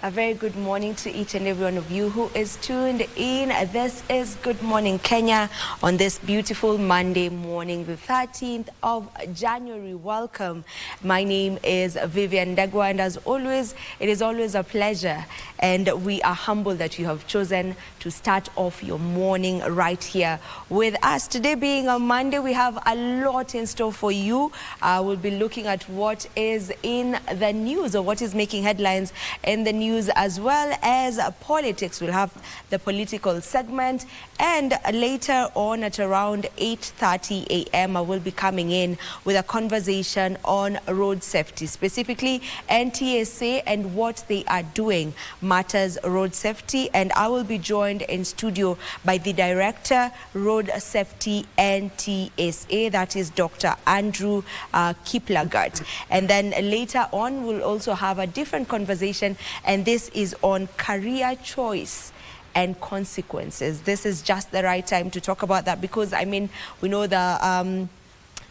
A very good morning to each and every one of you who is tuned in. This is Good Morning Kenya on this beautiful Monday morning, the 13th of January. Welcome. My name is Vivian Degwa, and as always, it is always a pleasure. And we are humbled that you have chosen to start off your morning right here with us. Today being a Monday, we have a lot in store for you. We'll be looking at what is in the news or what is making headlines in the news, as well as politics. We'll have the political segment, and later on at around 8:30 a.m. I will be coming in with a conversation on road safety, specifically NTSA and what they are doing matters road safety. And I will be joined in studio by the Director Road Safety NTSA, that is Dr. Andrew Kiplagat. And then later on we'll also have a different conversation, and this is on career choice and consequences. This is just the right time to talk about that, because I mean, we know the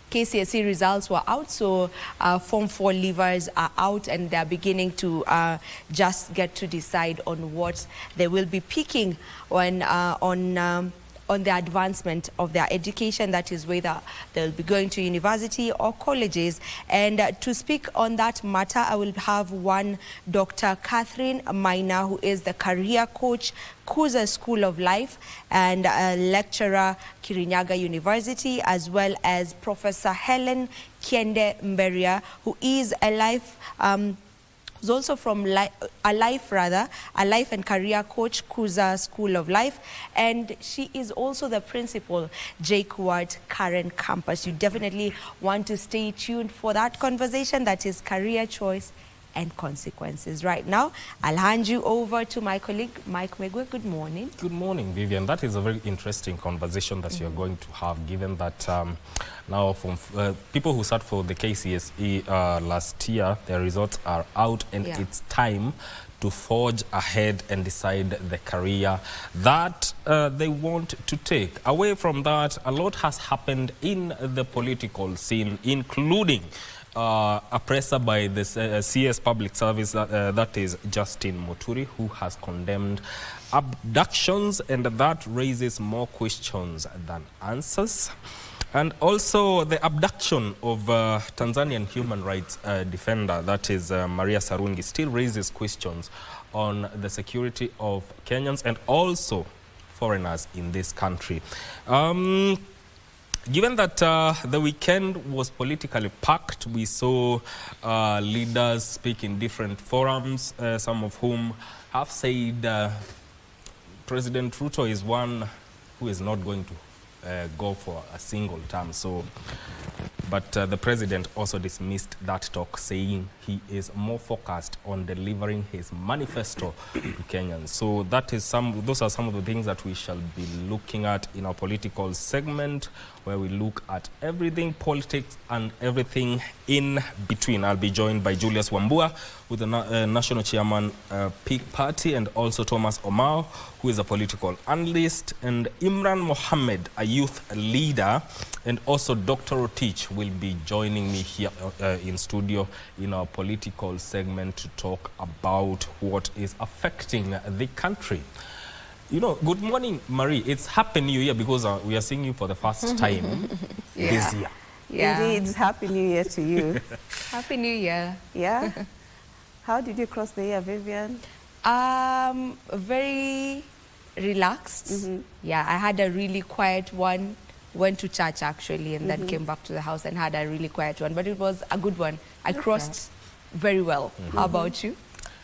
KCSE results were out, so Form 4 leavers are out, and they're beginning to just get to decide on what they will be picking when on the advancement of their education. That is whether they'll be going to university or colleges. And to speak on that matter, I will have one Dr. Catherine Maina, who is the career coach, Kuza School of Life, and lecturer, Kirinyaga University, as well as Professor Helen Kiende Mberia, who is a life who's also from a life and career coach, Kuza School of Life, and she is also the principal, Jake Ward Karen Campus. You definitely want to stay tuned for that conversation. That is career choice and consequences. Right now, I'll hand you over to my colleague, Mike Megwe. Good morning. Good morning, Vivian. That is a very interesting conversation that you're going to have, given that now from people who sat for the KCSE last year, their results are out, and it's time to forge ahead and decide the career that they want to take. Away from that, a lot has happened in the political scene, including a presser by the CS Public Service, that is Justin Muturi, who has condemned abductions, and that raises more questions than answers. And also the abduction of Tanzanian human rights defender, that is Maria Sarungi, still raises questions on the security of Kenyans and also foreigners in this country. Given that the weekend was politically packed, we saw leaders speak in different forums, some of whom have said President Ruto is one who is not going to go for a single term. But the president also dismissed that talk, saying he is more focused on delivering his manifesto to Kenyans. So that is those are some of the things that we shall be looking at in our political segment, where we look at everything politics and everything in between. I'll be joined by Julius Wambua, with the national chairman, Peak Party, and also Thomas Omao, who is a political analyst, and Imran Mohammed, a youth leader, and also Dr. Rotich will be joining me here in studio in our political segment to talk about what is affecting the country. You know, good morning, Marie. It's Happy New Year, because we are seeing you for the first time this year. Yeah. Indeed, Happy New Year to you. Happy New Year. Yeah. How did you cross the year, Vivian? Very relaxed. Yeah, I had a really quiet one. Went to church actually, and then came back to the house and had a really quiet one, but it was a good one. I crossed very well. How about you?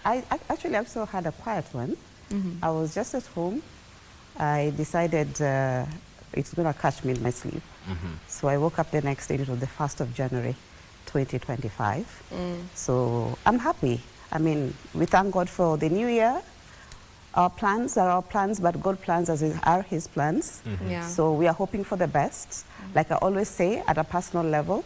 I actually also had a quiet one. I was just at home. I decided it's going to catch me in my sleep. So I woke up the next day. It was the 1st of January 2025. So I'm happy. I mean, we thank God for the new year. Our plans are our plans, but God's plans are His plans. Yeah. So we are hoping for the best. Like I always say, at a personal level,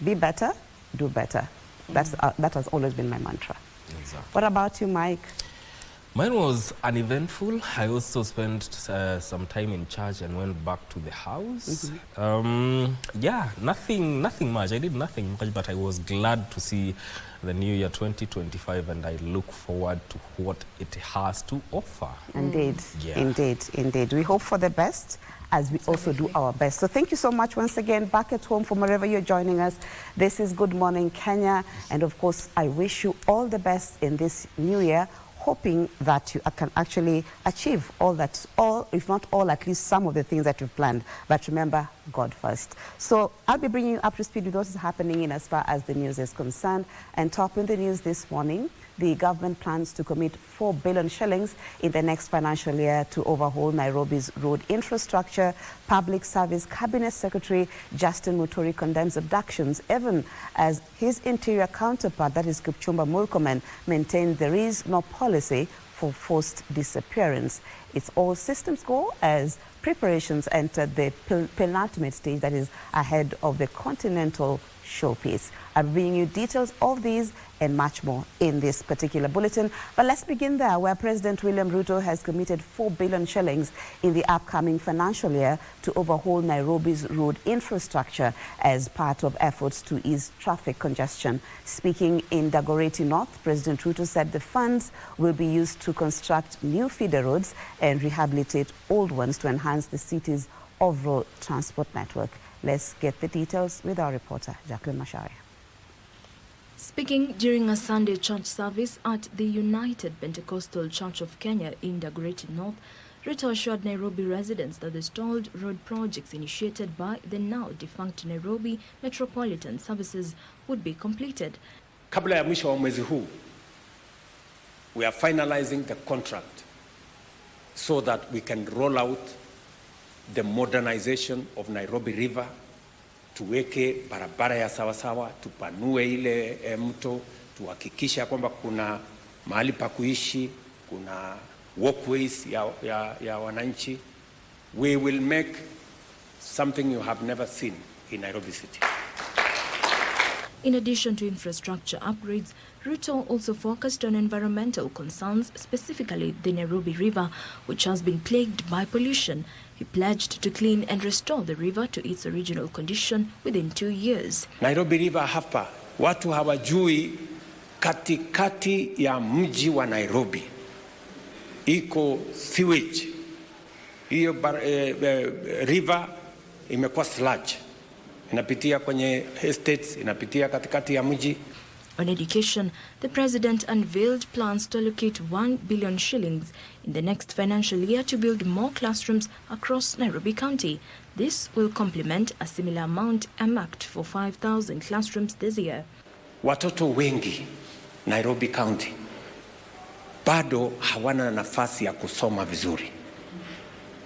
be better, do better. That has always been my mantra. Exactly. What about you, Mike? Mine was uneventful. I also spent some time in church and went back to the house. Yeah, nothing much. I did nothing much, but I was glad to see the new year 2025, and I look forward to what it has to offer. Indeed, Yeah. indeed. We hope for the best, as we also do our best. So thank you so much once again, back at home from wherever you're joining us. This is Good Morning Kenya, and of course I wish you all the best in this new year, hoping that you can actually achieve all, if not all, at least some of the things that you've planned. But remember, God first. So I'll be bringing you up to speed with what is happening in as far as the news is concerned. And top in the news this morning, the government plans to commit 4 billion shillings in the next financial year to overhaul Nairobi's road infrastructure. Public Service Cabinet Secretary Justin Muturi condemns abductions, even as his interior counterpart, that is Kipchumba Murkomen, maintained there is no policy for forced disappearance. It's all systems go as preparations enter the penultimate stage, that is ahead of the Continental Showpiece. I'm bringing you details of these and much more in this particular bulletin. But let's begin there, where President William Ruto has committed 4 billion shillings in the upcoming financial year to overhaul Nairobi's road infrastructure as part of efforts to ease traffic congestion. Speaking in Dagoretti North, President Ruto said the funds will be used to construct new feeder roads and rehabilitate old ones to enhance the city's overall transport network. Let's get the details with our reporter, Jacqueline Macharia. Speaking during a Sunday church service at the United Pentecostal Church of Kenya in Dagoretti North, Ruto assured Nairobi residents that the stalled road projects initiated by the now defunct Nairobi Metropolitan Services would be completed. Kabla ya mwisho wa mwezi huu, we are finalizing the contract so that we can roll out the modernization of Nairobi River, tuweke barabara ya sawasawa, tupanue ile mto, tuhakikisha kwamba kuna mahali pa kuishi, kuna walkways ya wananchi. We will make something you have never seen in Nairobi City. In addition to infrastructure upgrades, Ruto also focused on environmental concerns, specifically the Nairobi River, which has been plagued by pollution. He pledged to clean and restore the river to its original condition within 2 years. Nairobi River hapa, watu hawajui katikati ya mji wa Nairobi iko sewage. Hiyo river imekuwa sludge. Inapitia kwenye estates, inapitia katikati ya mji. On education, the president unveiled plans to allocate 1 billion shillings in the next financial year to build more classrooms across Nairobi County. This will complement a similar amount earmarked for 5,000 classrooms this year. Watoto wengi Nairobi County bado hawana nafasi ya kusoma vizuri.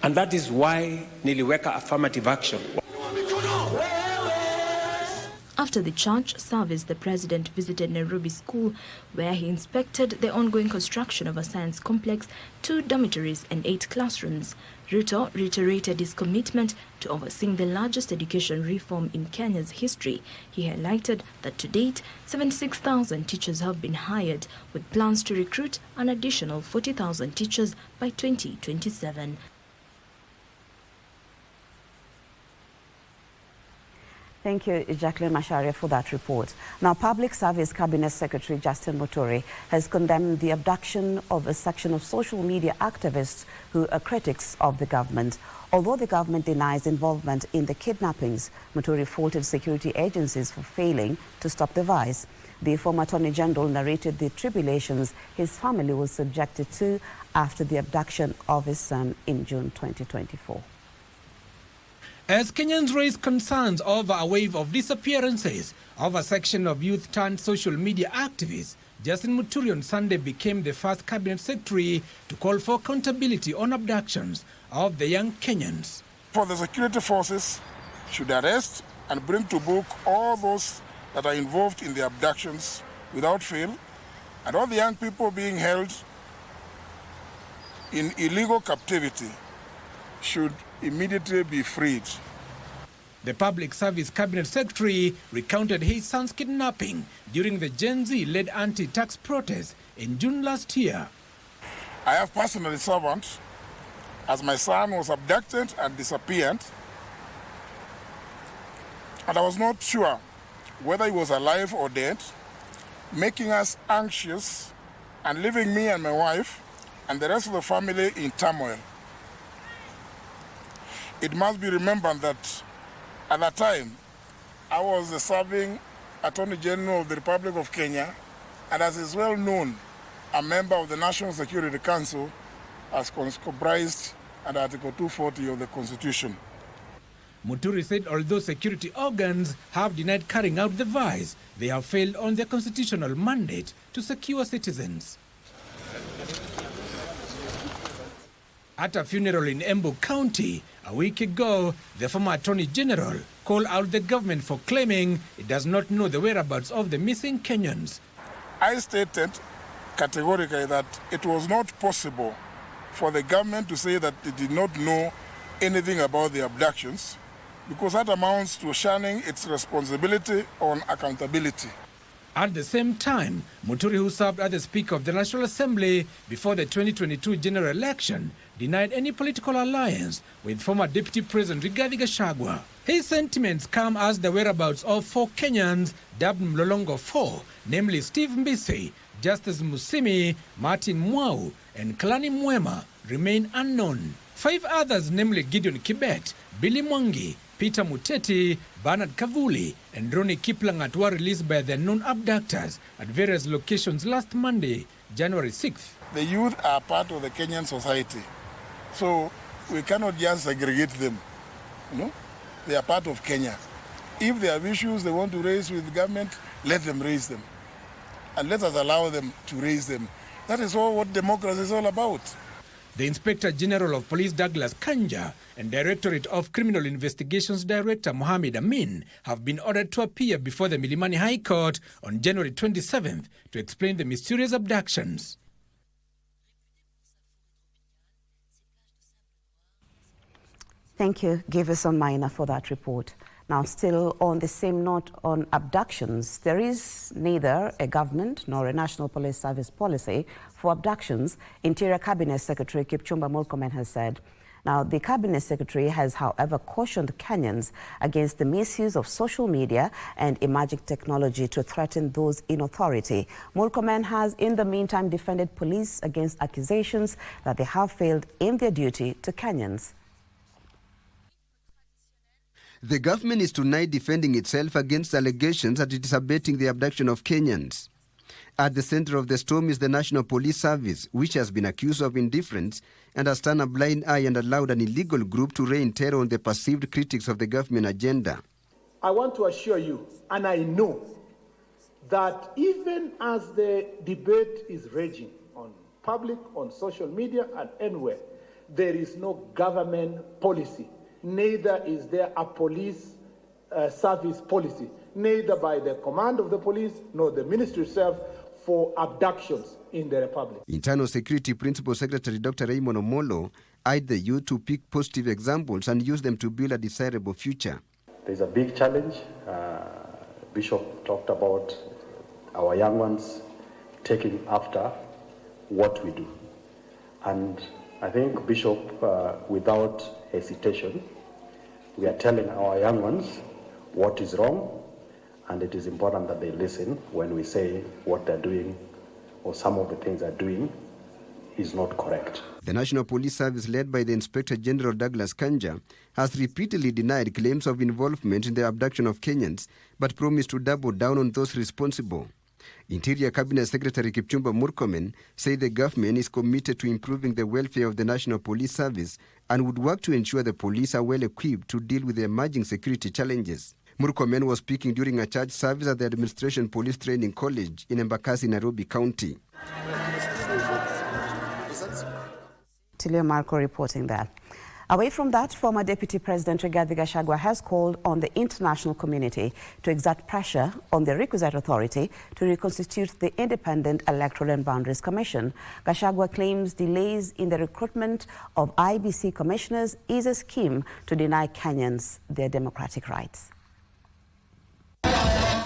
And that is why niliweka affirmative action. After the church service, the president visited Nairobi School, where he inspected the ongoing construction of a science complex, 2 dormitories and 8 classrooms. Ruto reiterated his commitment to overseeing the largest education reform in Kenya's history. He highlighted that to date, 76,000 teachers have been hired, with plans to recruit an additional 40,000 teachers by 2027. Thank you, Jacqueline Macharia, for that report. Now, Public Service Cabinet Secretary Justin Muturi has condemned the abduction of a section of social media activists who are critics of the government. Although the government denies involvement in the kidnappings, Muturi faulted security agencies for failing to stop the vice. The former Attorney General narrated the tribulations his family was subjected to after the abduction of his son in June 2024. As Kenyans raise concerns over a wave of disappearances of a section of youth-turned-social media activists, Justin Muturi on Sunday became the first cabinet secretary to call for accountability on abductions of the young Kenyans. For the security forces should arrest and bring to book all those that are involved in the abductions without fail, and all the young people being held in illegal captivity should immediately be freed. The Public Service Cabinet Secretary recounted his son's kidnapping during the Gen Z-led anti-tax protest in June last year. I have personally served as my son was abducted and disappeared, and I was not sure whether he was alive or dead, making us anxious and leaving me and my wife and the rest of the family in turmoil. It must be remembered that at that time, I was the serving Attorney General of the Republic of Kenya, and as is well known, a member of the National Security Council as comprised under Article 240 of the Constitution. Muturi said although security organs have denied carrying out the vice, they have failed on their constitutional mandate to secure citizens. At a funeral in Embu County a week ago, the former Attorney General called out the government for claiming it does not know the whereabouts of the missing Kenyans. I stated categorically that it was not possible for the government to say that it did not know anything about the abductions, because that amounts to shunning its responsibility on accountability. At the same time, Muturi, who served as the Speaker of the National Assembly before the 2022 general election, denied any political alliance with former Deputy President Rigathi Gachagua. His sentiments come as the whereabouts of 4 Kenyans dubbed Mlolongo 4, namely Steve Mbisi, Justice Musimi, Martin Mwau, and Kalani Mwema, remain unknown. 5 others, namely Gideon Kibet, Billy Mwangi, Peter Muteti, Bernard Kavuli, and Ronnie Kiplangat, were released by the known abductors at various locations last Monday, January 6th. The youth are part of the Kenyan society, so we cannot just segregate them. They are part of Kenya. If they have issues they want to raise with the government, let them raise them. And let us allow them to raise them. That is all what democracy is all about. The Inspector General of Police Douglas Kanja and Directorate of Criminal Investigations Director Mohamed Amin have been ordered to appear before the Milimani High Court on January 27th to explain the mysterious abductions. Thank you, Giverson Minor, for that report. Now, still on the same note on abductions, there is neither a government nor a National Police Service policy for abductions, Interior Cabinet Secretary Kipchumba Murkomen has said. Now, the Cabinet Secretary has, however, cautioned Kenyans against the misuse of social media and emerging technology to threaten those in authority. Murkomen has, in the meantime, defended police against accusations that they have failed in their duty to Kenyans. The government is tonight defending itself against allegations that it is abetting the abduction of Kenyans. At the center of the storm is the National Police Service, which has been accused of indifference and has turned a blind eye and allowed an illegal group to reign terror on the perceived critics of the government agenda. I want to assure you, and I know, that even as the debate is raging on public, on social media, and anywhere, there is no government policy. Neither is there a police service policy, neither by the command of the police nor the ministry itself, for abductions in the Republic. Internal Security Principal Secretary Dr. Raymond Omolo eyed the youth to pick positive examples and use them to build a desirable future. There's a big challenge. Bishop talked about our young ones taking after what we do. And I think, Bishop, without hesitation, we are telling our young ones what is wrong, and it is important that they listen when we say what they're doing or some of the things they're doing is not correct. The National Police Service, led by the Inspector General Douglas Kanja, has repeatedly denied claims of involvement in the abduction of Kenyans, but promised to double down on those responsible. Interior Cabinet Secretary Kipchumba Murkomen said the government is committed to improving the welfare of the National Police Service and would work to ensure the police are well equipped to deal with the emerging security challenges. Murkomen was speaking during a church service at the Administration Police Training College in Embakasi, Nairobi County. Tilio Marco reporting there. Away from that, former Deputy President Rigathi Gachagua has called on the international community to exert pressure on the requisite authority to reconstitute the Independent Electoral and Boundaries Commission. Gachagua claims delays in the recruitment of IBC commissioners is a scheme to deny Kenyans their democratic rights.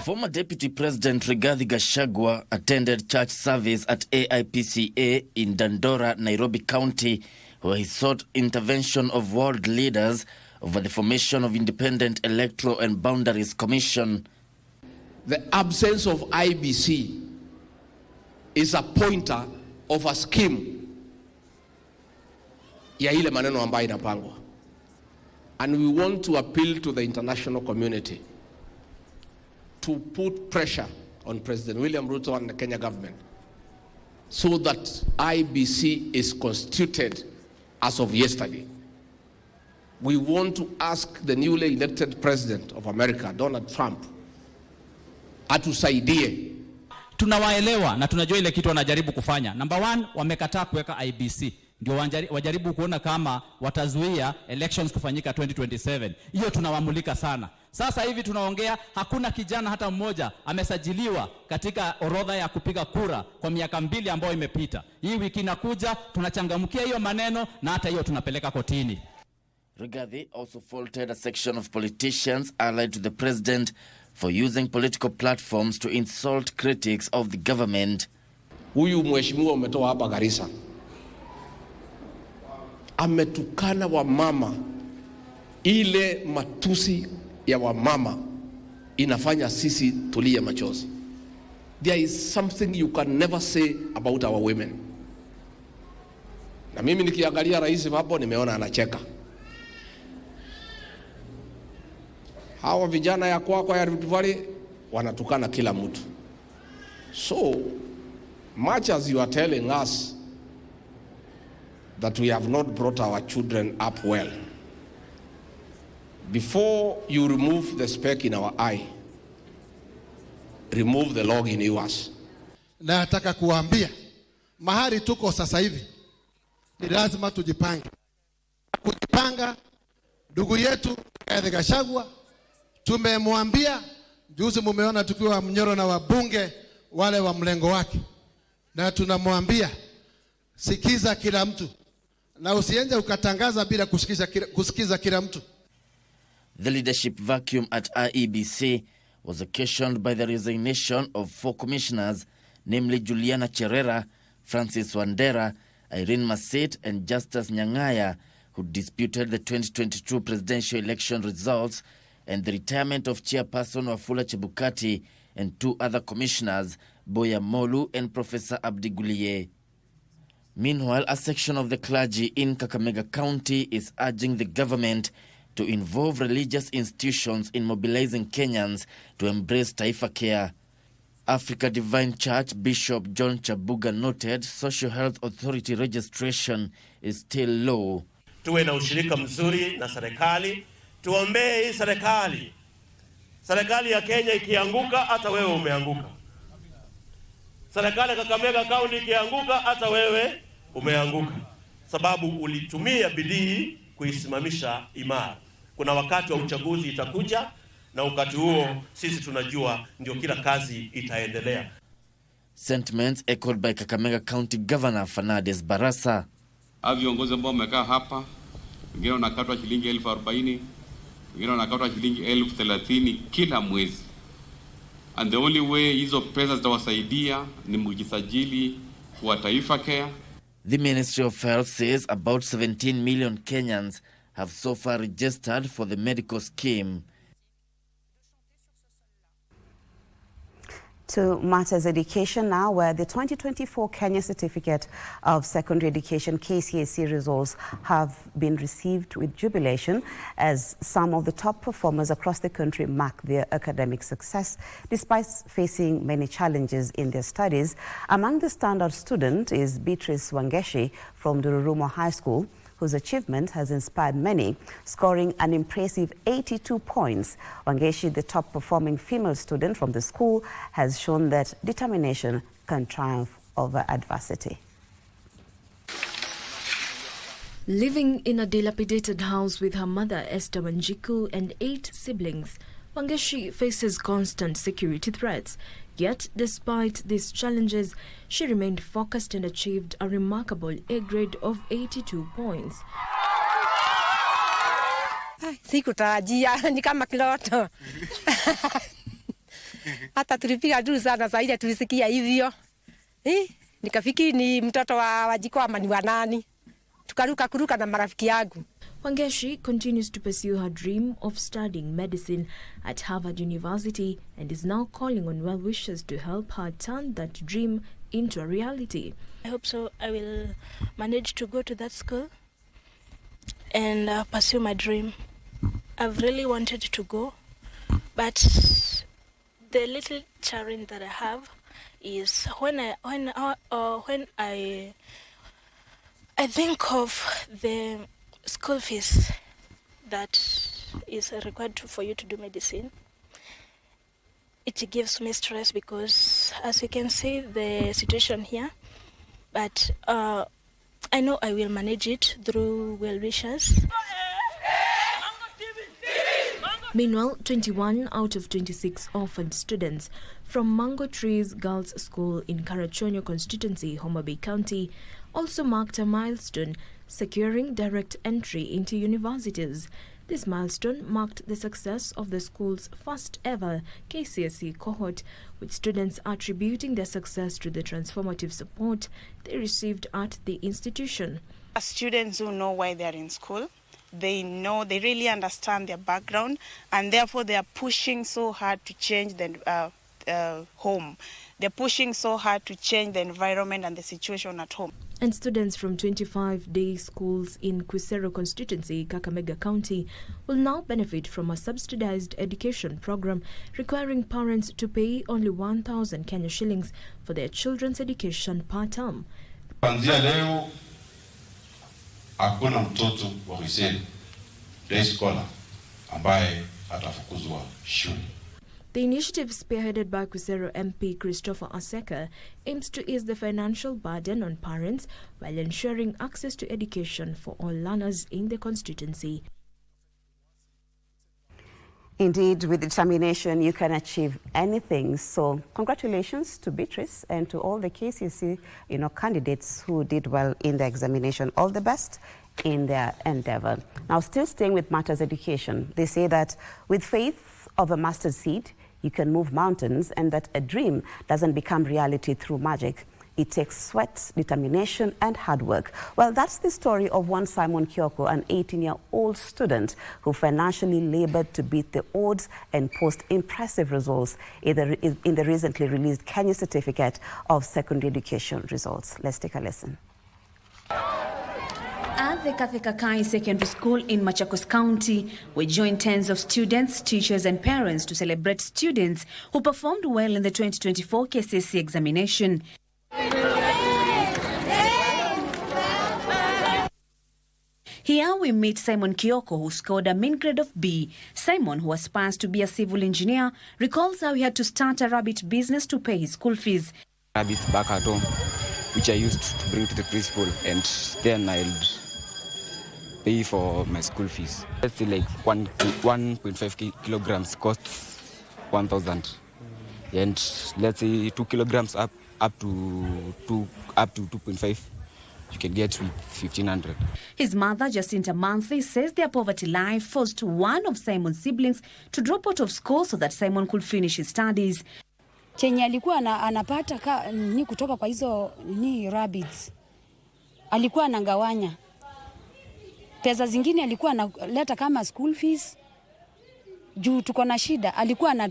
Former Deputy President Rigathi Gachagua attended church service at AIPCA in Dandora, Nairobi County, where he sought intervention of world leaders over the formation of Independent Electoral and Boundaries Commission. The absence of IBC is a pointer of a scheme ya ile maneno ambayo inapangwa. And we want to appeal to the international community to put pressure on President William Ruto and the Kenya government so that IBC is constituted as of yesterday. We want to ask the newly elected president of America, Donald Trump, atusaidie. Tunawaelewa na tunajua ile kitu wanajaribu kufanya. Number one, wamekataa kuweka IBC. Ndio wajaribu kuona kama watazuia elections kufanyika 2027. Hiyo tunawamulika sana. Sasa hivi tunaongea, hakuna kijana hata mmoja amesajiliwa katika orodha ya kupiga kura kwa miaka 2 ambayo imepita. Hii wiki inakuja tunachangamkia hiyo maneno na hata hiyo tunapeleka kotini. Rigathi also faulted a section of politicians allied to the president for using political platforms to insult critics of the government. Huyu mheshimiwa umetoa hapa Garissa ametukana wa mama. Ile matusi ya wa mama inafanya sisi tulie machozi. There is something you can never say about our women. Na mimi nikiangalia rais hapo nimeona anacheka. Hawa vijana ya kwako ya Rift Valley wanatukana kila mtu. So much as you are telling us that we have not brought our children up well, before you remove the speck in our eye, remove the log in yours. Na nataka kuambia mahali tuko sasa hivi ni lazima tujipange. Kujipanga, ndugu yetu Rigathi Gachagua tumemwambia, juzi mumeona tukiwa Mnyoro na wabunge wale wa mlengo wake, na tunamwambia sikiza kila mtu na usiende ukatangaza bila kusikiza kila mtu. The leadership vacuum at IEBC was occasioned by the resignation of 4 commissioners, namely Juliana Cherera, Francis Wandera, Irene Masit and Justus Nyang'aya, who disputed the 2022 presidential election results, and the retirement of Chairperson Wafula Chebukati and 2 other commissioners, Boya Molu and Professor Abdi Guliye. Meanwhile, a section of the clergy in Kakamega County is urging the government to involve religious institutions in mobilizing Kenyans to embrace Taifa Care. Africa Divine Church Bishop John Chabuga noted Social Health Authority registration is still low. Tuwe na ushirika mzuri na serikali, tuombee hii serikali. Serikali ya Kenya ikianguka hata wewe umeanguka. Serikali ya Kakamega County ikianguka hata wewe umeanguka. Sababu ulitumia bidii kuisimamisha imara. Kuna wakati wa uchaguzi itakuja na wakati huo sisi tunajua ndio kila kazi itaendelea. Sentiments echoed by Kakamega County Governor Fernandez Barasa. Viongozi ambao wamekaa hapa, wengine wanakatwa shilingi 40,000, wengine wanakatwa shilingi 30,000 kila mwezi. And the only way hizo pesa zitawasaidia ni mkijisajili kwa Taifa Care. The Ministry of Health says about 17 million Kenyans have so far registered for the medical scheme. To matters education now, where the 2024 Kenya Certificate of Secondary Education KCSE results have been received with jubilation as some of the top performers across the country mark their academic success despite facing many challenges in their studies. Among the standout students is Beatrice Wangeshi from Dururumo High School, whose achievement has inspired many, scoring an impressive 82 points. Wangeshi, the top-performing female student from the school, has shown that determination can triumph over adversity. Living in a dilapidated house with her mother, Esther Wanjiku, and 8 siblings, Wangeshi faces constant security threats. Yet, despite these challenges, she remained focused and achieved a remarkable A grade of 82 points. Sikutarajia, ni kama kiloto. Hata tulipiga juu sana saa ile tulisikia hivyo. Nikafikiri ni mtoto wa wajiko ama ni wa nani. Tukaruka kuruka na marafiki yangu. Wangeshi continues to pursue her dream of studying medicine at Harvard University and is now calling on well-wishers to help her turn that dream into a reality. I hope so. I will manage to go to that school and pursue my dream. I've really wanted to go, but the little challenge that I have is when I think of the school fees that is required for you to do medicine. It gives me stress because, as you can see, the situation here. But I know I will manage it through well wishes. Meanwhile, 21 out of 26 orphaned students from Mango Trees Girls School in Karachonyo constituency, Homa Bay County, also marked a milestone, securing direct entry into universities. This milestone marked the success of the school's first ever KCSE cohort, with students attributing their success to the transformative support they received at the institution. Students who know why they are in school, they really understand their background, and therefore they are pushing so hard to change the home. They're pushing so hard to change the environment and the situation at home. And students from 25 day schools in Quisero constituency, Kakamega County, will now benefit from a subsidized education program requiring parents to pay only 1,000 Kenya shillings for their children's education per term. Kuanzia leo hakuna mtoto wa Quisero day scholar ambaye atafukuzwa shule. The initiative, spearheaded by Quisero MP Christopher Aseka, aims to ease the financial burden on parents while ensuring access to education for all learners in the constituency. Indeed, with determination, you can achieve anything. So congratulations to Beatrice and to all the KCSE candidates who did well in the examination. All the best in their endeavor. Now, still staying with matters education, they say that with faith of a mustard seed, you can move mountains, and that a dream doesn't become reality through magic. It takes sweat, determination, and hard work. Well, that's the story of one Simon Kioko, an 18-year-old student who financially labored to beat the odds and post impressive results in the recently released Kenya Certificate of Secondary Education results. Let's take a listen. At the Kathekakai Secondary School in Machakos County, we joined tens of students, teachers and parents to celebrate students who performed well in the 2024 KCSE examination. Here we meet Simon Kioko, who scored a mean grade of B. Simon, who aspires to be a civil engineer, recalls how he had to start a rabbit business to pay his school fees. Rabbits back at home, which I used to bring to the principal, and then I'd pay for my school fees. Let's say like 1.5 kilograms costs 1,000, and let's say 2 kilograms up to 2.5. You can get with 1,500. His mother, Jacinta Manthi, says their poverty life forced one of Simon's siblings to drop out of school so that Simon could finish his studies. Chenye alikuwa anapata ni kutoka kwa hizo ni rabbits. Alikuwa anagawanya. Pesa zingine alikuwa analeta kama school fees. Juu tuko na shida, alikuwa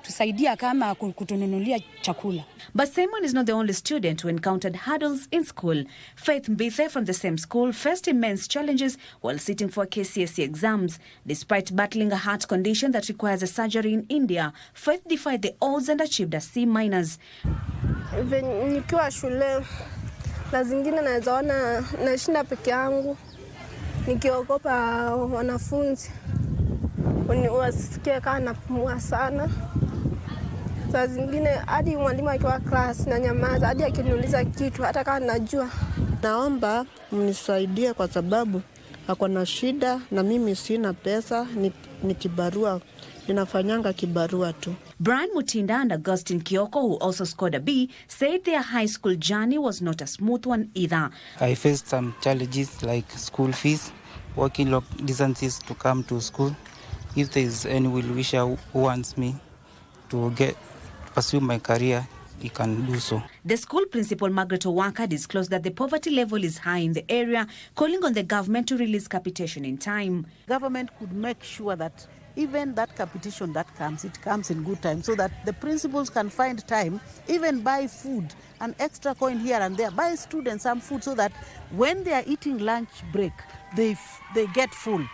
tusaidia kama kutununulia chakula. But Simon is not the only student who encountered hurdles in school. Faith Mbithe from the same school faced immense challenges while sitting for KCSE exams. Despite battling a heart condition that requires a surgery in India, Faith defied the odds and achieved a C-. Nikiwa shule na zingine nawezaona nashinda peke yangu nikiogopa wanafunzi wasikie kama napumua sana. Saa zingine hadi mwalimu akiwa class na nyamaza hadi akiniuliza kitu hata kama najua. Naomba mnisaidie kwa sababu ako na shida na mimi sina pesa, ni kibarua. Ninafanyanga kibarua tu. Brian Mutinda and Augustine Kioko, who also scored a B, said their high school journey was not a smooth one either. I faced some challenges like school fees, walking long distances to come to school. If there is any well-wisher who wants me, to pursue my career, he can do so. The school principal, Margaret Owaka, disclosed that the poverty level is high in the area, calling on the government to release capitation in time. Government could make sure that even that capitation that comes, it comes in good time, so that the principals can find time, even buy food, an extra coin here and there, buy students some food, so that when they are eating lunch break, they get full.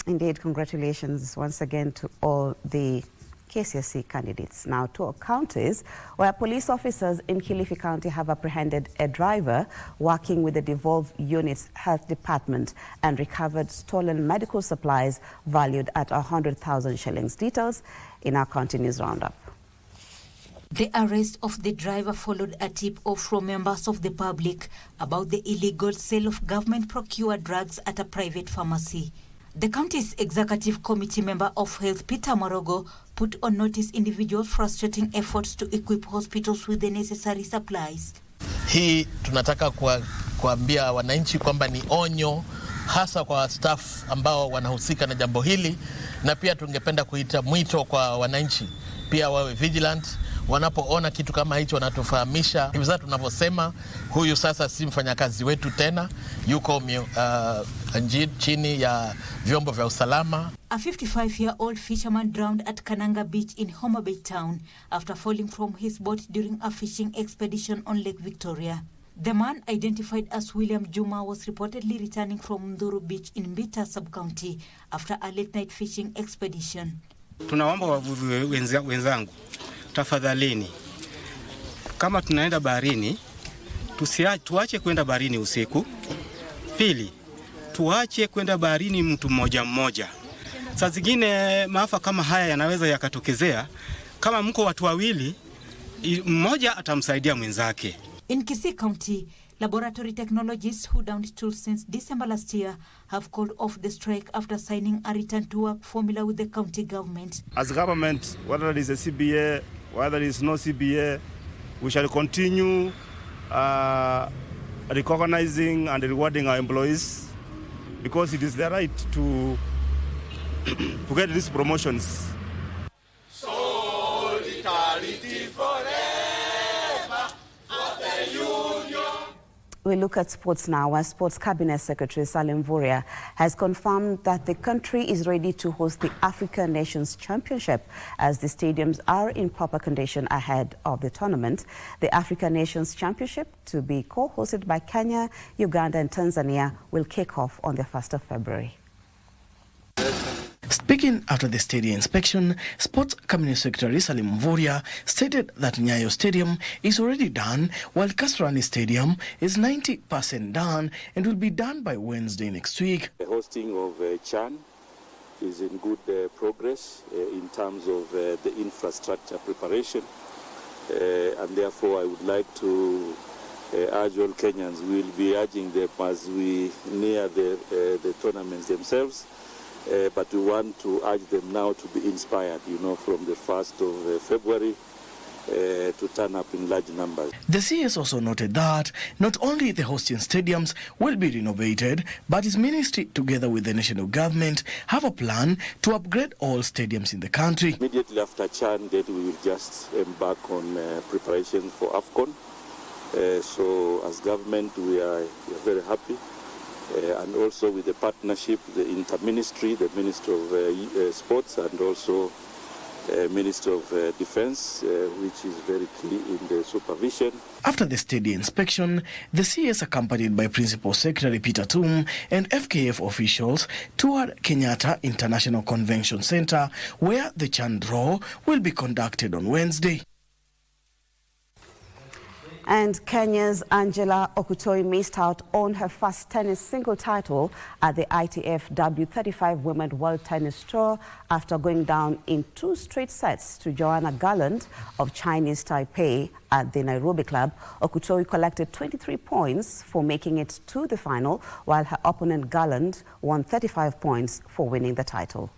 Indeed, congratulations once again to all the KCSE candidates. Now to our counties, where police officers in Kilifi County have apprehended a driver working with the devolved unit's health department and recovered stolen medical supplies valued at 100,000 shillings. Details in our county news roundup. The arrest of the driver followed a tip-off from members of the public about the illegal sale of government-procured drugs at a private pharmacy. The county's executive committee member of health, Peter Morogo, put on notice individuals frustrating efforts to equip hospitals with the necessary supplies. Hii tunataka kuambia wananchi kwamba ni onyo hasa kwa staff ambao wanahusika na jambo hili, na pia tungependa kuita mwito kwa wananchi pia wawe vigilant wanapoona kitu kama hicho, wanatufahamisha. Hivi sasa tunavyosema, huyu sasa si mfanyakazi wetu tena, yuko chini ya vyombo vya usalama. A 55-year-old fisherman drowned at Kananga Beach in Homa Bay town after falling from his boat during a fishing expedition on Lake Victoria. The man, identified as William Juma, was reportedly returning from Nduru Beach in Mbita sub-county after a late-night fishing expedition. Tunaomba wavuvi wenzangu, tafadhalini, kama tunaenda baharini, tuache kwenda baharini usiku. Pili, tuache kwenda baharini mtu mmoja mmoja. Saa zingine maafa kama haya yanaweza yakatokezea. Kama mko watu wawili, mmoja atamsaidia mwenzake. In Kisii County, laboratory technologists who downed tools since December last year have called off the strike after signing a return to work formula with the county government. As government, whether it is a CBA, whether it is no CBA, we shall continue recognizing and rewarding our employees, because it is their right to get these promotions. Solidarity forever for the union. We look at sports now, where Sports Cabinet Secretary Salim Vuria has confirmed that the country is ready to host the African Nations Championship as the stadiums are in proper condition ahead of the tournament. The African Nations Championship, to be co-hosted by Kenya, Uganda and Tanzania, will kick off on the 1st of February. Speaking after the stadium inspection, Sports Cabinet Secretary Salim Mvurya stated that Nyayo Stadium is already done, while Kasarani Stadium is 90% done and will be done by Wednesday next week. The hosting of CHAN is in good progress in terms of the infrastructure preparation, and therefore I would like to urge all Kenyans, we will be urging them as we near the tournaments themselves. But we want to urge them now to be inspired, from the 1st of February to turn up in large numbers. The CS also noted that not only the hosting stadiums will be renovated, but his ministry, together with the national government, have a plan to upgrade all stadiums in the country. Immediately after CHAN date, we will just embark on preparation for AFCON. So as government, we are very happy. And also with the partnership, the inter-ministry, the Minister of Sports and also Minister of Defense, which is very key in the supervision. After the stadium inspection, the CS, accompanied by Principal Secretary Peter Tum and FKF officials, toured Kenyatta International Convention Center, where the CHAN draw will be conducted on Wednesday. And Kenya's Angela Okutoi missed out on her first tennis single title at the ITF W35 Women World Tennis Tour after going down in 2 straight sets to Joanna Garland of Chinese Taipei at the Nairobi club. Okutoi collected 23 points for making it to the final, while her opponent Garland won 35 points for winning the title.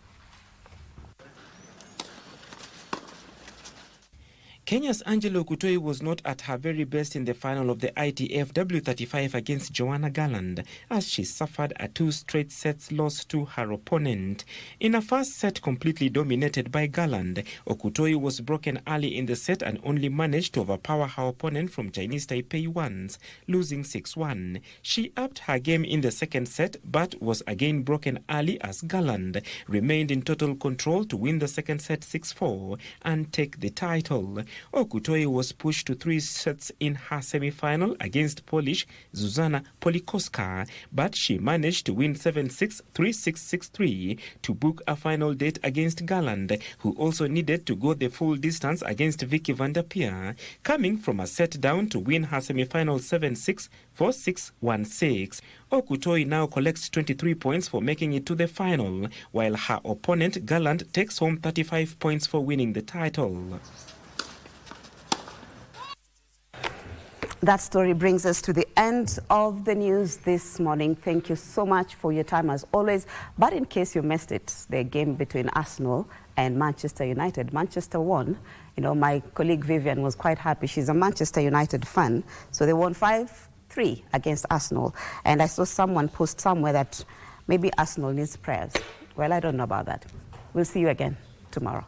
Kenya's Angelo Kutoi was not at her very best in the final of the ITF W35 against Joanna Garland as she suffered a 2 straight sets loss to her opponent. In a first set completely dominated by Garland, Okutoi was broken early in the set and only managed to overpower her opponent from Chinese Taipei once, losing 6-1. She upped her game in the second set but was again broken early as Garland remained in total control to win the second set 6-4 and take the title. Okutoi was pushed to 3 sets in her semi-final against Polish Zuzana Polikoska, but she managed to win 7-6, 3-6, 6-3 to book a final date against Garland, who also needed to go the full distance against Vicky van der Peer, coming from a set down to win her semi-final 7-6, 4-6, 1-6. Okutoi now collects 23 points for making it to the final, while her opponent Garland takes home 35 points for winning the title. That story brings us to the end of the news this morning. Thank you so much for your time as always. But in case you missed it, the game between Arsenal and Manchester United, Manchester won. You know, my colleague Vivian was quite happy. She's a Manchester United fan. So they won 5-3 against Arsenal. And I saw someone post somewhere that maybe Arsenal needs prayers. Well, I don't know about that. We'll see you again tomorrow.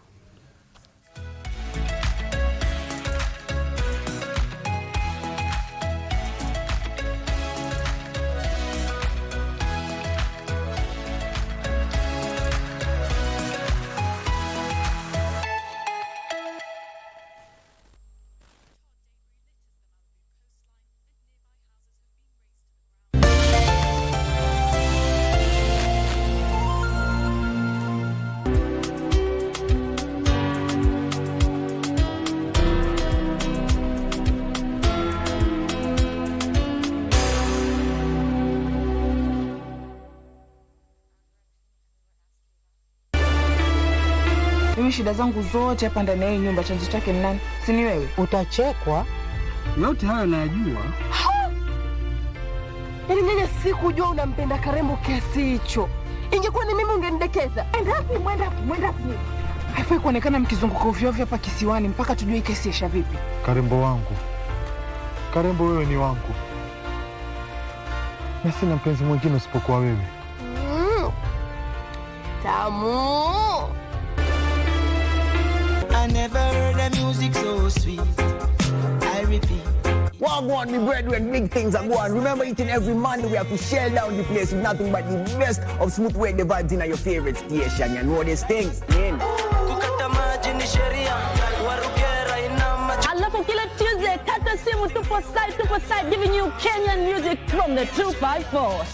Mimi shida zangu zote hapa ndani ya nyumba chanzo chake ni nani? Si ni wewe? Utachekwa. Yote hayo najua. Yaani nyanya sikujua unampenda Karembo kiasi hicho. Ingekuwa ni mimi ungenidekeza. Mwenda hapi. Haifai kuonekana mkizunguka ovyo ovyo hapa kisiwani mpaka tujue kesi isha vipi. Karembo wangu. Karembo wewe ni wangu. Na sina mpenzi mwingine usipokuwa wewe. Tamu. I never heard the music so sweet. I repeat. Wagwan, me brethren, big things are going. Remember, each and every Monday we have to shell down the place with nothing but the best of smooth way the vibes in your favorite station. You know these things, man. Alafu kila Tuesday, kata simu tupo side, giving you Kenyan music from the 254.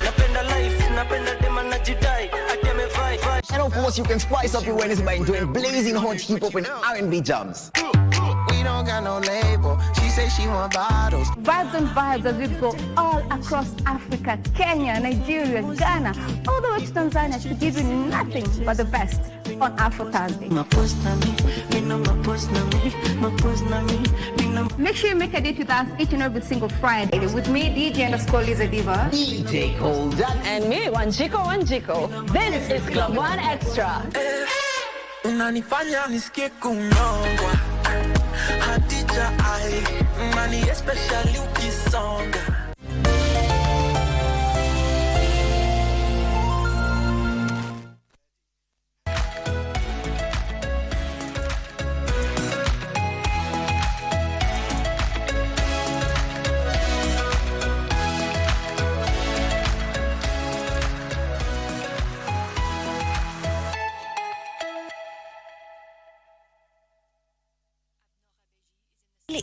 And of course, you can spice up your Wednesday by enjoying blazing hot hip-hop and R&B jams. We don't got no label. She says she want bottles. Vibes and vibes as we go all across Africa, Kenya, Nigeria, Ghana, all the way to Tanzania to give you nothing but the best on Afro Thursday. Make sure you make a date with us each and every single Friday with me, DJ_Liza Diva, DJ Cold, and me, Wanjiko. This is Club One Extra. Unanifanya nisikie kunyongwa Hadija ai Mani especially ukisonga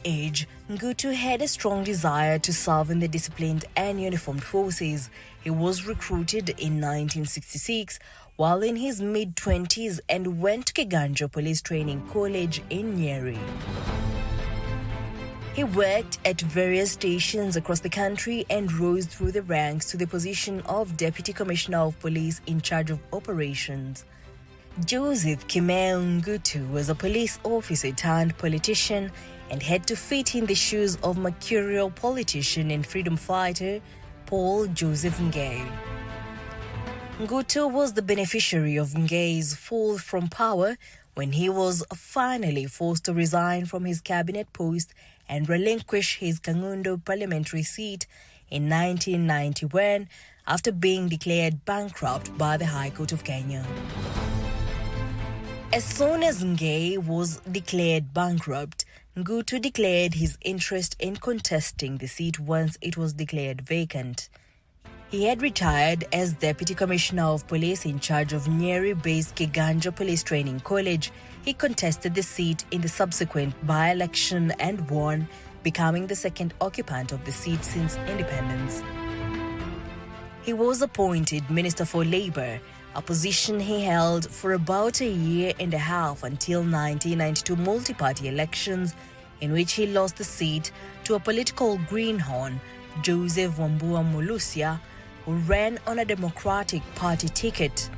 Age, Ngutu had a strong desire to serve in the disciplined and uniformed forces. He was recruited in 1966 while in his mid-20s and went to Kiganjo Police Training College in Nyeri. He worked at various stations across the country and rose through the ranks to the position of Deputy Commissioner of Police in charge of operations. Joseph Kimeu Ngutu was a police officer turned politician and had to fit in the shoes of mercurial politician and freedom fighter Paul Joseph Ngei. Ngutu was the beneficiary of Ngei's fall from power when he was finally forced to resign from his cabinet post and relinquish his Kangundo parliamentary seat in 1991 after being declared bankrupt by the High Court of Kenya. As soon as Ngei was declared bankrupt, Ngutu declared his interest in contesting the seat once it was declared vacant. He had retired as Deputy Commissioner of Police in charge of Nyeri-based Kiganja Police Training College. He contested the seat in the subsequent by-election and won, becoming the second occupant of the seat since independence. He was appointed Minister for Labour, a position he held for about a year and a half until 1992 multi-party elections, in which he lost the seat to a political greenhorn, Joseph Wambua Mulusia, who ran on a Democratic Party ticket.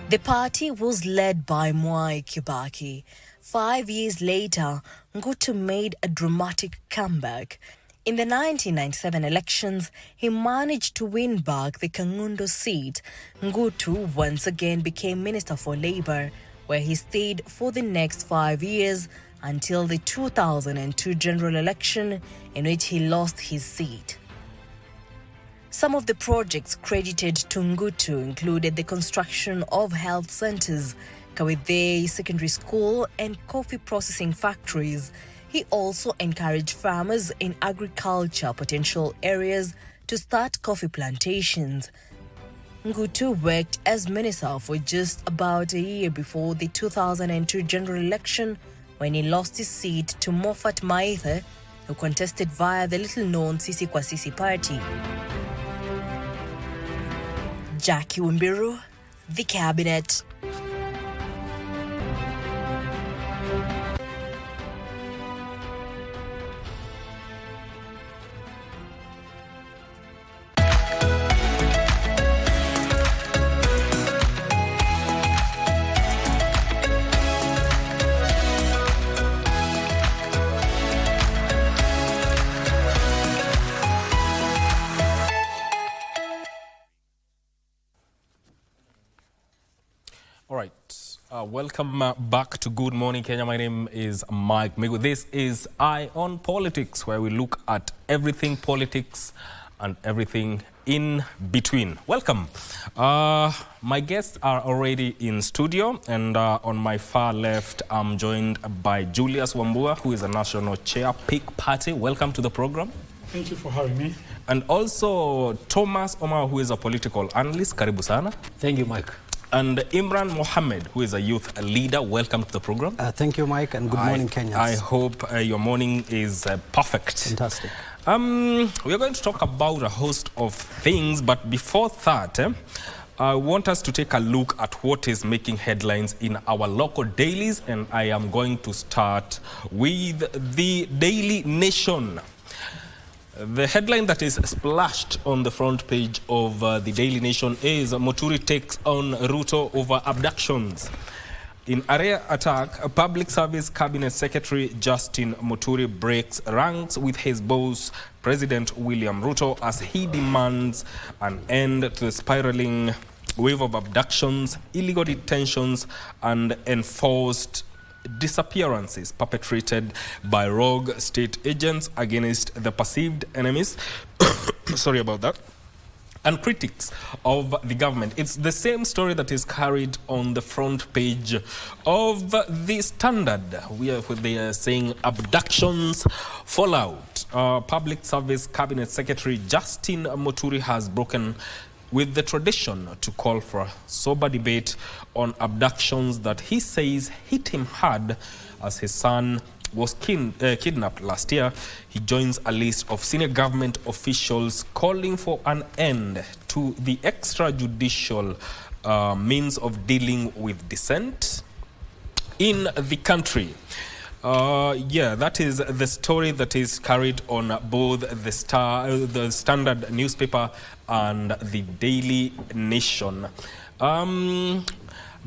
The party was led by Mwai Kibaki. 5 years later, Ngutu made a dramatic comeback. In the 1997 elections, he managed to win back the Kangundo seat. Ngutu once again became Minister for Labour, where he stayed for the next 5 years until the 2002 general election, in which he lost his seat. Some of the projects credited to Ngutu included the construction of health centres, Kawedhei Secondary School and coffee processing factories. He also encouraged farmers in agriculture potential areas to start coffee plantations. Ngutu worked as minister for just about a year before the 2002 general election, when he lost his seat to Moffat Maithe, who contested via the little-known Sisi Kwa Sisi party. Jackie Wimbiru, The Cabinet. Welcome back to Good Morning Kenya. My name is Mike Migu. This is Eye on Politics, where we look at everything politics and everything in between. Welcome. My guests are already in studio, and on my far left, I'm joined by Julius Wambua, who is a national chair, PIC Party. Welcome to the program. Thank you for having me. And also Thomas Omar, who is a political analyst. Karibu sana. Thank you, Mike. And Imran Mohammed, who is a youth leader. Welcome to the program. Thank you, Mike, and good morning, Kenyans. I hope your morning is perfect. Fantastic. We are going to talk about a host of things, but before that, I want us to take a look at what is making headlines in our local dailies, and I am going to start with the Daily Nation. The headline that is splashed on the front page of the Daily Nation is Muturi takes on Ruto over abductions. In area attack, a Public Service Cabinet Secretary Justin Muturi breaks ranks with his boss, President William Ruto, as he demands an end to the spiraling wave of abductions, illegal detentions, and enforced disappearances perpetrated by rogue state agents against the perceived enemies sorry about that, and critics of the government. It's the same story that is carried on the front page of the Standard, where they are saying abductions fallout. Public Service Cabinet Secretary Justin Muturi has broken with the tradition to call for a sober debate on abductions that he says hit him hard as his son was kidnapped last year. He joins a list of senior government officials calling for an end to the extrajudicial means of dealing with dissent in the country. That is the story that is carried on both the Standard newspaper and the Daily Nation.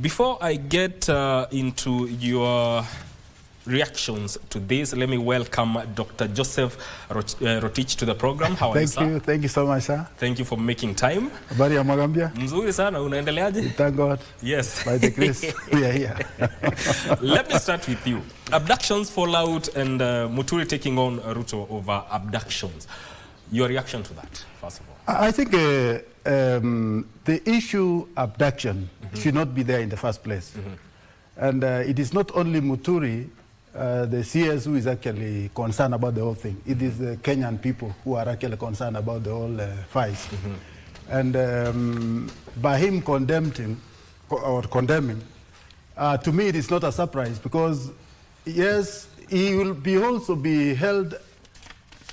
Before I get into your reactions to this. Let me welcome Dr. Joseph Rotich to the program. How are you, sir? Thank you so much, sir. Thank you for making time. Habari ya Mwagambia? Mzuri sana, unaendeleaje? Thank God. Yes. By the grace, we are here. Let me start with you. Abductions, fallout, and Muturi taking on Ruto over abductions. Your reaction to that, first of all? I think the issue abduction should not be there in the first place. And it is not only Muturi, the CS, who is actually concerned about the whole thing. It is the Kenyan people who are actually concerned about the whole fight. And by him condemning, to me it is not a surprise, because yes, he will also be held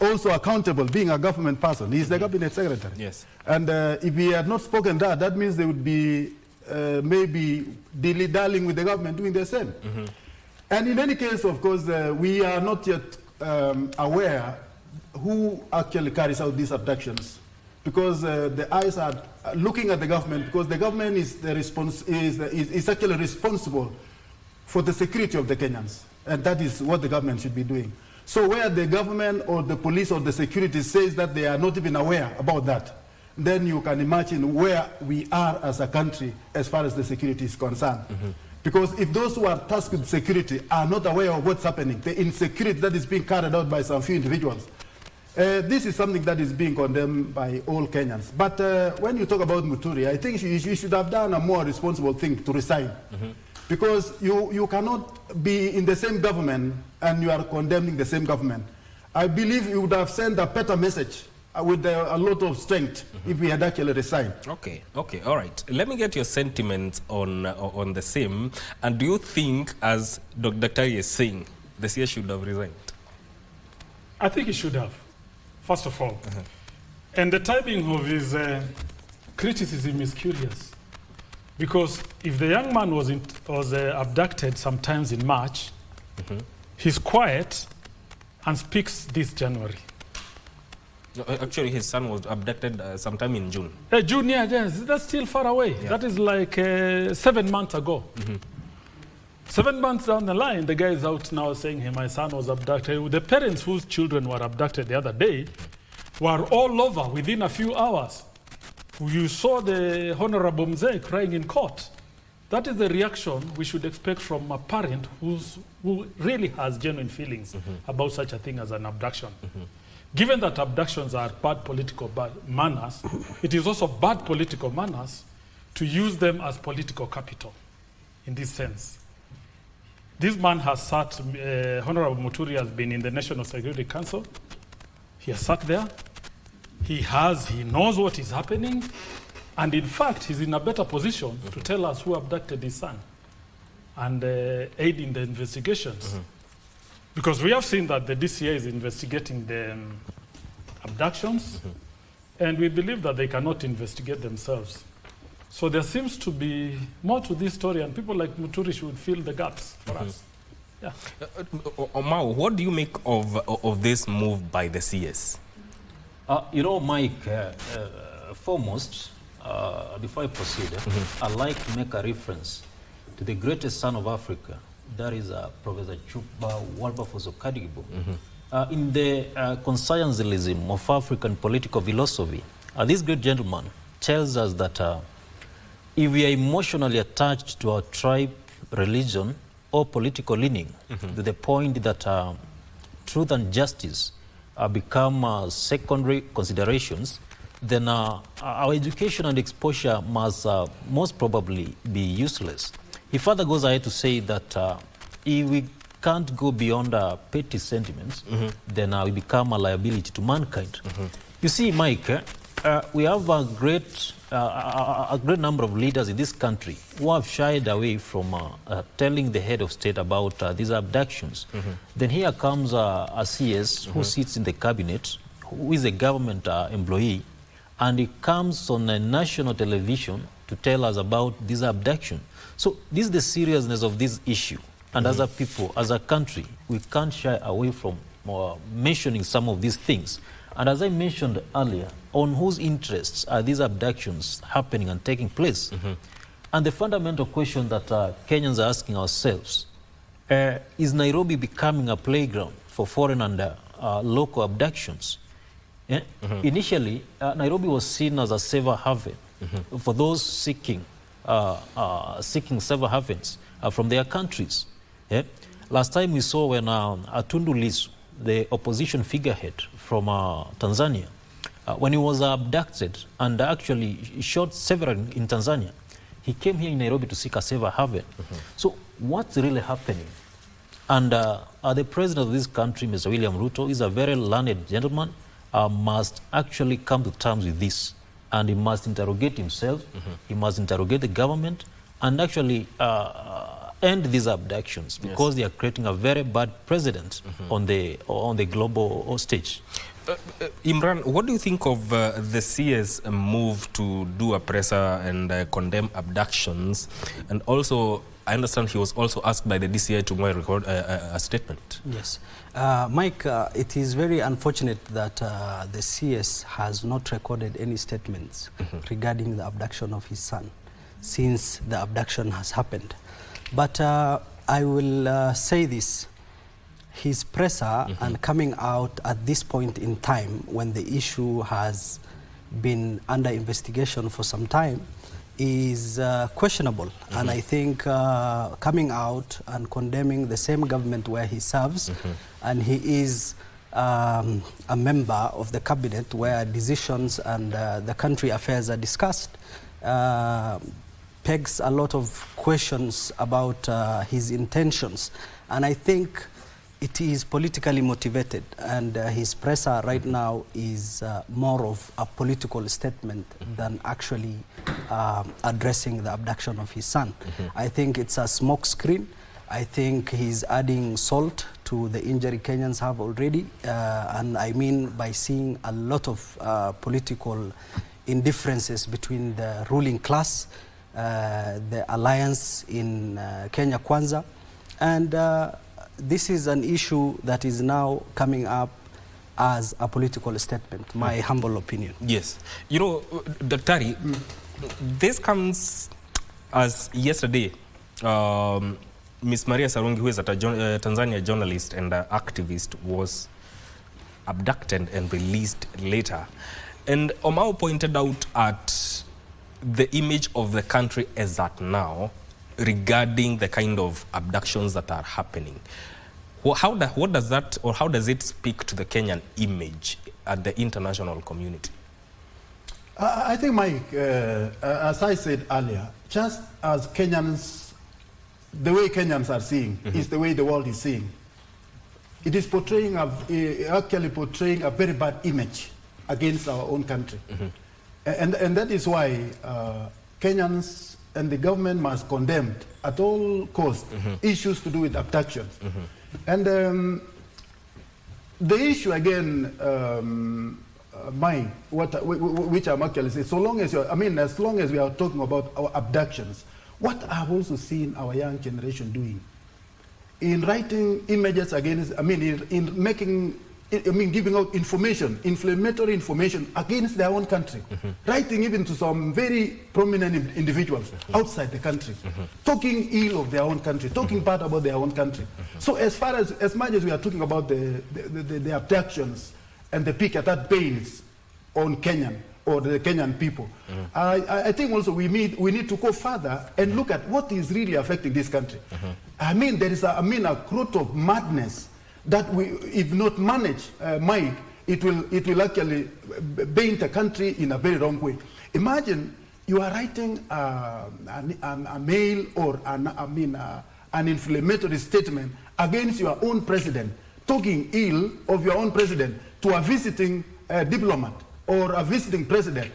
also accountable, being a government person. He's the cabinet secretary. Yes. And if he had not spoken that means they would be maybe dilly-dallying with the government doing the same. And in any case, of course, we are not yet aware who actually carries out these abductions, because the eyes are looking at the government, because the government is actually responsible for the security of the Kenyans, and that is what the government should be doing. So where the government or the police or the security says that they are not even aware about that, then you can imagine where we are as a country as far as the security is concerned. Because if those who are tasked with security are not aware of what's happening, the insecurity that is being carried out by some few individuals, this is something that is being condemned by all Kenyans. But when you talk about Muturi, I think you should have done a more responsible thing to resign. Because you cannot be in the same government and you are condemning the same government. I believe you would have sent a better message with a lot of strength if we had actually resigned. Okay, all right. Let me get your sentiments on the same. And do you think, as Dr. Tari is saying, the CS should have resigned? I think he should have, first of all. And the timing of his criticism is curious. Because if the young man was abducted sometimes in March, he's quiet and speaks this January. Actually, his son was abducted sometime in June. June, yes, that's still far away. Yeah. That is like 7 months ago. 7 months down the line, the guy is out now saying, hey, my son was abducted. The parents whose children were abducted the other day were all over within a few hours. You saw the Honorable Mzee crying in court. That is the reaction we should expect from a parent who really has genuine feelings about such a thing as an abduction. Given that abductions are bad political manners, it is also bad political manners to use them as political capital in this sense. This man has sat, Honorable Muturi has been in the National Security Council. He has sat there. He knows what is happening. And in fact, he's in a better position to tell us who abducted his son and aid in the investigations. Because we have seen that the DCA is investigating the abductions, and we believe that they cannot investigate themselves. So there seems to be more to this story, and people like Muturi should fill the gaps for us. Yeah. Omar, what do you make of this move by the CS? You know, Mike, foremost, before I proceed, I'd like to make a reference to the greatest son of Africa. That is Professor Chuba Wilberforce Kadigibo. In the conscientialism of African political philosophy, this great gentleman tells us that if we are emotionally attached to our tribe, religion, or political leaning, to the point that truth and justice become secondary considerations, then our education and exposure must most probably be useless. He further goes ahead to say that if we can't go beyond petty sentiments, then we become a liability to mankind. You see, Mike, we have a great number of leaders in this country who have shied away from telling the head of state about these abductions. Then here comes a CS who sits in the cabinet, who is a government employee, and he comes on a national television to tell us about this abduction. So this is the seriousness of this issue. And as a people, as a country, we can't shy away from mentioning some of these things. And as I mentioned earlier, on whose interests are these abductions happening and taking place? And the fundamental question that Kenyans are asking ourselves, is Nairobi becoming a playground for foreign and local abductions? Yeah? Initially, Nairobi was seen as a safer haven for those seeking safer havens from their countries. Yeah? Last time we saw when Tundu Lissu, the opposition figurehead from Tanzania, when he was abducted and actually shot several in Tanzania, he came here in Nairobi to seek a safer haven. So what's really happening? And the president of this country, Mr. William Ruto, is a very learned gentleman, must actually come to terms with this. And he must interrogate himself, he must interrogate the government, and actually end these abductions, because they are creating a very bad precedent on the global stage. Imran, what do you think of the CS move to do a presser and condemn abductions? And also, I understand he was also asked by the DCI to record a statement. Yes. Mike, it is very unfortunate that the CS has not recorded any statements regarding the abduction of his son since the abduction has happened. But I will say this. His presser and coming out at this point in time when the issue has been under investigation for some time is questionable. And I think coming out and condemning the same government where he serves, and he is a member of the cabinet where decisions and the country affairs are discussed, pegs a lot of questions about his intentions. And I think it is politically motivated, and his presser right now is more of a political statement than actually addressing the abduction of his son. I think it's a smoke screen. I think he's adding salt to the injury Kenyans have already, and I mean by seeing a lot of political indifferences between the ruling class, the alliance in Kenya Kwanza, and this is an issue that is now coming up as a political statement, my humble opinion. Yes. You know, Daktari, this comes as yesterday, Ms. Maria Sarungi, who is a Tanzania journalist and activist, was abducted and released later. And Omao pointed out at the image of the country as at now, regarding the kind of abductions that are happening. What does that, or how does it speak to the Kenyan image at the international community? I think, Mike, as I said earlier, just as Kenyans, the way Kenyans are seeing is the way the world is seeing. It is portraying actually portraying a very bad image against our own country. And that is why Kenyans and the government must condemn at all costs issues to do with abductions. And the issue again, which I'm actually saying, so long as as long as we are talking about our abductions, what I've also seen our young generation doing in writing images against, in making, giving out information, inflammatory information against their own country, writing even to some very prominent individuals outside the country, talking ill of their own country, talking bad about their own country. So as much as we are talking about the abductions and the pick at that pains on Kenyan or the Kenyan people, I think also we need to go further and look at what is really affecting this country. There is a growth of madness that we, if not managed, Mike, it will actually paint the country in a very wrong way. Imagine you are writing a mail or an inflammatory statement against your own president, talking ill of your own president to a visiting diplomat or a visiting president.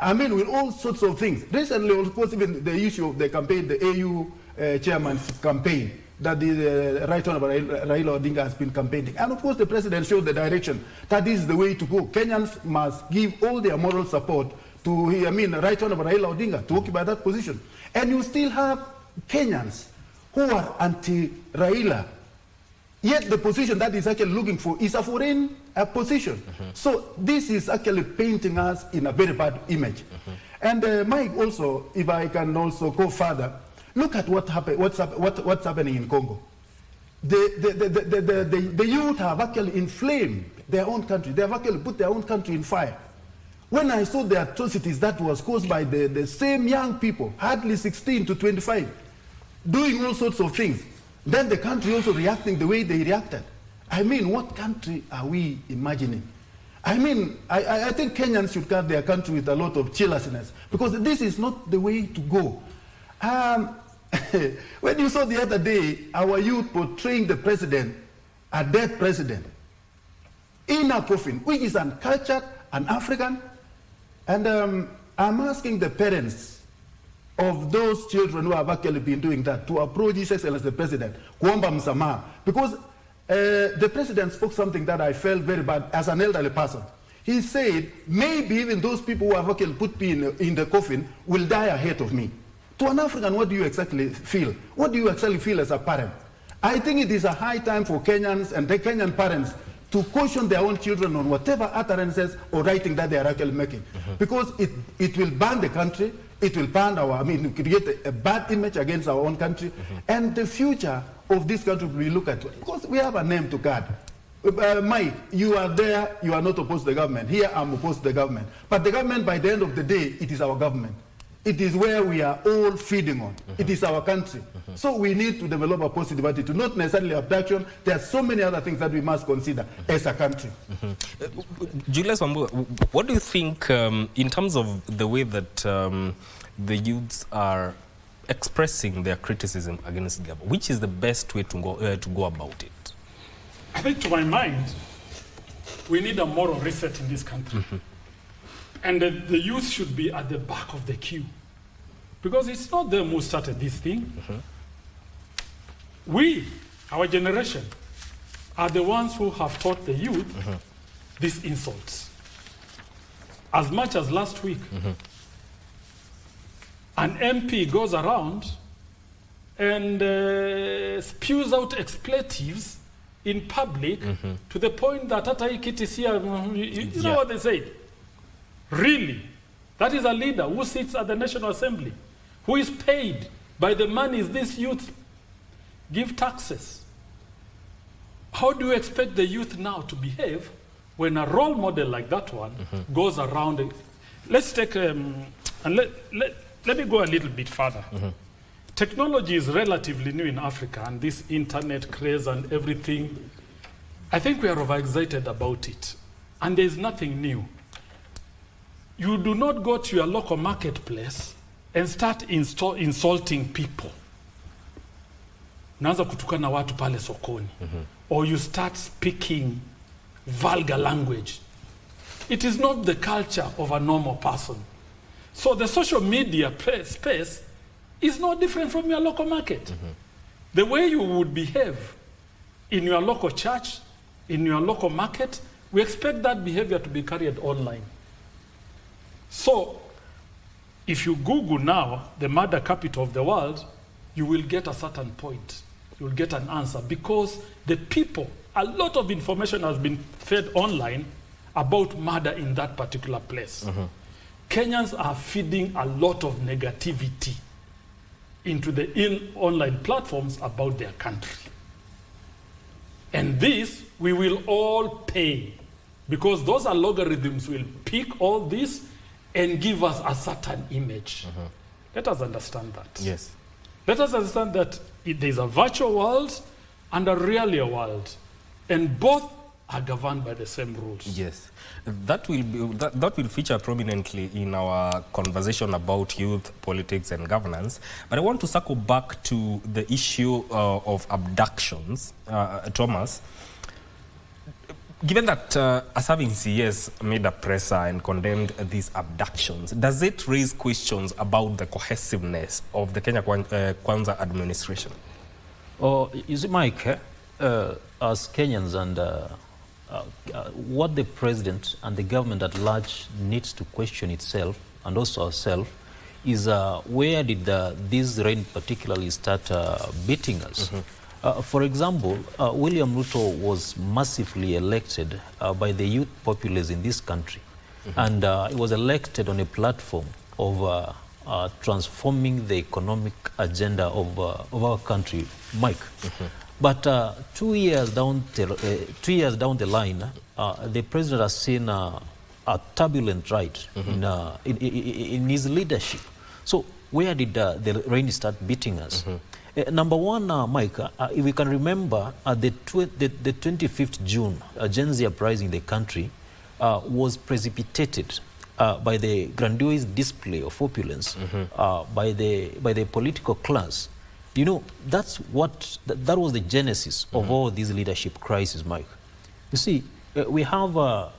With all sorts of things. Recently, of course, even the issue of the campaign, the AU chairman's campaign, that the Right Honorable Raila Odinga has been campaigning. And of course the president showed the direction that this is the way to go. Kenyans must give all their moral support to Right Honorable Raila Odinga to occupy that position. And you still have Kenyans who are anti-Raila, yet the position that is actually looking for is a foreign position. So this is actually painting us in a very bad image. And Mike, also, if I can also go further, look at what's happening in Congo. the youth have actually inflamed their own country. They have actually put their own country in fire. When I saw the atrocities that was caused by the same young people, hardly 16 to 25, doing all sorts of things, then the country also reacting the way they reacted. I mean, what country are we imagining? I mean, I think Kenyans should guard their country with a lot of chilliness, because this is not the way to go. When you saw the other day, our youth portraying the president, a dead president, in a coffin, which is uncultured, un-African, and I'm asking the parents of those children who have actually been doing that to approach His Excellency the President, kuomba msamaha, because the President spoke something that I felt very bad as an elderly person. He said, maybe even those people who have actually put me in the coffin will die ahead of me. To an African, what do you exactly feel? What do you actually feel as a parent? I think it is a high time for Kenyans and the Kenyan parents to caution their own children on whatever utterances or writing that they are actually making. Because it will ban the country, it will ban create a bad image against our own country, and the future of this country will look at it. Because we have a name to guard. Mike, you are there, you are not opposed to the government. Here, I'm opposed to the government. But the government, by the end of the day, it is our government. It is where we are all feeding on. It is our country. So we need to develop a positive attitude, not necessarily abduction. There are so many other things that we must consider as a country. Julius Wambua, what do you think in terms of the way that the youths are expressing their criticism against the government? Which is the best way to go about it? I think, to my mind, we need a moral reset in this country. And the youth should be at the back of the queue. Because it's not them who started this thing. We, our generation, are the ones who have taught the youth these insults. As much as last week, an MP goes around and spews out expletives in public to the point that Ataikit is here. You know what they say? Really? That is a leader who sits at the National Assembly, who is paid by the monies these youth give taxes. How do you expect the youth now to behave when a role model like that one goes around? Let's take, and let me go a little bit further. Technology is relatively new in Africa, and this internet craze and everything, I think we are overexcited about it. And there's nothing new. You do not go to your local marketplace and start insulting people. Naanza kutukana watu pale sokoni. Or you start speaking vulgar language. It is not the culture of a normal person. So the social media space is no different from your local market. The way you would behave in your local church, in your local market, we expect that behavior to be carried online. So, if you Google now the murder capital of the world, you will get a certain point. You will get an answer, because the people, a lot of information has been fed online about murder in that particular place. Kenyans are feeding a lot of negativity into the online platforms about their country. And this, we will all pay, because those algorithms will pick all this and give us a certain image. Let us understand that. Yes. Let us understand that there is a virtual world and a real world, and both are governed by the same rules. Yes. That will feature prominently in our conversation about youth, politics and governance. But I want to circle back to the issue of abductions. Thomas, given that Asavin CS made a presser and condemned these abductions, does it raise questions about the cohesiveness of the Kenya Kwanza administration? You see, Mike, as Kenyans and what the president and the government at large needs to question itself and also ourselves is where did this rain particularly start beating us? For example, William Ruto was massively elected by the youth populace in this country. And he was elected on a platform of transforming the economic agenda of our country, Mike. But 2 years down the line, the president has seen a turbulent ride in his leadership. So where did the rain start beating us? Number one, Mike, if we can remember, the 25th June, Gen Z uprising in the country was precipitated by the grandiose display of opulence by the political class. You know, that was the genesis of all these leadership crises, Mike. You see, we have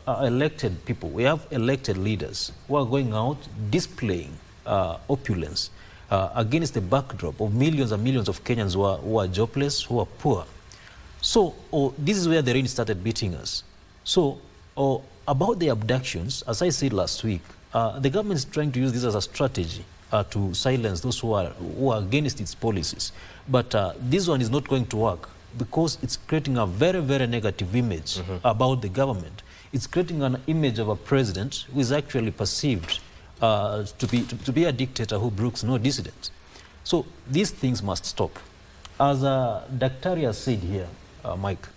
elected people, we have elected leaders who are going out displaying opulence against the backdrop of millions and millions of Kenyans who are jobless, who are poor. So this is where the rain started beating us. So about the abductions, as I said last week, the government is trying to use this as a strategy to silence those who are against its policies. But this one is not going to work because it's creating a very, very negative image about the government. It's creating an image of a president who is actually perceived to be a dictator who brooks no dissident. So these things must stop. As Dr. has said here, Mike,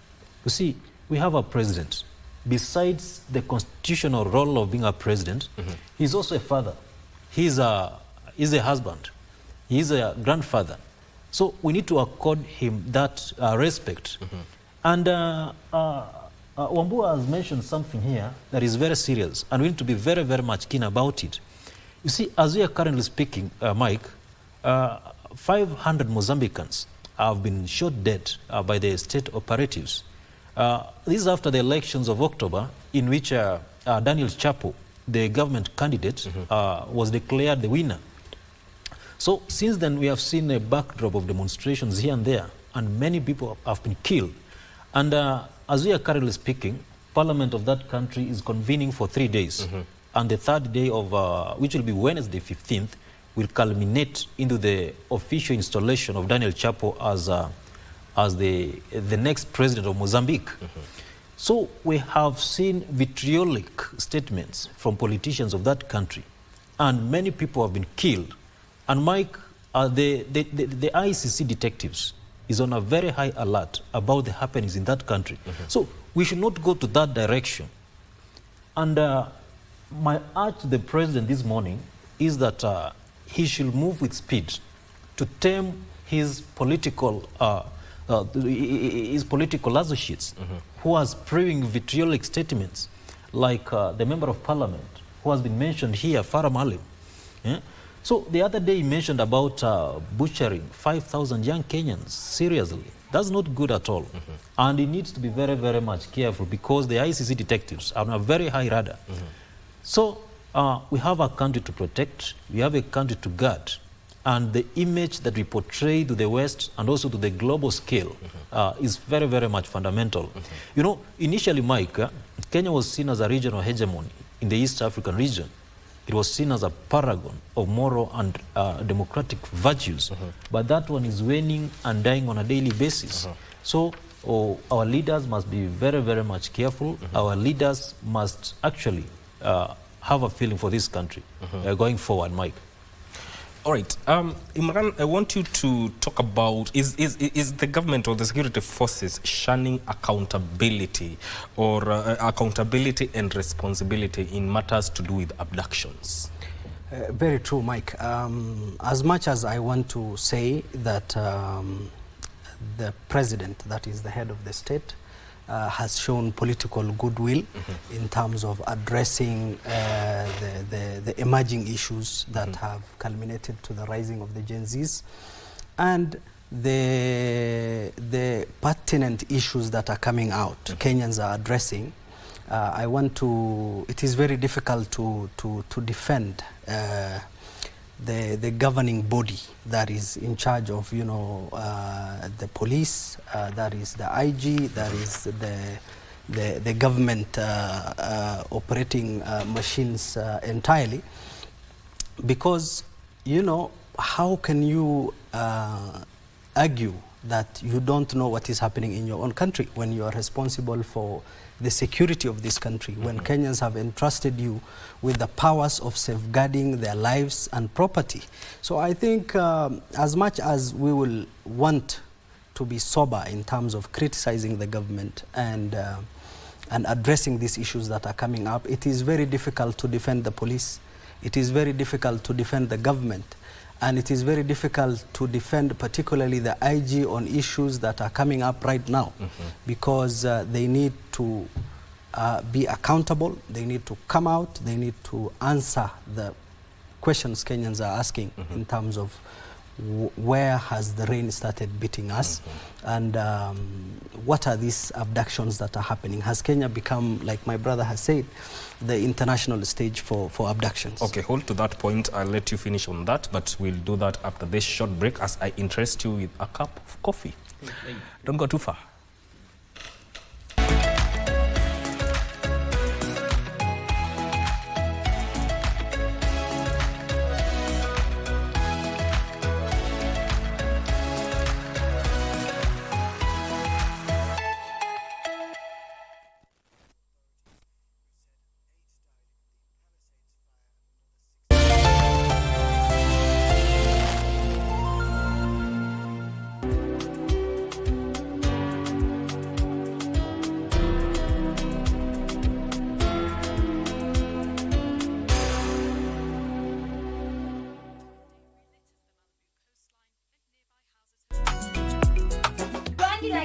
you see, we have a president. Besides the constitutional role of being a president, he's also a father. He's a husband. He's a grandfather. So we need to accord him that respect. And Wambua has mentioned something here that is very serious, and we need to be very, very much keen about it. You see, as we are currently speaking, Mike, 500 Mozambicans have been shot dead by the state operatives. This is after the elections of October, in which Daniel Chapo, the government candidate, was declared the winner. So since then, we have seen a backdrop of demonstrations here and there, and many people have been killed. And as we are currently speaking, Parliament of that country is convening for 3 days. And the third day, of which will be Wednesday 15th, will culminate into the official installation of Daniel Chapo as the next president of Mozambique. So we have seen vitriolic statements from politicians of that country, and many people have been killed. And Mike, the ICC detectives is on a very high alert about the happenings in that country. So we should not go to that direction. And my urge to the president this morning is that he should move with speed to tame his political associates who are spewing vitriolic statements, like the member of parliament who has been mentioned here, Farah Maalim. Yeah? So the other day he mentioned about butchering 5,000 young Kenyans. Seriously, that's not good at all. And he needs to be very, very much careful because the ICC detectives are on a very high radar. So we have a country to protect, we have a country to guard, and the image that we portray to the West and also to the global scale is very, very much fundamental. You know, initially, Mike, Kenya was seen as a regional hegemony in the East African region. It was seen as a paragon of moral and democratic virtues. But that one is waning and dying on a daily basis. So our leaders must be very, very much careful. Our leaders must actually have a feeling for this country going forward, Mike. All right, Imran, I want you to talk about, is the government or the security forces shunning accountability or accountability and responsibility in matters to do with abductions? Very true, Mike. As much as I want to say that the president, that is the head of the state, has shown political goodwill in terms of addressing the emerging issues that have culminated to the rising of the Gen Zs and the pertinent issues that are coming out, Kenyans are addressing. It is very difficult to defend the governing body that is in charge of, you know, the police, that is the IG, that is the government operating machines entirely, because, you know, how can you argue that you don't know what is happening in your own country when you are responsible for the security of this country, when Kenyans have entrusted you with the powers of safeguarding their lives and property. So I think as much as we will want to be sober in terms of criticizing the government and addressing these issues that are coming up. It is very difficult to defend the police. It is very difficult to defend the government. And it is very difficult to defend particularly the IG on issues that are coming up right now, because they need to be accountable, they need to come out, they need to answer the questions Kenyans are asking in terms of where has the rain started beating us, and what are these abductions that are happening? Has Kenya become, like my brother has said, the international stage for abductions? Okay, hold to that point. I'll let you finish on that, but we'll do that after this short break as I interest you with a cup of coffee. Don't go too far.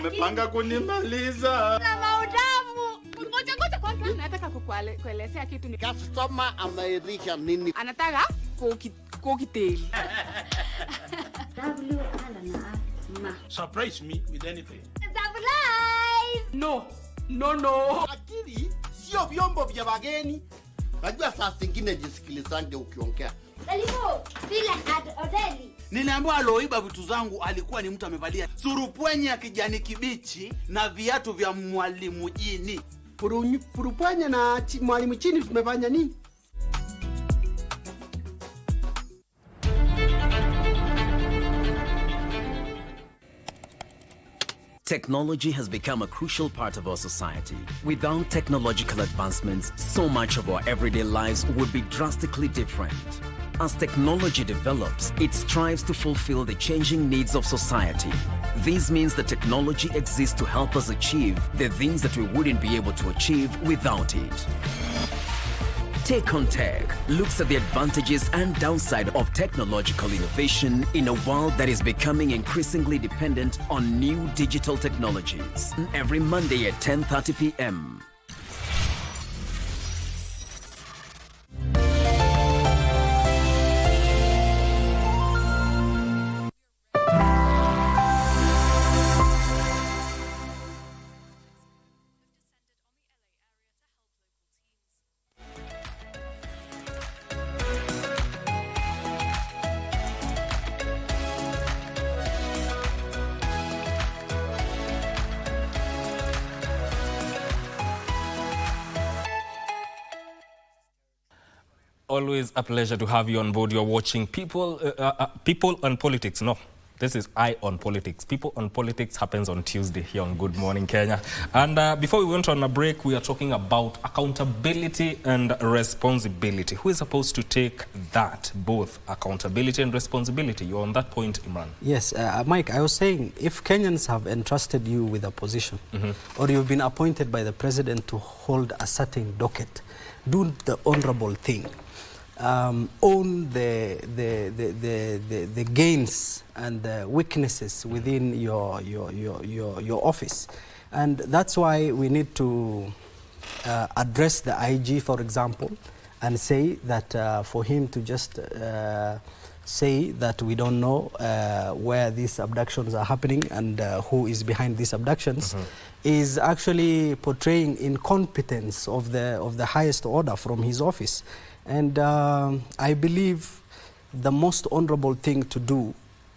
Umepanga kunimaliza. Na maudamu. Ngoja kwanza nataka kukuelezea kitu ni customer ameridhisha nini? Anataka kokiteli. Surprise me with anything. Surprise! No. Akili sio vyombo vya wageni. Najua saa zingine jisikilizange ukiongea. Dalimo, vile Odeli. Niliambiwa aloiba vitu zangu alikuwa ni mtu amevalia surupwenye ya kijani kibichi na viatu vya mwalimu jini. Surupwenye na mwalimu chini tumefanya nini? Technology has become a crucial part of our society. Without technological advancements, so much of our everyday lives would be drastically different. As technology develops, it strives to fulfill the changing needs of society. This means that technology exists to help us achieve the things that we wouldn't be able to achieve without it. Take on Tech looks at the advantages and downside of technological innovation in a world that is becoming increasingly dependent on new digital technologies. Every Monday at 10:30 p.m. Always a pleasure to have you on board. You're watching People on Politics. No, this is Eye on Politics. People on Politics happens on Tuesday here on Good Morning Kenya. And before we went on a break, we are talking about accountability and responsibility. Who is supposed to take that, both accountability and responsibility? You're on that point, Imran. Yes, Mike, I was saying, if Kenyans have entrusted you with a position, or you've been appointed by the president to hold a certain docket, do the honorable thing. Own the gains and the weaknesses within your office, and that's why we need to address the IG, for example, and say that for him to just say that we don't know where these abductions are happening and who is behind these abductions is actually portraying incompetence of the highest order from his office. And I believe the most honorable thing to do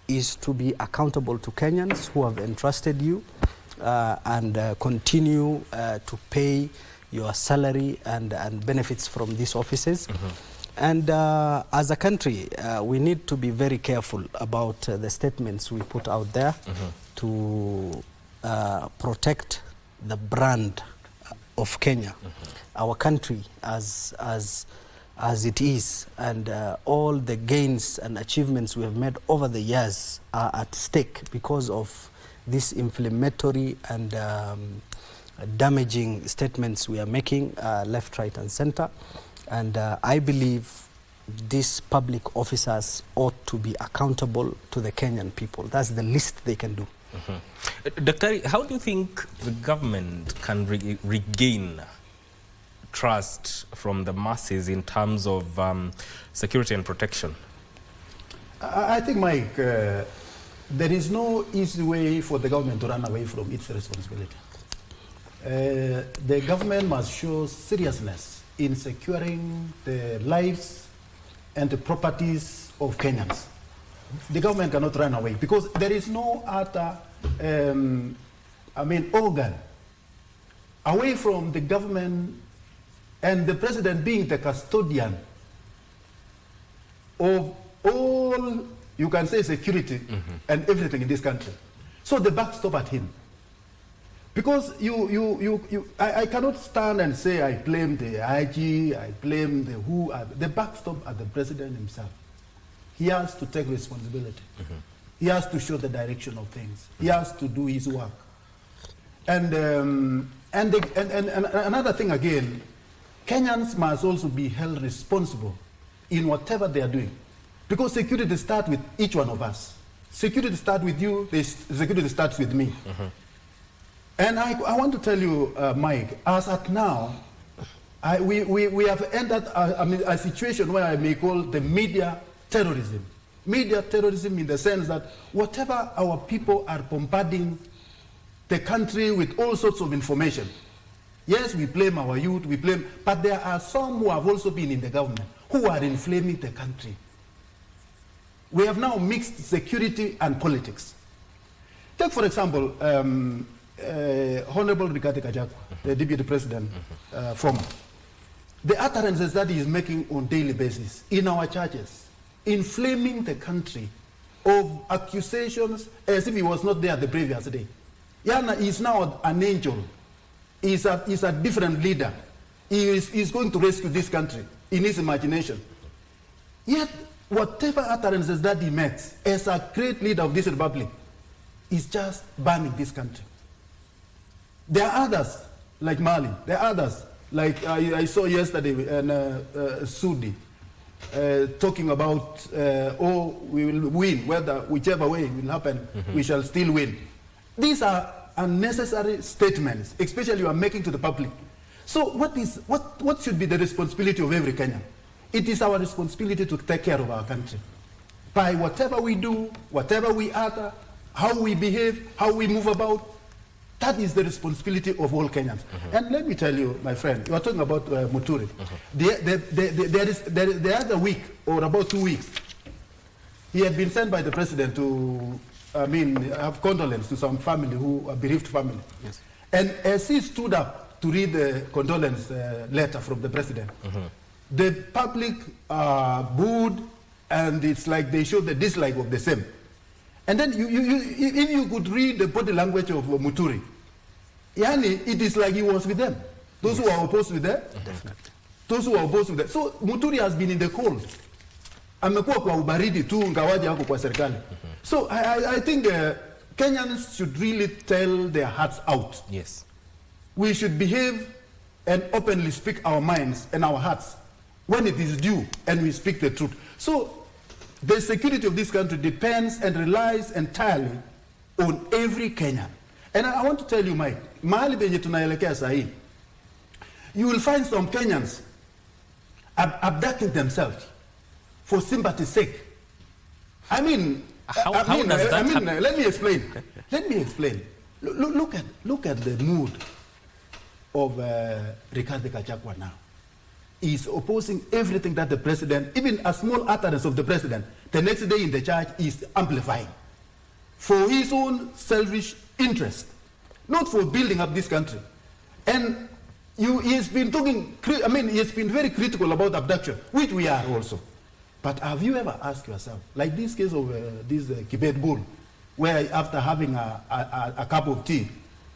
is to be accountable to Kenyans who have entrusted you and continue to pay your salary and benefits from these offices. And as a country, we need to be very careful about the statements we put out there to protect the brand of Kenya, our country as it is, and all the gains and achievements we have made over the years are at stake because of these inflammatory and damaging statements we are making left, right, and center. And I believe these public officers ought to be accountable to the Kenyan people. That's the least they can do. Dr. How do you think the government can regain trust from the masses in terms of security and protection? I think, Mike, there is no easy way for the government to run away from its responsibility. The government must show seriousness in securing the lives and the properties of Kenyans. The government cannot run away because there is no other organ away from the government and the president being the custodian of all, you can say, security and everything in this country. So the buck stop at him. Because I cannot stand and say I blame the IG, I blame the who. The buck stop at the president himself. He has to take responsibility. He has to show the direction of things. He has to do his work. And another thing again, Kenyans must also be held responsible in whatever they are doing. Because security starts with each one of us. Security starts with you, security starts with me. And I want to tell you, Mike, as at now, we have entered a situation where I may call the media terrorism. Media terrorism in the sense that whatever our people are bombarding the country with all sorts of information. Yes, we blame our youth, but there are some who have also been in the government who are inflaming the country. We have now mixed security and politics. Take, for example, Honorable Rigathi Gachagua, the Deputy President, former. The utterances that he is making on a daily basis in our churches, inflaming the country of accusations as if he was not there the previous day. Yana is now an angel. He's a different leader. He is going to rescue this country in his imagination. Yet, whatever utterances that he makes as a great leader of this republic is just burning this country. There are others, like Mali. There are others, like I saw yesterday, Sudi, talking about, we will win, whichever way will happen, we shall still win. These are unnecessary statements, especially you are making to the public. So what should be the responsibility of every Kenyan? It is our responsibility to take care of our country. By whatever we do, whatever we utter, how we behave, how we move about, that is the responsibility of all Kenyans. And let me tell you, my friend, you are talking about Muturi. The other week, or about 2 weeks, he had been sent by the president to, have condolence to some family, a bereaved family. Yes. And as he stood up to read the condolence letter from the president, the public booed, and it's like they showed the dislike of the same. And then if you could read the body language of Muturi, Yani, it is like he was with them. Those who are opposed with them, definitely. Those who are opposed with them. So Muturi has been in the cold. Amekuwa kwa ubaridi tu ngawaje hako kwa serikali. So I think Kenyans should really tell their hearts out. Yes. We should behave and openly speak our minds and our hearts when it is due, and we speak the truth. So the security of this country depends and relies entirely on every Kenyan. And I want to tell you, Mike, mahali penye tunaelekea sahi, you will find some Kenyans abducting themselves for sympathy's sake. How does that happen? Let me explain. Let me explain. Look at the mood of Rigathi Gachagua now. He's opposing everything that the president, even a small utterance of the president, the next day in the church is amplifying for his own selfish interest, not for building up this country. And he's been talking, he has been very critical about abduction, which we are also. But have you ever asked yourself, like this case of this Kibet bull, where after having a cup of tea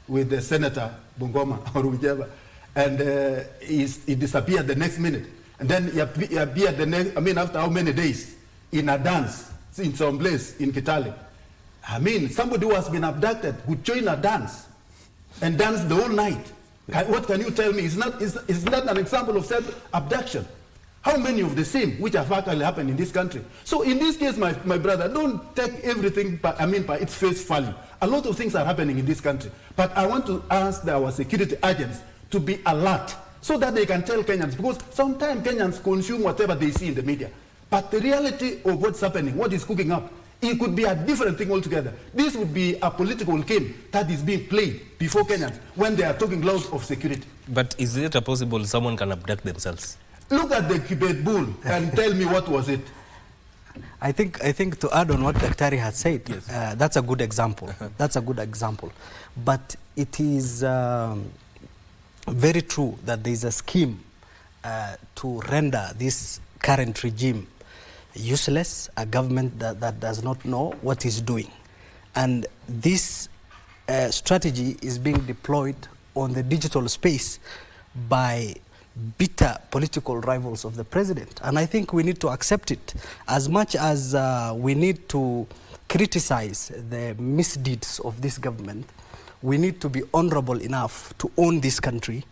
with the Senator Bungoma or whichever, and he disappeared the next minute, and then he appeared the next, after how many days, in a dance in some place in Kitale. I mean, somebody who has been abducted could join a dance and dance the whole night. What can you tell me? Is not an example of self-abduction? How many of the same which have actually happened in this country? So in this case, my brother, don't take everything by its face value. A lot of things are happening in this country. But I want to ask our security agents to be alert so that they can tell Kenyans, because sometimes Kenyans consume whatever they see in the media. But the reality of what's happening, what is cooking up, it could be a different thing altogether. This would be a political game that is being played before Kenyans when they are talking loud of security. But is it possible someone can abduct themselves? Look at the Kibet bull and tell me what was it. I think to add on what Daktari has said, yes. That's a good example. That's a good example. But it is very true that there is a scheme to render this current regime useless, a government that does not know what it's doing. And this strategy is being deployed on the digital space by bitter political rivals of the president. And I think we need to accept it. As much as we need to criticize the misdeeds of this government, we need to be honorable enough to own this country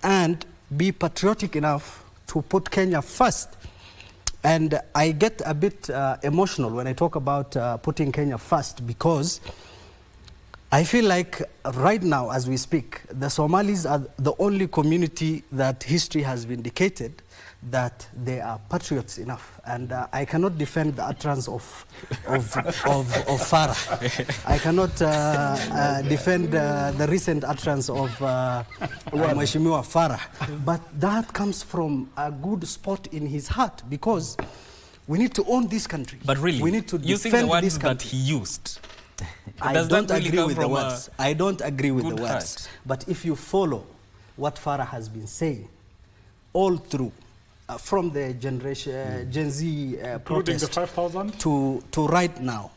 and be patriotic enough to put Kenya first. And I get a bit emotional when I talk about putting Kenya first, because I feel like right now, as we speak, the Somalis are the only community that history has vindicated that they are patriots enough. And I cannot defend the utterance of Farah. I cannot defend the recent utterance of Mheshimiwa Farah. But that comes from a good spot in his heart, because we need to own this country. But really, we need to using defend the words this country. that he used, I don't agree with the words. I don't agree with the words. But if you follow what Farah has been saying all through, from the Gen Z protest the 5,000 to right now,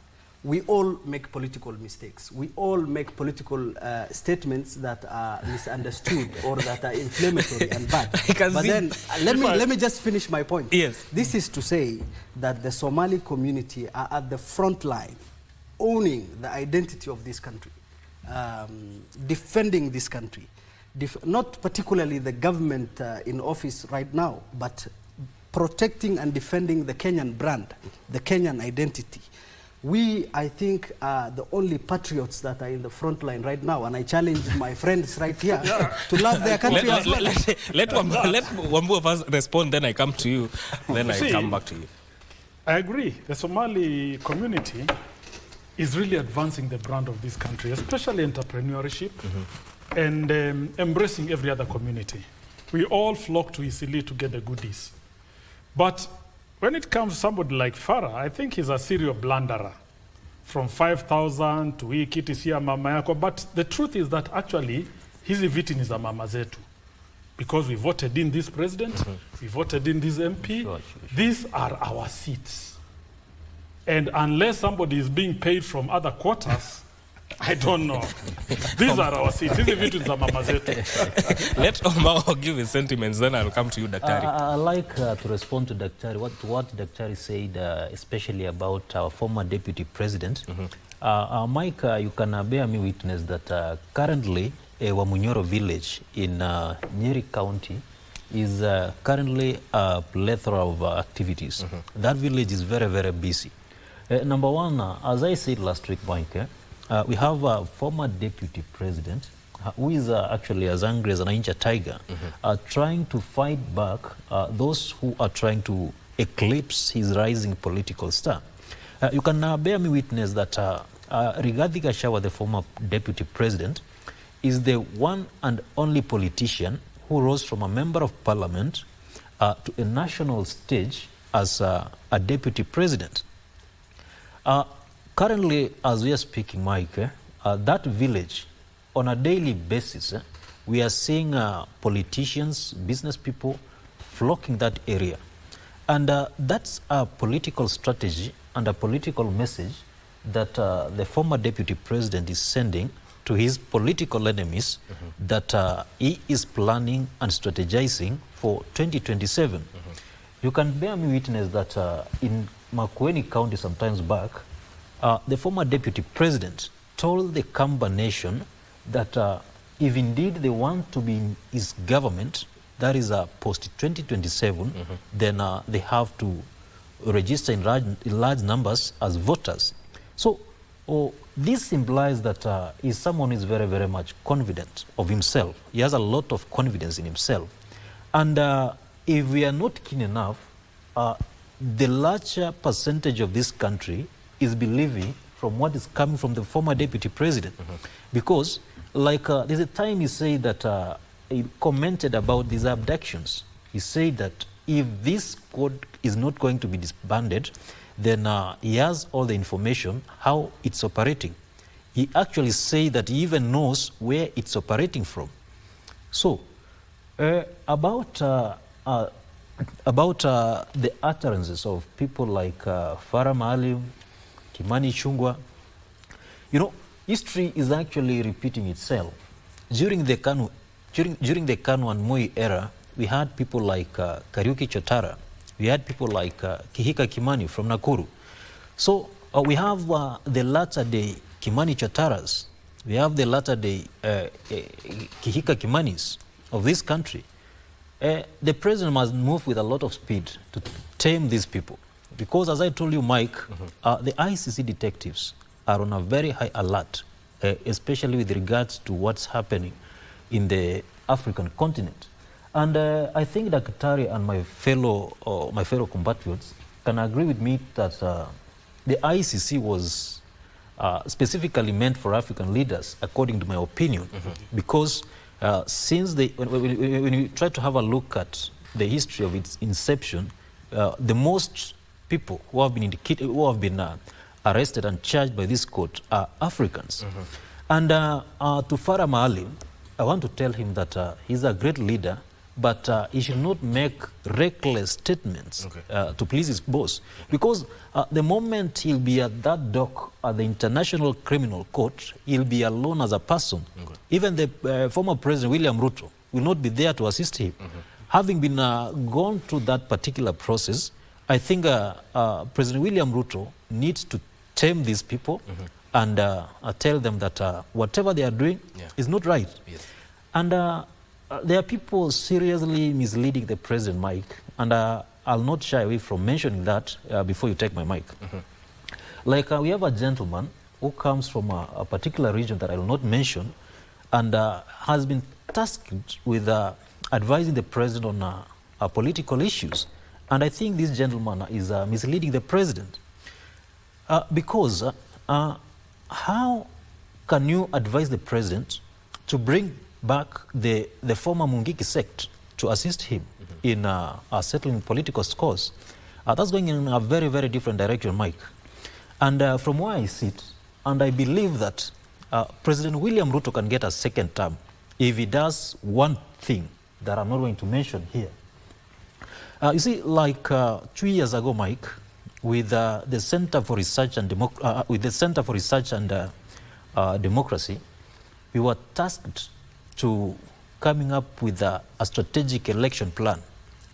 we all make political mistakes. We all make political statements that are misunderstood or that are inflammatory and bad. But then let me just finish my point. Yes. This is to say that the Somali community are at the front line, owning the identity of this country, defending this country, not particularly the government in office right now, but protecting and defending the Kenyan brand, the Kenyan identity. We, I think, are the only patriots that are in the front line right now, and I challenge my friends right here to love their country as well. Let Wambu of us respond, then I come to you, then I come back to you. I agree. The Somali community is really advancing the brand of this country, especially entrepreneurship, and embracing every other community. We all flock to Isili to get the goodies. But when it comes to somebody like Farah, I think he's a serial blunderer. From 5,000 to hii kiti siya mama yako. But the truth is that actually, hizi viti ni za mama zetu. Because we voted in this president, we voted in this MP. These are our seats. And unless somebody is being paid from other quarters, I don't know. These are our seats. Hizi vitu za mama zetu. Let Omao give his sentiments, then I'll come to you, Daktari. I like to respond to Daktari, what Daktari said, especially about our former deputy president. Mike, you can bear me witness that currently Wamunyoro village in Nyeri County is currently a plethora of activities. That village is very, very busy. Number one, as I said last week, Mike, we have a former deputy president who is actually as angry as an Inja tiger, trying to fight back those who are trying to eclipse his rising political star. You can bear me witness that Rigathi Gachagua, the former deputy president, is the one and only politician who rose from a member of parliament to a national stage as a deputy president. Currently, as we are speaking, Mike, that village, on a daily basis, we are seeing politicians, business people flocking that area. And that's a political strategy and a political message that the former deputy president is sending to his political enemies that he is planning and strategizing for 2027. You can bear me witness that in Makueni County sometimes back, the former deputy president told the Kamba nation that if indeed they want to be in his government, that is post-2027, then they have to register in large numbers as voters. So this implies that he's someone who is very, very much confident of himself. He has a lot of confidence in himself. And if we are not keen enough, the larger percentage of this country is believing from what is coming from the former deputy president. Because like there's a time he said that he commented about these abductions. He said that if this code is not going to be disbanded, then he has all the information how it's operating. He actually said that he even knows where it's operating from. So about the utterances of people like Farah Maalim, Kimani Ichung'wah, you know, history is actually repeating itself. During the Kanu and Moi era, we had people like Kariuki Chotara. We had people like Kihika Kimani from Nakuru. So we have the latter day Kimani Chotaras. We have the latter day Kihika Kimanis of this country. The president must move with a lot of speed to tame these people. Because as I told you, Mike, the ICC detectives are on a very high alert, especially with regards to what's happening in the African continent. And I think Daktari and my fellow compatriots can agree with me that the ICC was specifically meant for African leaders, according to my opinion, because since when you try to have a look at the history of its inception, the most people who have been arrested and charged by this court are Africans. And to Farah Maalim, I want to tell him that he's a great leader, but he should not make reckless statements to please his boss. Because the moment he'll be at that dock at the International Criminal Court, he'll be alone as a person. Even the former President William Ruto will not be there to assist him. Having been gone through that particular process, I think President William Ruto needs to tame these people and tell them that whatever they are doing is not right. And there are people seriously misleading the president, Mike, and I'll not shy away from mentioning that before you take my mic. Like we have a gentleman who comes from a particular region that I will not mention and has been tasked with advising the president on political issues. And I think this gentleman is misleading the president because how can you advise the president to bring back the former Mungiki sect to assist him in settling political scores? That's going in a very, very different direction, Mike. And from where I sit, and I believe that President William Ruto can get a second term if he does one thing that I'm not going to mention here. You see, like 2 years ago, Mike, with the Center for Research and Democracy, we were tasked to coming up with a strategic election plan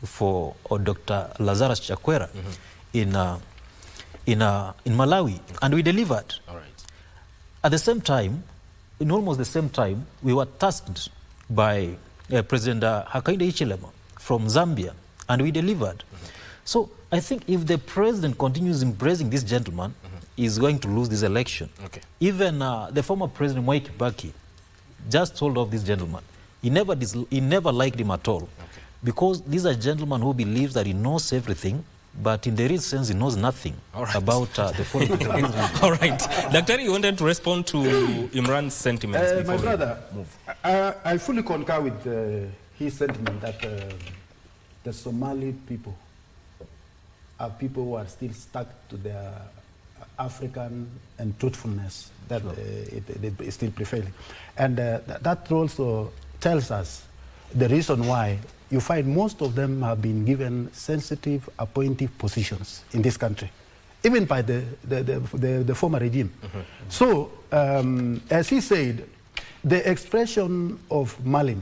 for Dr. Lazarus Chakwera in Malawi, and we delivered. At the same time, in almost the same time, we were tasked by President Hakainde Hichilema from Zambia, and we delivered. So I think if the president continues embracing this gentleman, he's going to lose this election. Even the former president, Mwai Kibaki, just told off this gentleman. He never liked him at all. Because these are gentlemen who believes that he knows everything, but in the real sense, he knows nothing about the foreign. All right. Dr. you wanted to respond to Imran's sentiments. My brother, I fully concur with his sentiment that the Somali people are people who are still stuck to their African and truthfulness that it is still prevailing. And that also tells us the reason why you find most of them have been given sensitive appointive positions in this country, even by the former regime. So, as he said, the expression of Maalim,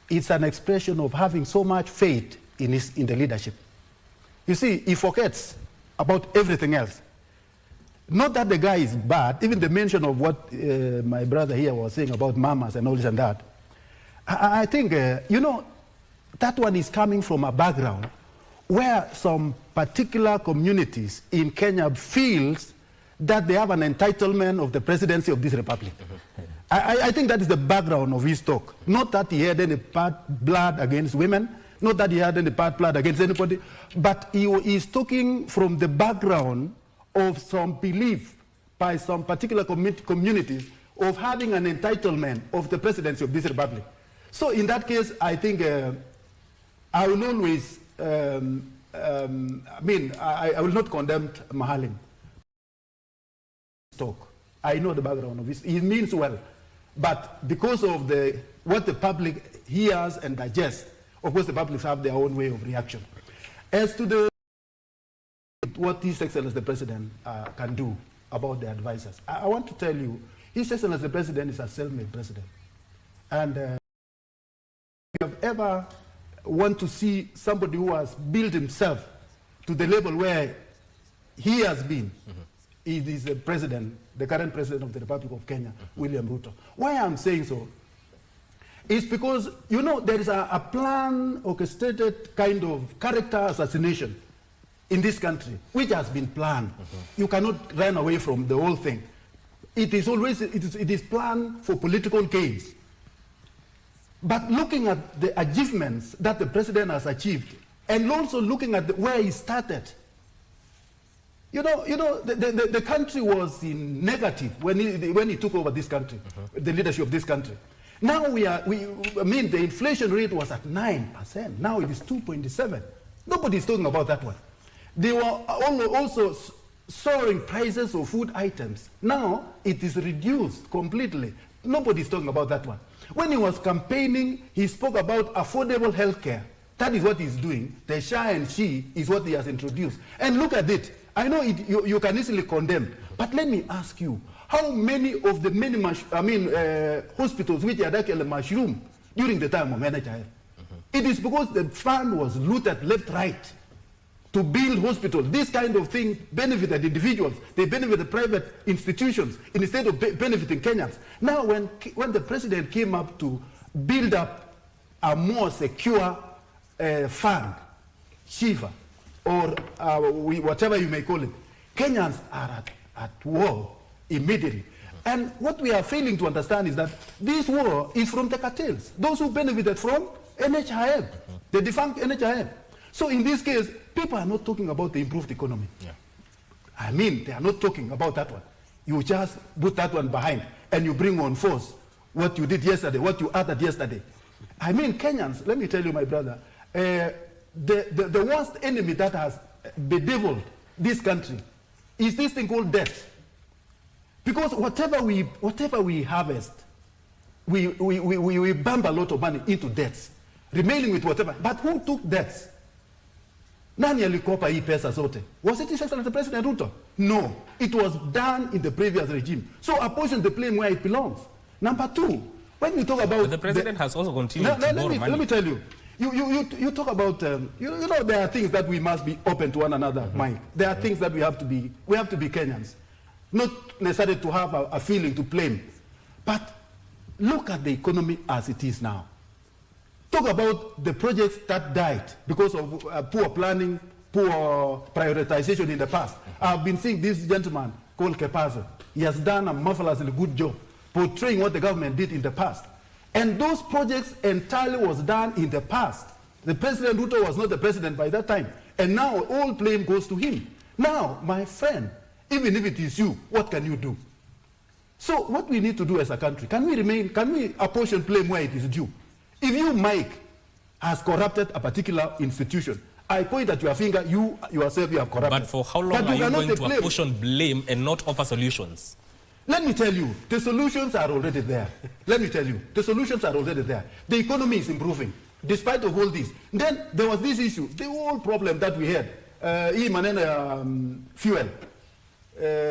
it's an expression of having so much faith in the leadership. You see, he forgets about everything else. Not that the guy is bad, even the mention of what my brother here was saying about mamas and all this and that. I think, you know, that one is coming from a background where some particular communities in Kenya feels that they have an entitlement of the presidency of this republic. I think that is the background of his talk. Not that he had any bad blood against women, not that he had any bad blood against anybody, but he is talking from the background of some belief by some particular communities of having an entitlement of the presidency of this republic. So in that case, I think I will always, I will not condemn Mahalim. Talk. I know the background of this. He means well, but because of what the public hears and digests, of course the public have their own way of reaction. As to what His Excellency the President can do about the advisors, I want to tell you, His Excellency the President is a self-made president. And if you have ever want to see somebody who has built himself to the level where he has been, he is the president, the current president of the Republic of Kenya, William Ruto. Why I'm saying so is because, you know, there is a plan, orchestrated kind of character assassination in this country, which has been planned. You cannot run away from the whole thing. It is always, it is planned for political gains. But looking at the achievements that the president has achieved, and also looking at where he started, you know, the country was in negative when he took over this country, the leadership of this country. Now the inflation rate was at 9%. Now it is 2.7. Nobody is talking about that one. They were also soaring prices of food items. Now it is reduced completely. Nobody is talking about that one. When he was campaigning, he spoke about affordable health care. That is what he's doing. The Sha and She is what he has introduced. And look at it. I know you can easily condemn, but let me ask you, how many of the hospitals which had actually mushroomed during the time of NHIF? It is because the fund was looted left, right to build hospitals. This kind of thing benefited individuals. They benefited private institutions instead of benefiting Kenyans. Now, when the president came up to build up a more secure fund, Shiva, or whatever you may call it, Kenyans are at war immediately. And what we are failing to understand is that this war is from the cartels, those who benefited from NHIF, the defunct NHIF. So in this case, people are not talking about the improved economy. I mean, they are not talking about that one. You just put that one behind and you bring on force what you did yesterday, what you uttered yesterday. I mean, Kenyans, let me tell you, my brother, the worst enemy that has bedeviled this country is this thing called debt. Because whatever we harvest, we bump a lot of money into debts, remaining with whatever. But who took debts? Nani alikopa hii pesa zote? Was it His Excellency President Ruto? No. It was done in the previous regime. So apportion the blame where it belongs. Number two, when we talk about... But the president has also continued to borrow money. Let me tell you. You talk about, you know, there are things that we must be open to one another, Mike. There are things that we have to be Kenyans. Not necessarily to have a feeling to blame. But look at the economy as it is now. Talk about the projects that died because of poor planning, poor prioritization in the past. I've been seeing this gentleman called Kepazo. He has done a marvelously good job portraying what the government did in the past. And those projects entirely was done in the past. The President Ruto was not the president by that time. And now all blame goes to him. Now, my friend, even if it is you, what can you do? So what we need to do as a country, can we apportion blame where it is due? If you, Mike, has corrupted a particular institution, I point at your finger, you yourself you have corrupted. But for how long are you going to apportion blame and not offer solutions? Let me tell you, the solutions are already there. Let me tell you, the solutions are already there. The economy is improving, despite of all this. Then there was this issue, the whole problem that we had, fuel.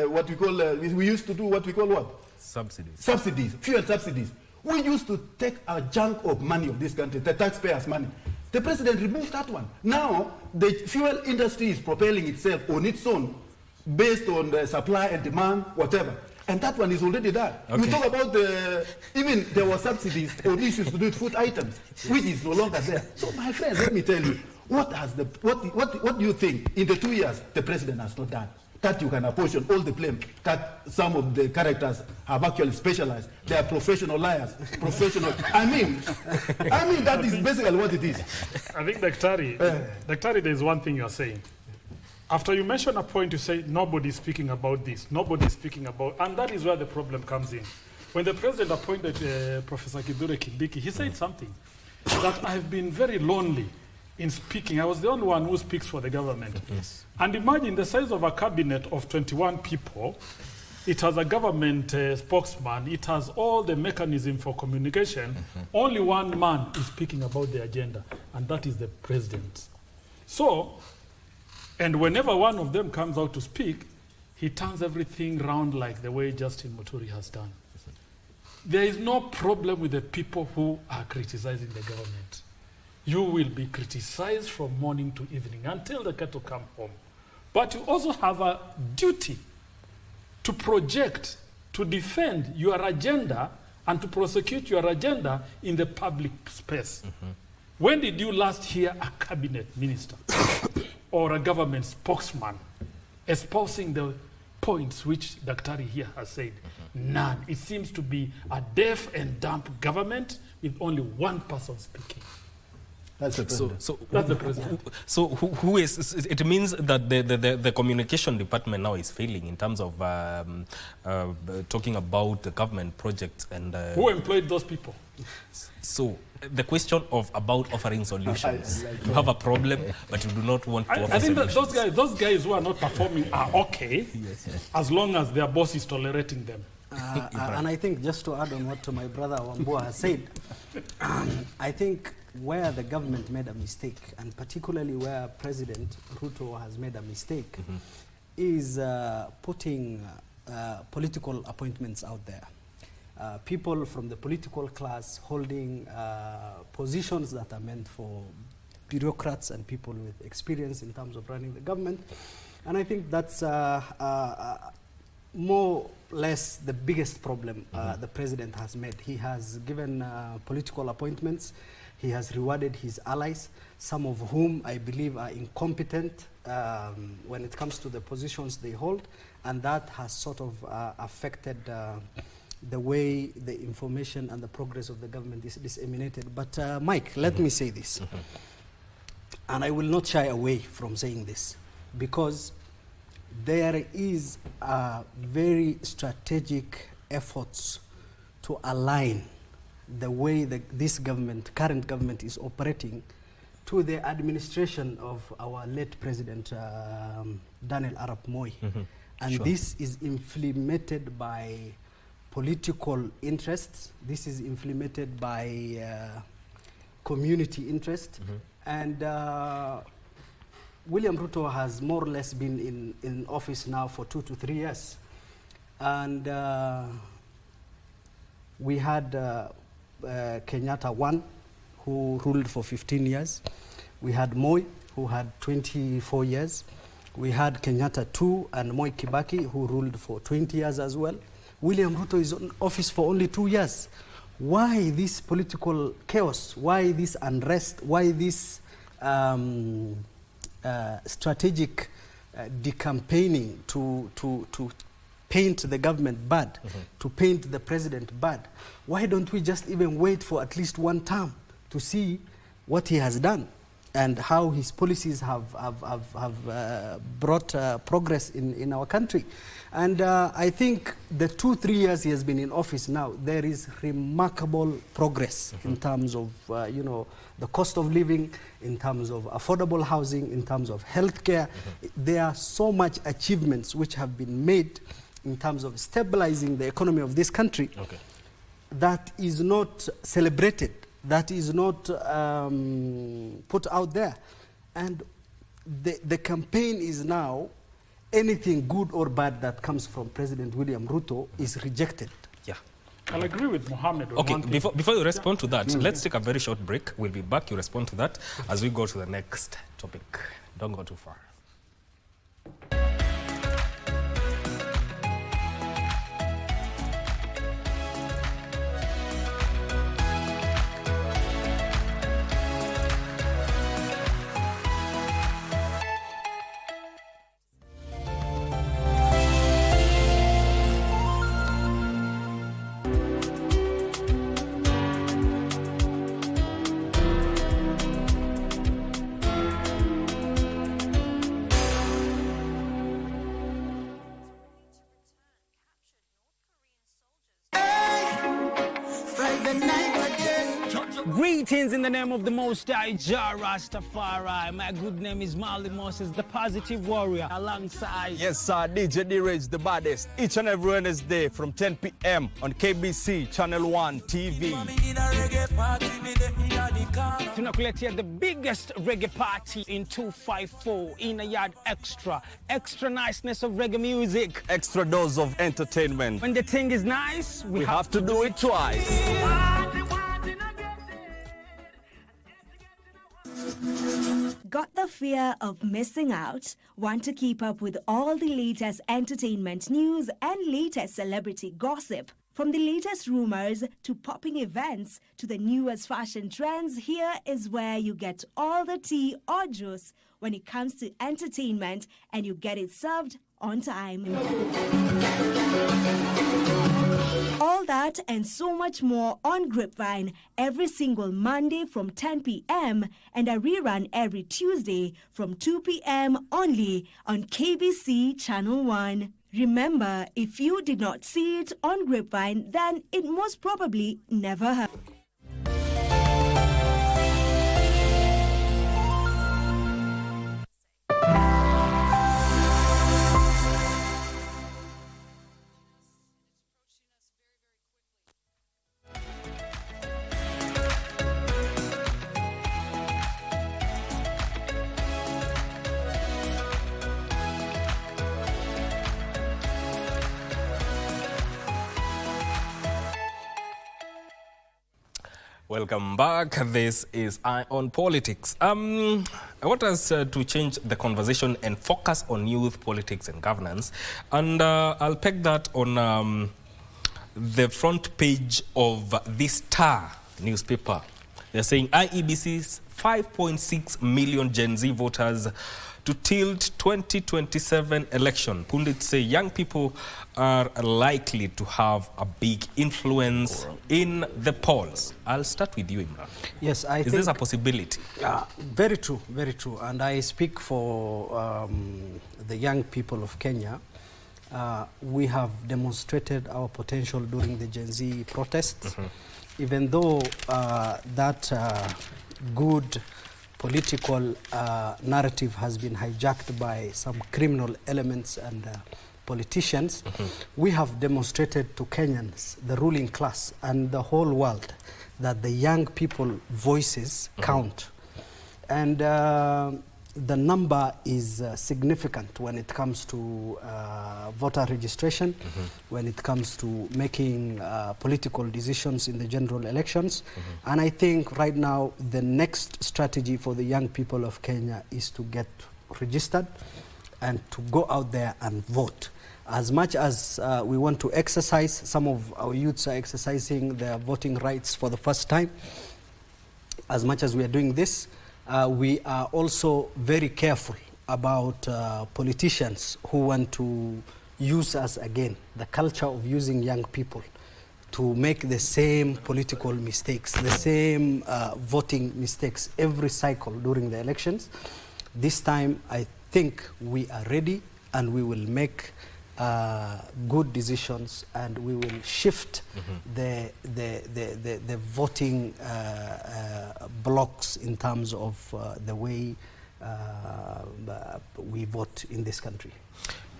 What we call, we used to do what we call what? Subsidies. Subsidies, fuel subsidies. We used to take a chunk of money of this country, the taxpayers' money. The president removed that one. Now, the fuel industry is propelling itself on its own based on the supply and demand, whatever. And that one is already done. Okay. You talk about even there were subsidies or issues to do with food items, which is no longer there. So my friends, let me tell you, what do you think in the 2 years the president has not done? That you can apportion all the blame that some of the characters have actually specialized. They are professional liars, professional. I mean that is basically what it is. I think, Daktari, there's one thing you're saying. After you mention a point, you say nobody's speaking about this, nobody's speaking about, and that is where the problem comes in. When the president appointed Professor Kithure Kindiki, he said something that I've been very lonely in speaking. I was the only one who speaks for the government. Yes. And imagine the size of a cabinet of 21 people. It has a government spokesman. It has all the mechanism for communication. Only one man is speaking about the agenda, and that is the president. So, and whenever one of them comes out to speak, he turns everything round like the way Justin Muturi has done. There is no problem with the people who are criticizing the government. You will be criticized from morning to evening until the cattle come home. But you also have a duty to project, to defend your agenda and to prosecute your agenda in the public space. When did you last hear a cabinet minister or a government spokesman espousing the points which Daktari here has said? None. It seems to be a deaf and dumb government with only one person speaking. That's the president. That's the president. So who is? It means that the communication department now is failing in terms of talking about the government projects and. Who employed those people? So the question about offering solutions. You have a problem, but you do not want to offer I think solutions. that those guys who are not performing are okay, as long as their boss is tolerating them. And I think just to add on what my brother Wambua has said, I think where the government made a mistake, and particularly where President Ruto has made a mistake, is putting political appointments out there. People from the political class holding positions that are meant for bureaucrats and people with experience in terms of running the government. And I think that's more or less the biggest problem the president has made. He has given political appointments. He has rewarded his allies, some of whom I believe are incompetent when it comes to the positions they hold, and that has sort of affected the way the information and the progress of the government is disseminated. But Mike, let me say this, and I will not shy away from saying this, because there is very strategic efforts to align the way this government, current government, is operating to the administration of our late President Daniel Arap Moi. And this is implemented by political interests. This is implemented by community interest. And William Ruto has more or less been in office now for 2 to 3 years. And we had Kenyatta 1, who ruled for 15 years. We had Moi, who had 24 years. We had Kenyatta 2 and Moi Kibaki, who ruled for 20 years as well. William Ruto is in office for only 2 years. Why this political chaos? Why this unrest? Why this strategic decampaigning to paint the government bad, to paint the president bad? Why don't we just even wait for at least one term to see what he has done and how his policies have brought progress in our country? And I think the 2-3 years he has been in office now, there is remarkable progress in terms of the cost of living, in terms of affordable housing, in terms of healthcare. There are so much achievements which have been made in terms of stabilizing the economy of this country that is not celebrated, that is not put out there. And the campaign is now, anything good or bad that comes from President William Ruto is rejected. I'll agree with Mohammed. Okay, before you respond to that, let's take a very short break. We'll be back. You respond to that as we go to the next topic. Don't go too far. Greetings in the name of the Most High, Jah Rastafari. My good name is Marley Moses, the positive warrior, alongside... Yes, sir, DJ D-Rage, the baddest. Each and every Wednesday from 10 p.m. on KBC Channel 1 TV. Tunakuletea the biggest reggae party in 254 in a yard extra. Extra niceness of reggae music. Extra dose of entertainment. When the thing is nice, we have to do it twice. Got the fear of missing out? Want to keep up with all the latest entertainment news and latest celebrity gossip? From the latest rumors to popping events to the newest fashion trends, here is where you get all the tea or juice when it comes to entertainment, and you get it served on time. All that and so much more on Grapevine every single Monday from 10 p.m. and a rerun every Tuesday from 2 p.m. only on KBC Channel 1. Remember, if you did not see it on Grapevine, then it most probably never happened. Welcome back. This is Eye on Politics. I want us to change the conversation and focus on youth politics and governance. And I'll peg that on the front page of the Star newspaper. They're saying IEBC's 5.6 million Gen Z voters to tilt 2027 election. Pundits say young people are likely to have a big influence in the polls. I'll start with you, Imran. Yes, Is this a possibility? Very true, very true. And I speak for the young people of Kenya. We have demonstrated our potential during the Gen Z protests. Even though that good political narrative has been hijacked by some criminal elements and politicians, we have demonstrated to Kenyans, the ruling class, and the whole world that the young people voices count. And the number is significant when it comes to voter registration, when it comes to making political decisions in the general elections. And I think right now the next strategy for the young people of Kenya is to get registered and to go out there and vote. As much as we want to exercise, some of our youths are exercising their voting rights for the first time. As much as we are doing this, we are also very careful about politicians who want to use us again, the culture of using young people to make the same political mistakes, the same voting mistakes every cycle during the elections. This time, I think we are ready and we will make good decisions, and we will shift the voting blocks in terms of the way we vote in this country.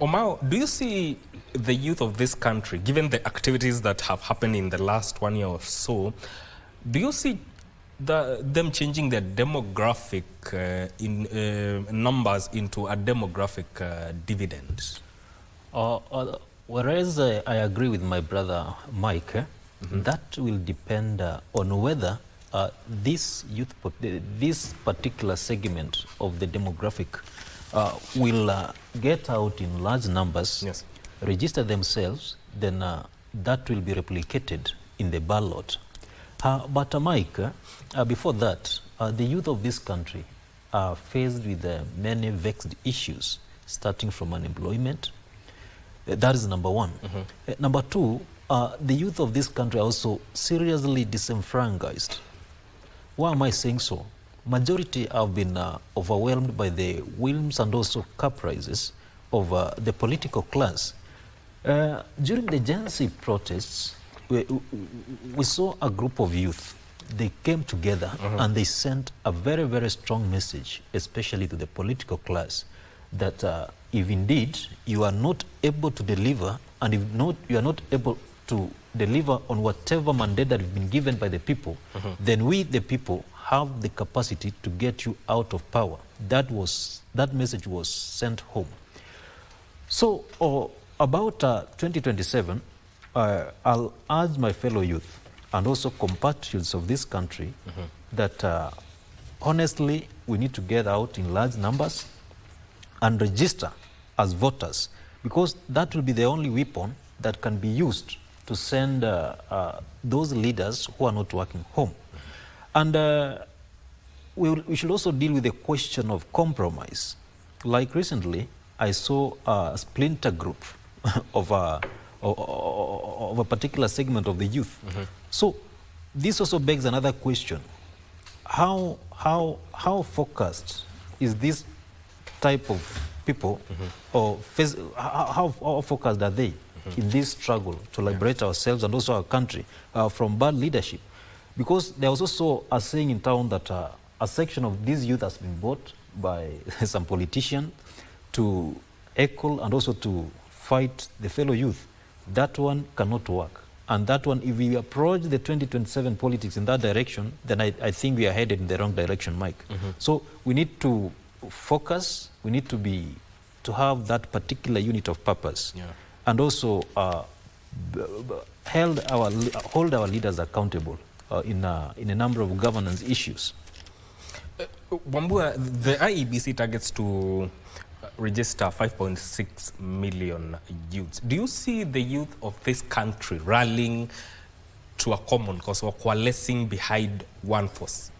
Omar, do you see the youth of this country, given the activities that have happened in the last 1 year or so, do you see them changing their demographic numbers into a demographic dividend? Whereas I agree with my brother Mike, that will depend on whether this particular segment of the demographic will get out in large numbers, register themselves, then that will be replicated in the ballot. But Mike, before that, the youth of this country are faced with many vexed issues, starting from unemployment. That is number one. Number two, the youth of this country are also seriously disenfranchised. Why am I saying so? Majority have been overwhelmed by the whims and also caprices of the political class. During the Gen Z protests, we saw a group of youth they came together and they sent a very, very strong message, especially to the political class, that if indeed you are not able to deliver, and if not, you are not able to deliver on whatever mandate that has been given by the people, then we, the people, have the capacity to get you out of power. That message was sent home. So about 2027, I'll urge my fellow youth and also compatriots of this country that honestly we need to get out in large numbers and register as voters, because that will be the only weapon that can be used to send those leaders who are not working home. And we should also deal with the question of compromise. Like recently, I saw a splinter group of a particular segment of the youth. So this also begs another question. How focused is this type of people, or how focused are they in this struggle to liberate ourselves and also our country from bad leadership? Because there was also a saying in town that a section of this youth has been bought by some politician to equal and also to fight the fellow youth. That one cannot work. And that one, if we approach the 2027 politics in that direction, then I think we are headed in the wrong direction, Mike. So we need to focus, we need to have that particular unit of purpose, and also hold our leaders accountable in a number of governance issues. Wambua, the IEBC targets to register 5.6 million youths. Do you see the youth of this country rallying to a common cause or coalescing behind one force?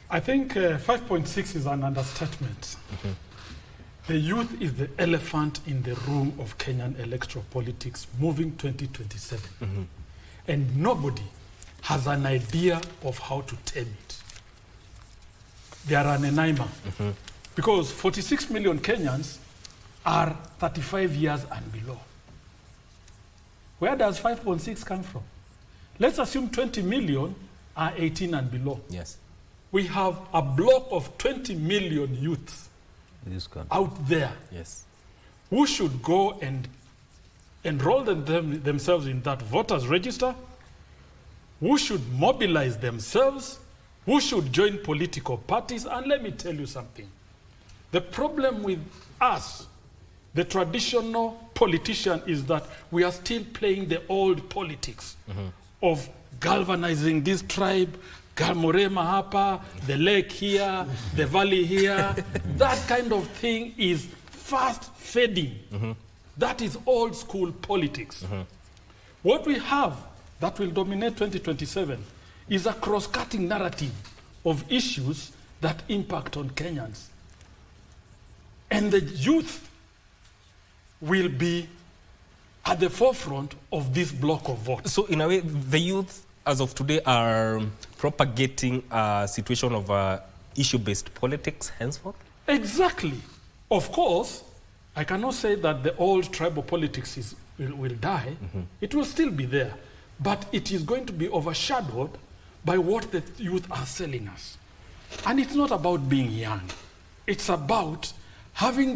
I think 5.6 is an understatement. The youth is the elephant in the room of Kenyan electoral politics moving 2027. And nobody has an idea of how to tame it. They are an enigma. Because 46 million Kenyans are 35 years and below. Where does 5.6 come from? Let's assume 20 million are 18 and below. Yes. We have a block of 20 million youths out there, who should go and enroll themselves in that voters register, who should mobilize themselves, who should join political parties. And let me tell you something. The problem with us, the traditional politician, is that we are still playing the old politics of galvanizing this tribe, Galmorema hapa, the lake here, the valley here. That kind of thing is fast fading. That is old school politics. What we have that will dominate 2027 is a cross-cutting narrative of issues that impact on Kenyans. And the youth will be at the forefront of this block of votes. So in a way, the youth as of today are propagating a situation of issue-based politics henceforth? Exactly. Of course, I cannot say that the old tribal politics will die. It will still be there. But it is going to be overshadowed by what the youth are selling us. And it's not about being young. It's about having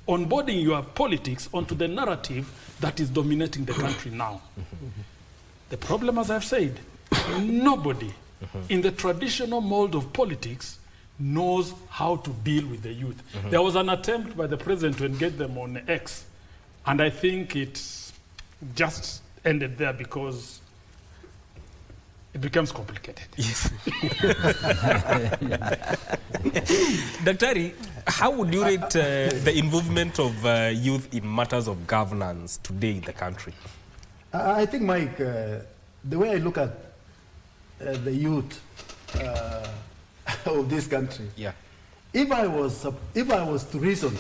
onboarding your politics onto the narrative that is dominating the country now. The problem, as I've said, nobody in the traditional mold of politics knows how to deal with the youth. There was an attempt by the president to engage them on X, and I think it just ended there because it becomes complicated. Yes. Daktari, how would you rate the involvement of youth in matters of governance today in the country? I think, Mike, the way I look at the youth of this country, if I was to reason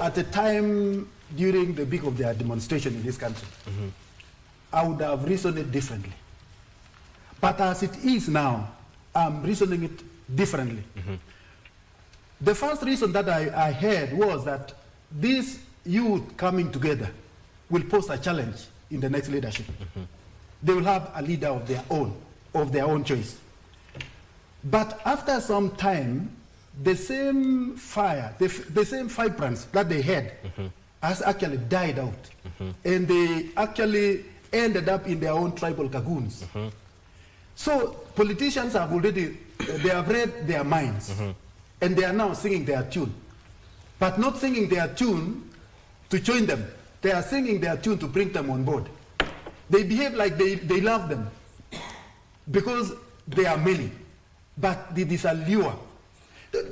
at the time during the peak of their demonstration in this country, I would have reasoned it differently. But as it is now, I'm reasoning it differently. The first reason that I had was that these youth coming together will pose a challenge in the next leadership. They will have a leader of their own, of their own choice. But after some time, the same fire, the same vibrance that they had has actually died out. And they actually ended up in their own tribal cocoons. So politicians have already, they have read their minds. And they are now singing their tune. But not singing their tune to join them. They are singing their tune to bring them on board. They behave like they love them because they are many. But it is a lure.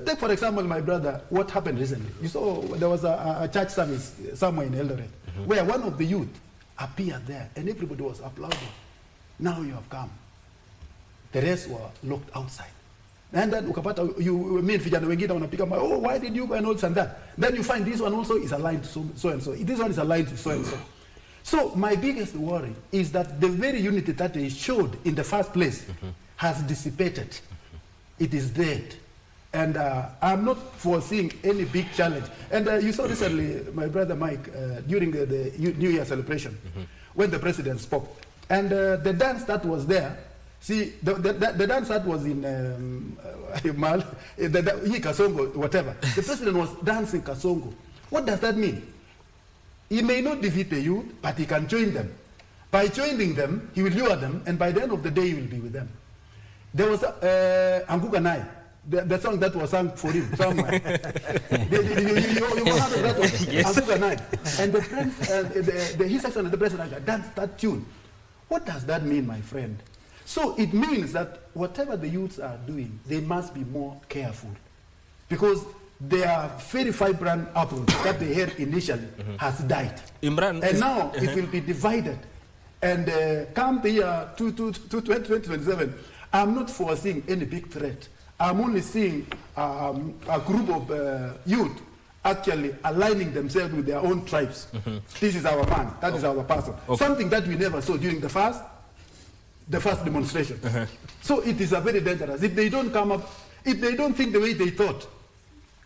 Take, for example, my brother, what happened recently. You saw there was a church service somewhere in Eldoret where one of the youth appeared there and everybody was applauding. Now you have come. The rest were locked outside. And then you mean vijana wengine wanapiga, oh, why did you go and all this and that? Then you find this one also is aligned to so and so. This one is aligned to so and so. So my biggest worry is that the very unity that they showed in the first place has dissipated. It is dead. And I'm not foreseeing any big challenge. And you saw recently, my brother Mike, during the New Year celebration, when the president spoke. And the dance that was there, see, the dance that was in Kasongo, whatever. The president was dancing Kasongo. What does that mean? He may not defeat the youth, but he can join them. By joining them, he will lure them, and by the end of the day, he will be with them. There was Anguka Nai, the song that was sung for him somewhere. You heard that was Anguka Nai. And the friends, his section and the president danced that tune. What does that mean, my friend? So it means that whatever the youths are doing, they must be more careful. Because their very vibrant approach that they had initially has died. Imran, and now it will be divided. And come the year 2027, I'm not foreseeing any big threat. I'm only seeing a group of youth actually aligning themselves with their own tribes. This is our man, that is our person. Something that we never saw during the first demonstration. So it is a very dangerous. If they don't come up, if they don't think the way they thought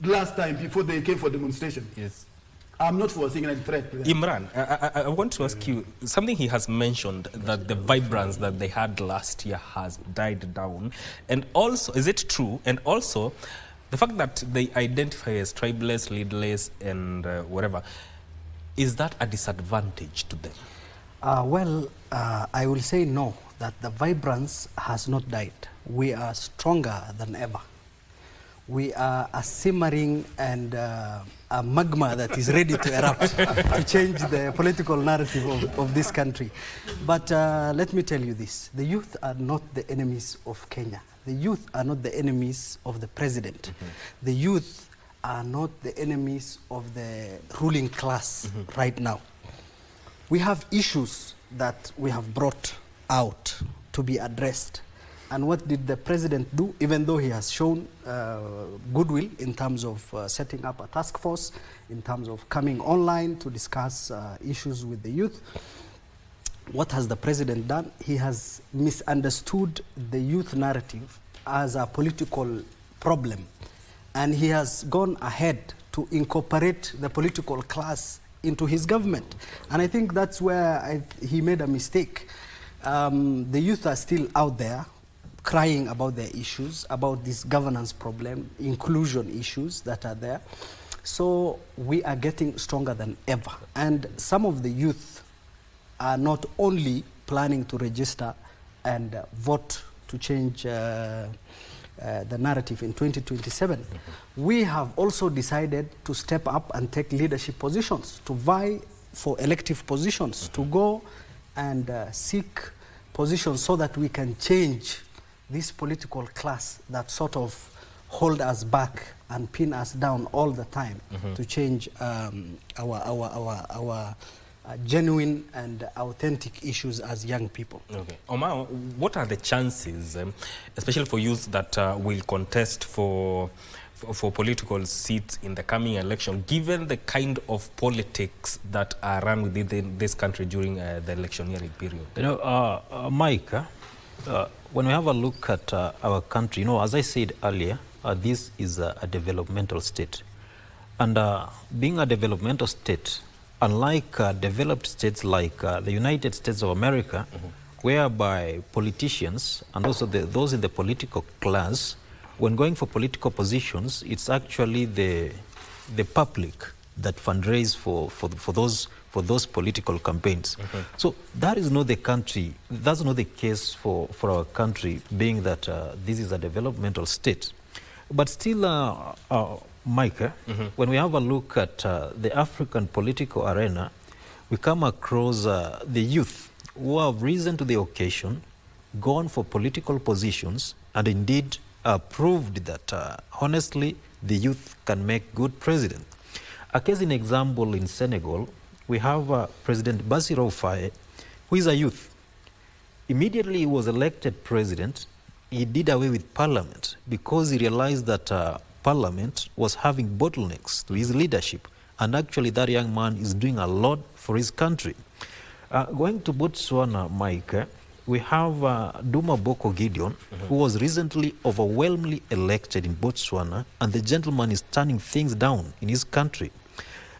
last time before they came for demonstration, I'm not foreseeing any threat to them. Imran, I want to ask you something. He has mentioned that the vibrance that they had last year has died down. And also, is it true? And also, the fact that they identify as tribeless, leaderless, and whatever, is that a disadvantage to them? Well, I will say no, that the vibrance has not died. We are stronger than ever. We are a simmering and a magma that is ready to erupt to change the political narrative of this country. But let me tell you this, the youth are not the enemies of Kenya. The youth are not the enemies of the president. The youth are not the enemies of the ruling class right now. We have issues that we have brought out to be addressed. And what did the president do? Even though he has shown goodwill in terms of setting up a task force, in terms of coming online to discuss issues with the youth, what has the president done? He has misunderstood the youth narrative as a political problem. And he has gone ahead to incorporate the political class into his government. And I think that's where he made a mistake. The youth are still out there crying about their issues, about this governance problem, inclusion issues that are there. So we are getting stronger than ever. And some of the youth are not only planning to register and vote to change the narrative in 2027, we have also decided to step up and take leadership positions, to vie for elective positions, to go and seek positions so that we can change this political class that sort of hold us back and pin us down all the time, to change our genuine and authentic issues as young people. Okay. Omar, what are the chances, especially for youth that will contest for political seats in the coming election, given the kind of politics that are run within this country during the electioneering period? You know, Mike, when we have a look at our country, you know, as I said earlier, this is a developmental state. And being a developmental state, unlike developed states like the United States of America, whereby politicians and also those in the political class, when going for political positions, it's actually the public that fundraise for those political campaigns. So that is not the country, that's not the case for our country, being that this is a developmental state. But still, Mike, when we have a look at the African political arena, we come across the youth who have risen to the occasion, gone for political positions, and indeed proved that, honestly, the youth can make good president. A case in example in Senegal, we have President Bassirou Faye, who is a youth. Immediately he was elected president, he did away with parliament because he realized that parliament was having bottlenecks to his leadership. And actually that young man is doing a lot for his country. Going to Botswana, Mike, we have Duma Boko Gideon, who was recently overwhelmingly elected in Botswana, and the gentleman is turning things down in his country.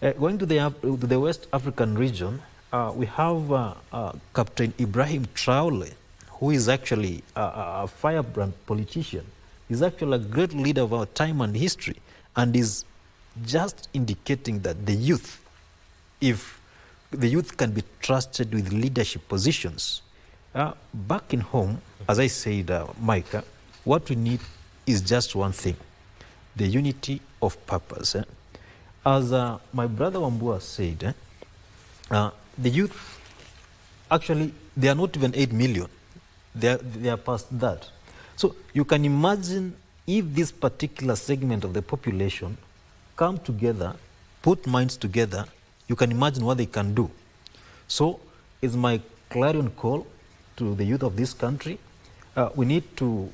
Going to the West African region, we have Captain Ibrahim Traore, who is actually a firebrand politician. He's actually a great leader of our time and history, and is just indicating that the youth, if the youth can be trusted with leadership positions. Back in home, as I said, Micah, what we need is just one thing, the unity of purpose. As my brother Wambua said, the youth, actually, they are not even 8 million. They are past that. So you can imagine if this particular segment of the population come together, put minds together, you can imagine what they can do. So it's my clarion call to the youth of this country. We need to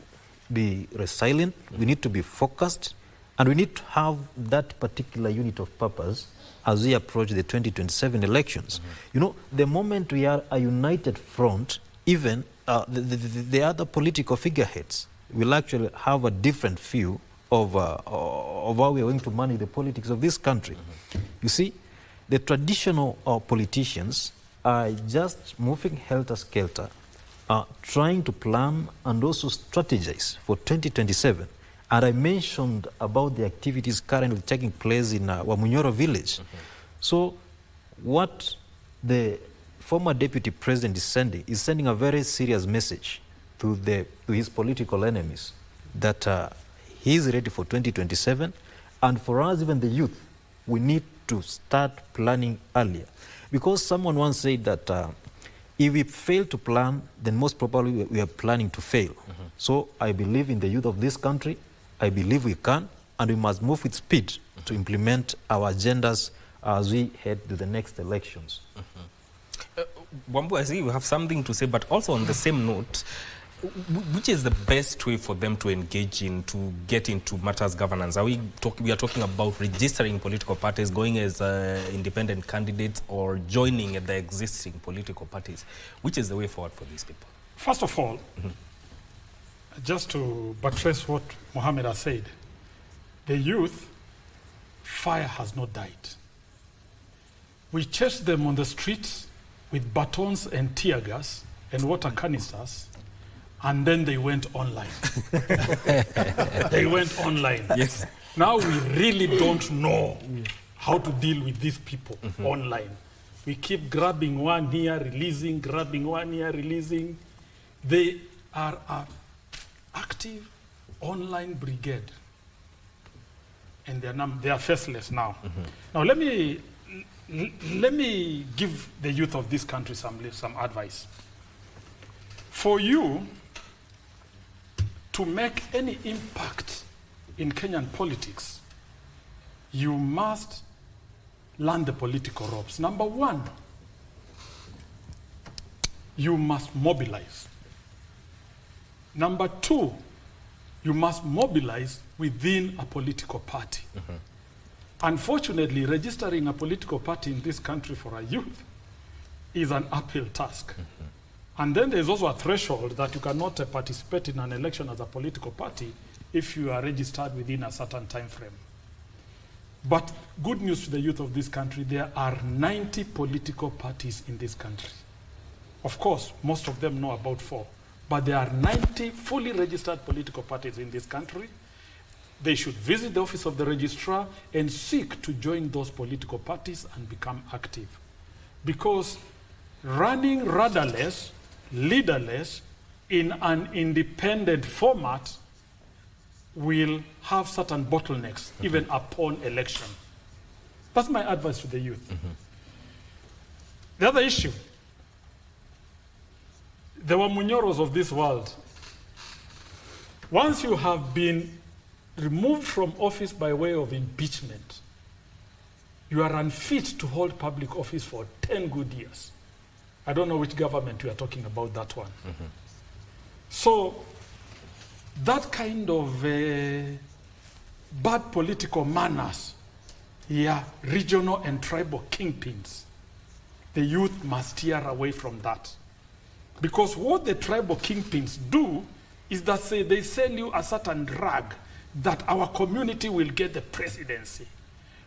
be resilient, we need to be focused, and we need to have that particular unit of purpose as we approach the 2027 elections. You know, the moment we are a united front, even the other political figureheads will actually have a different view of how we are going to manage the politics of this country. You see, the traditional politicians are just moving helter-skelter, trying to plan and also strategize for 2027. And I mentioned about the activities currently taking place in Wamunyoro village. So what the former deputy president is sending a very serious message to his political enemies that he is ready for 2027. And for us, even the youth, we need to start planning earlier. Because someone once said that if we fail to plan, then most probably we are planning to fail. So I believe in the youth of this country. I believe we can, and we must move with speed to implement our agendas as we head to the next elections. Wambu, I see you have something to say, but also on the same note, which is the best way for them to engage in, to get into matters governance? We are talking about registering political parties, going as independent candidates, or joining the existing political parties. Which is the way forward for these people? First of all, just to buttress what Mohammed has said, the youth, fire has not died. We chased them on the streets with batons and tear gas and water canisters, and then they went online. They went online. Yes. Now we really don't know how to deal with these people online. We keep grabbing one here, releasing, grabbing one here, releasing. They are an active online brigade, and they are faceless now. Now let me give the youth of this country some advice. For you to make any impact in Kenyan politics, you must learn the political ropes. Number one, you must mobilize. Number two, you must mobilize within a political party. Unfortunately, registering a political party in this country for a youth is an uphill task. And then there's also a threshold that you cannot participate in an election as a political party if you are registered within a certain time frame. But good news to the youth of this country, there are 90 political parties in this country. Of course, most of them know about 4. But there are 90 fully registered political parties in this country. They should visit the office of the registrar and seek to join those political parties and become active. Because running rudderless, leaderless, in an independent format will have certain bottlenecks, even upon election. That's my advice to the youth. The other issue, the Wamunyoros of this world, once you have been removed from office by way of impeachment, you are unfit to hold public office for 10 good years. I don't know which government we are talking about, that one. So that kind of bad political manners, regional and tribal kingpins, the youth must steer away from that. Because what the tribal kingpins do is that they sell you a certain drug that our community will get the presidency.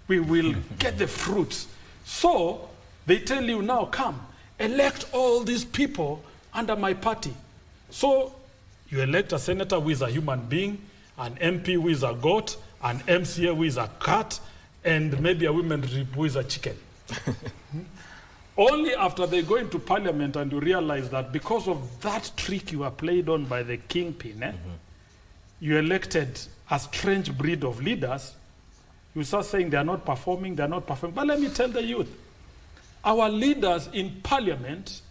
We will get the fruits. So they tell you, now come, elect all these people under my party. So you elect a senator who is a human being, an MP who is a goat, an MCA who is a cat, and maybe a women rep who is a chicken. Only after they go into parliament and you realize that because of that trick you are played on by the kingpin, you elected a strange breed of leaders, you start saying they are not performing, they are not performing. But let me tell the youth, our leaders in parliament,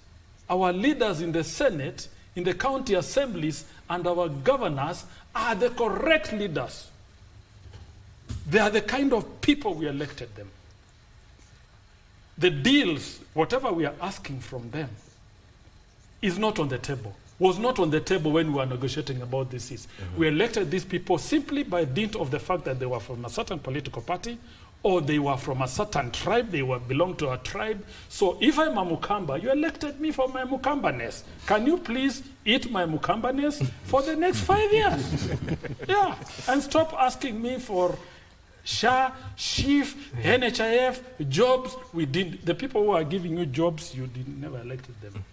our leaders in the Senate, in the county assemblies, and our governors are the correct leaders. They are the kind of people we elected them. The deals, whatever we are asking from them, is not on the table, was not on the table when we were negotiating about this. We elected these people simply by dint of the fact that they were from a certain political party, or they were from a certain tribe, they belonged to a tribe. So if I'm a Mukamba, you elected me for my Mukambaness. Can you please eat my Mukambaness for the next 5 years? And stop asking me for SHA, SHIF, NHIF, jobs. We did. The people who are giving you jobs, you never elected them.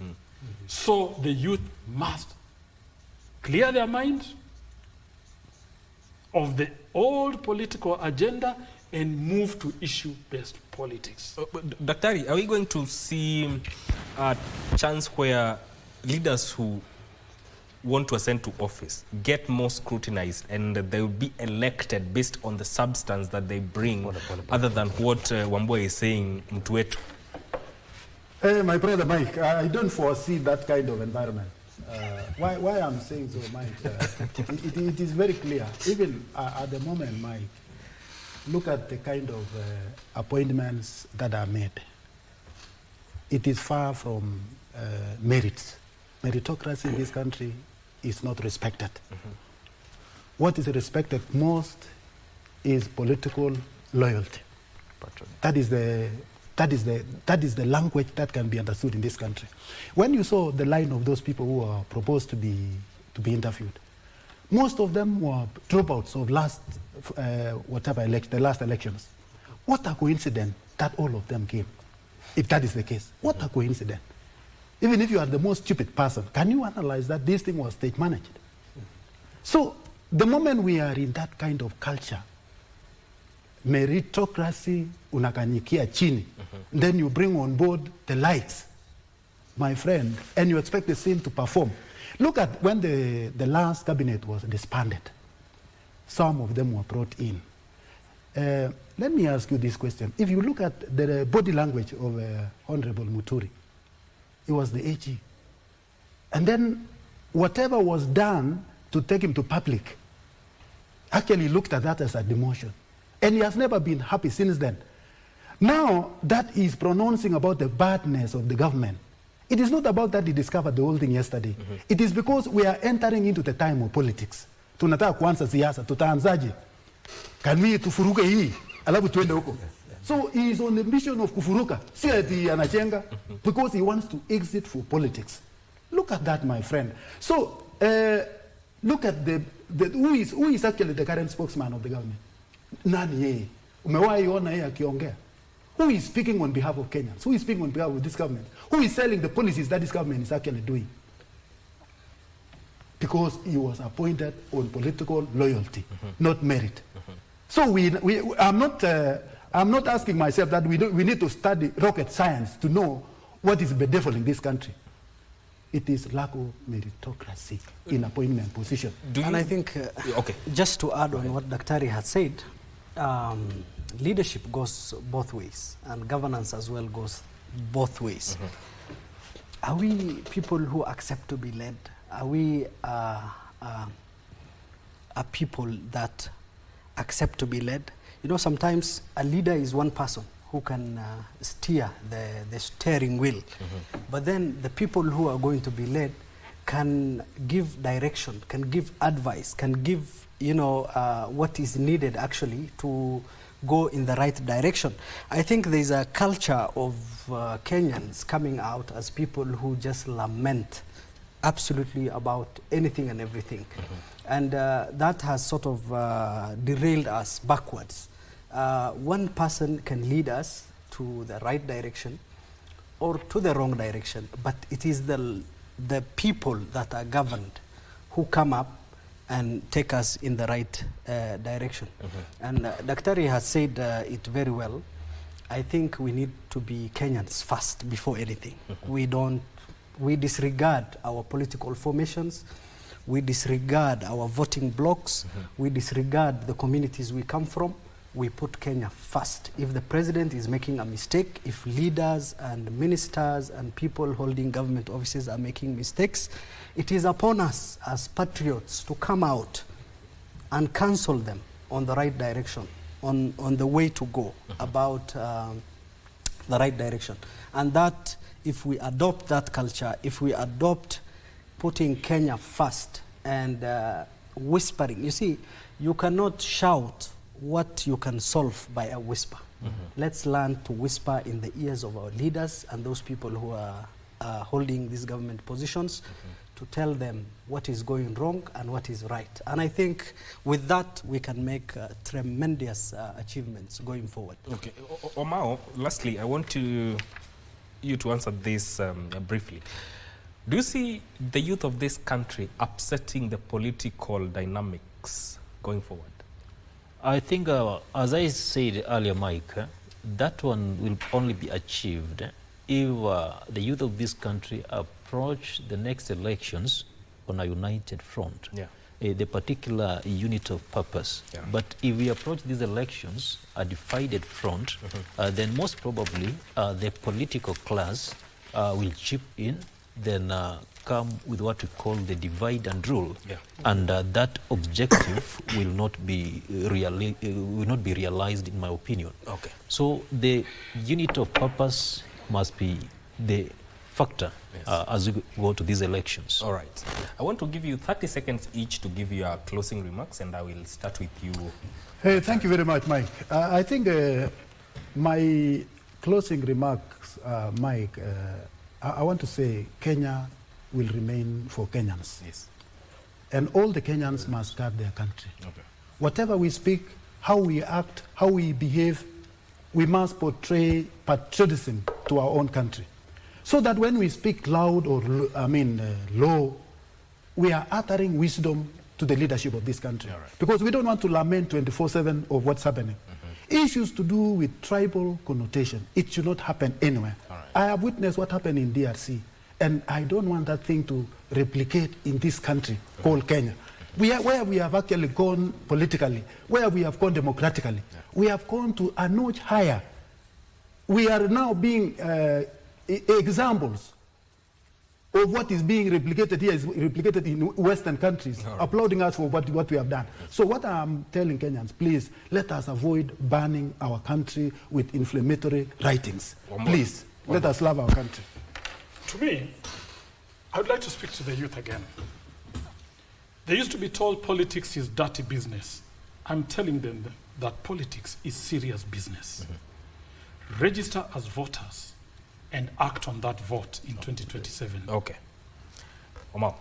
So the youth must clear their minds of the old political agenda and move to issue-based politics. Daktari, are we going to see a chance where leaders who want to ascend to office get more scrutinized and they will be elected based on the substance that they bring, other than what Wambua is saying, Mtuetu? My brother Mike, I don't foresee that kind of environment. Why I'm saying so, Mike, it is very clear. Even at the moment, Mike, look at the kind of appointments that are made. It is far from merit. Meritocracy in this country is not respected. What is respected most is political loyalty. That is the language that can be understood in this country. When you saw the line of those people who are proposed to be interviewed, most of them were dropouts of the last elections. What a coincidence that all of them came, if that is the case. What a coincidence. Even if you are the most stupid person, can you analyze that this thing was state managed? So the moment we are in that kind of culture, meritocracy unakanyikia chini, then you bring on board the lights, my friend, and you expect the same to perform. Look at when the last cabinet was disbanded. Some of them were brought in. Let me ask you this question. If you look at the body language of Honorable Muturi, it was the AG. And then whatever was done to take him to public, actually looked at that as a demotion. And he has never been happy since then. Now that he's pronouncing about the badness of the government, it is not about that he discovered the whole thing yesterday. It is because we are entering into the time of politics. Tunataka kuanza siasa, tutaanzaje? Kani tufuruke hii, alafu tuende huko. So he is on the mission of kufuruka. Si ati anachenga, because he wants to exit for politics. Look at that, my friend. So look at who is actually the current spokesman of the government. Nani yeye? Umewahi ona yeye akiongea? Who is speaking on behalf of Kenyans? Who is speaking on behalf of this government? Who is selling the policies that this government is actually doing? Because he was appointed on political loyalty, not merit. So I'm not asking myself that we need to study rocket science to know what is bedeviling this country. It is lack of meritocracy in appointment position. And I think, just to add on what Daktari has said, leadership goes both ways, and governance as well goes both ways. Are we people who accept to be led? Are we people that accept to be led? You know, sometimes a leader is one person who can steer the steering wheel. But then the people who are going to be led can give direction, can give advice, can give, you know, what is needed actually to go in the right direction. I think there's a culture of Kenyans coming out as people who just lament absolutely about anything and everything. And that has sort of derailed us backwards. One person can lead us to the right direction or to the wrong direction, but it is the people that are governed who come up and take us in the right direction. And Daktari has said it very well. I think we need to be Kenyans first before anything. We disregard our political formations, we disregard our voting blocks, we disregard the communities we come from. We put Kenya first. If the president is making a mistake, if leaders and ministers and people holding government offices are making mistakes, it is upon us as patriots to come out and counsel them on the right direction, on the way to go about the right direction. And that, if we adopt that culture, if we adopt putting Kenya first and whispering, you see, you cannot shout what you can solve by a whisper. Let's learn to whisper in the ears of our leaders and those people who are holding these government positions to tell them what is going wrong and what is right. And I think with that, we can make tremendous achievements going forward. Okay, Omao, lastly, I want you to answer this briefly. Do you see the youth of this country upsetting the political dynamics going forward? I think, as I said earlier, Mike, that one will only be achieved if the youth of this country approach the next elections on a united front, the particular unit of purpose. But if we approach these elections a divided front, then most probably the political class will chip in, then come with what we call the divide and rule, and that objective will not be realized, in my opinion. So the unit of purpose must be the factor as we go to these elections. All right. I want to give you 30 seconds each to give your closing remarks, and I will start with you. Hey, thank you very much, Mike. I think my closing remarks, Mike, I want to say Kenya will remain for Kenyans. And all the Kenyans must guard their country. Whatever we speak, how we act, how we behave, we must portray patriotism to our own country. So that when we speak loud or, low, we are uttering wisdom to the leadership of this country. Because we don't want to lament 24/7 of what's happening. Issues to do with tribal connotation, it should not happen anywhere. I have witnessed what happened in DRC, and I don't want that thing to replicate in this country called Kenya. Where we have actually gone politically, where we have gone democratically, we have gone to a notch higher. We are now being examples of what is being replicated here is replicated in Western countries, applauding us for what we have done. So what I'm telling Kenyans, please, let us avoid burning our country with inflammatory writings. Please, let us love our country. To me, I would like to speak to the youth again. They used to be told politics is dirty business. I'm telling them that politics is serious business. Register as voters and act on that vote in 2027. Okay. Omar.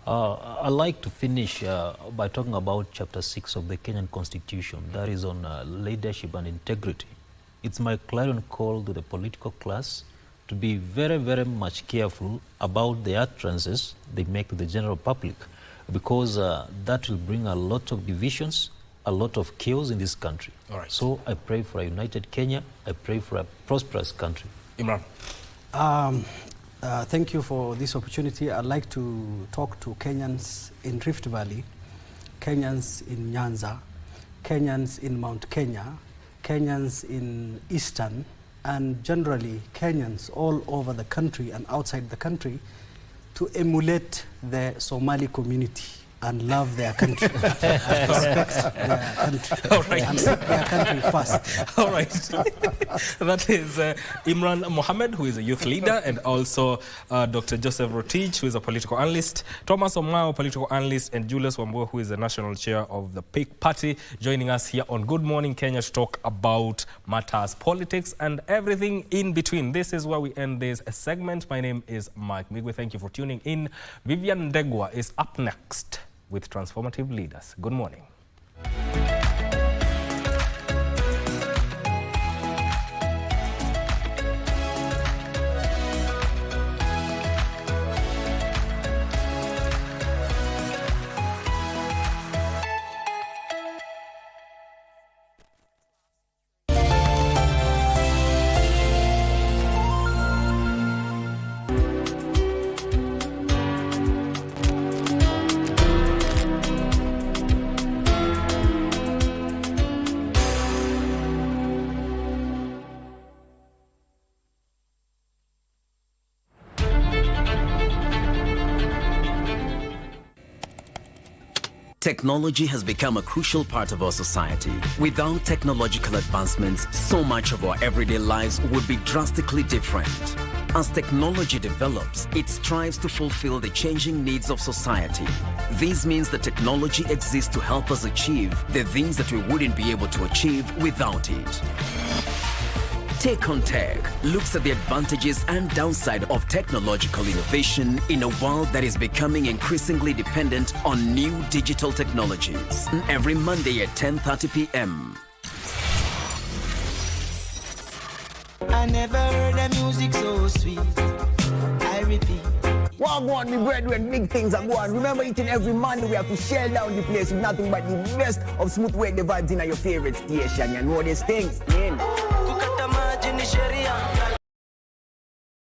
I'd like to finish by talking about Chapter 6 of the Kenyan Constitution, that is on leadership and integrity. it's my clarion call to the political class to be very, very much careful about the utterances they make to the general public, because that will bring a lot of divisions, a lot of chaos in this country. All right. So I pray for a united Kenya. I pray for a prosperous country. Imran. Thank you for this opportunity. I'd like to talk to Kenyans in Rift Valley, Kenyans in Nyanza, Kenyans in Mount Kenya, Kenyans in Eastern, and generally Kenyans all over the country and outside the country to emulate the Somali community and love their country. Respect their country. All right. And put their country first. All right. That is Imran Mohammed, who is a youth leader, and also Dr. Joseph Rotich, who is a political analyst, Thomas Omao, political analyst, and Julius Wambua, who is the national chair of the PIC party, joining us here on Good Morning Kenya to talk about matters, politics, and everything in between. This is where we end this segment. My name is Mike Migwe. Thank you for tuning in. Vivian Ndegwa is up next with Transformative Leaders. Good morning. Technology has become a crucial part of our society. Without technological advancements, so much of our everyday lives would be drastically different. As technology develops, it strives to fulfill the changing needs of society. This means that technology exists to help us achieve the things that we wouldn't be able to achieve without it. Take on Tech looks at the advantages and downside of technological innovation in a world that is becoming increasingly dependent on new digital technologies. Every Monday at 10:30 p.m. I never heard the music so sweet. I repeat. Wagwan, me brethren, big things are going. Remember, each and every Monday we have to shell down the place with nothing but the best of smooth way the vibes in your favorite station. You know these things, man.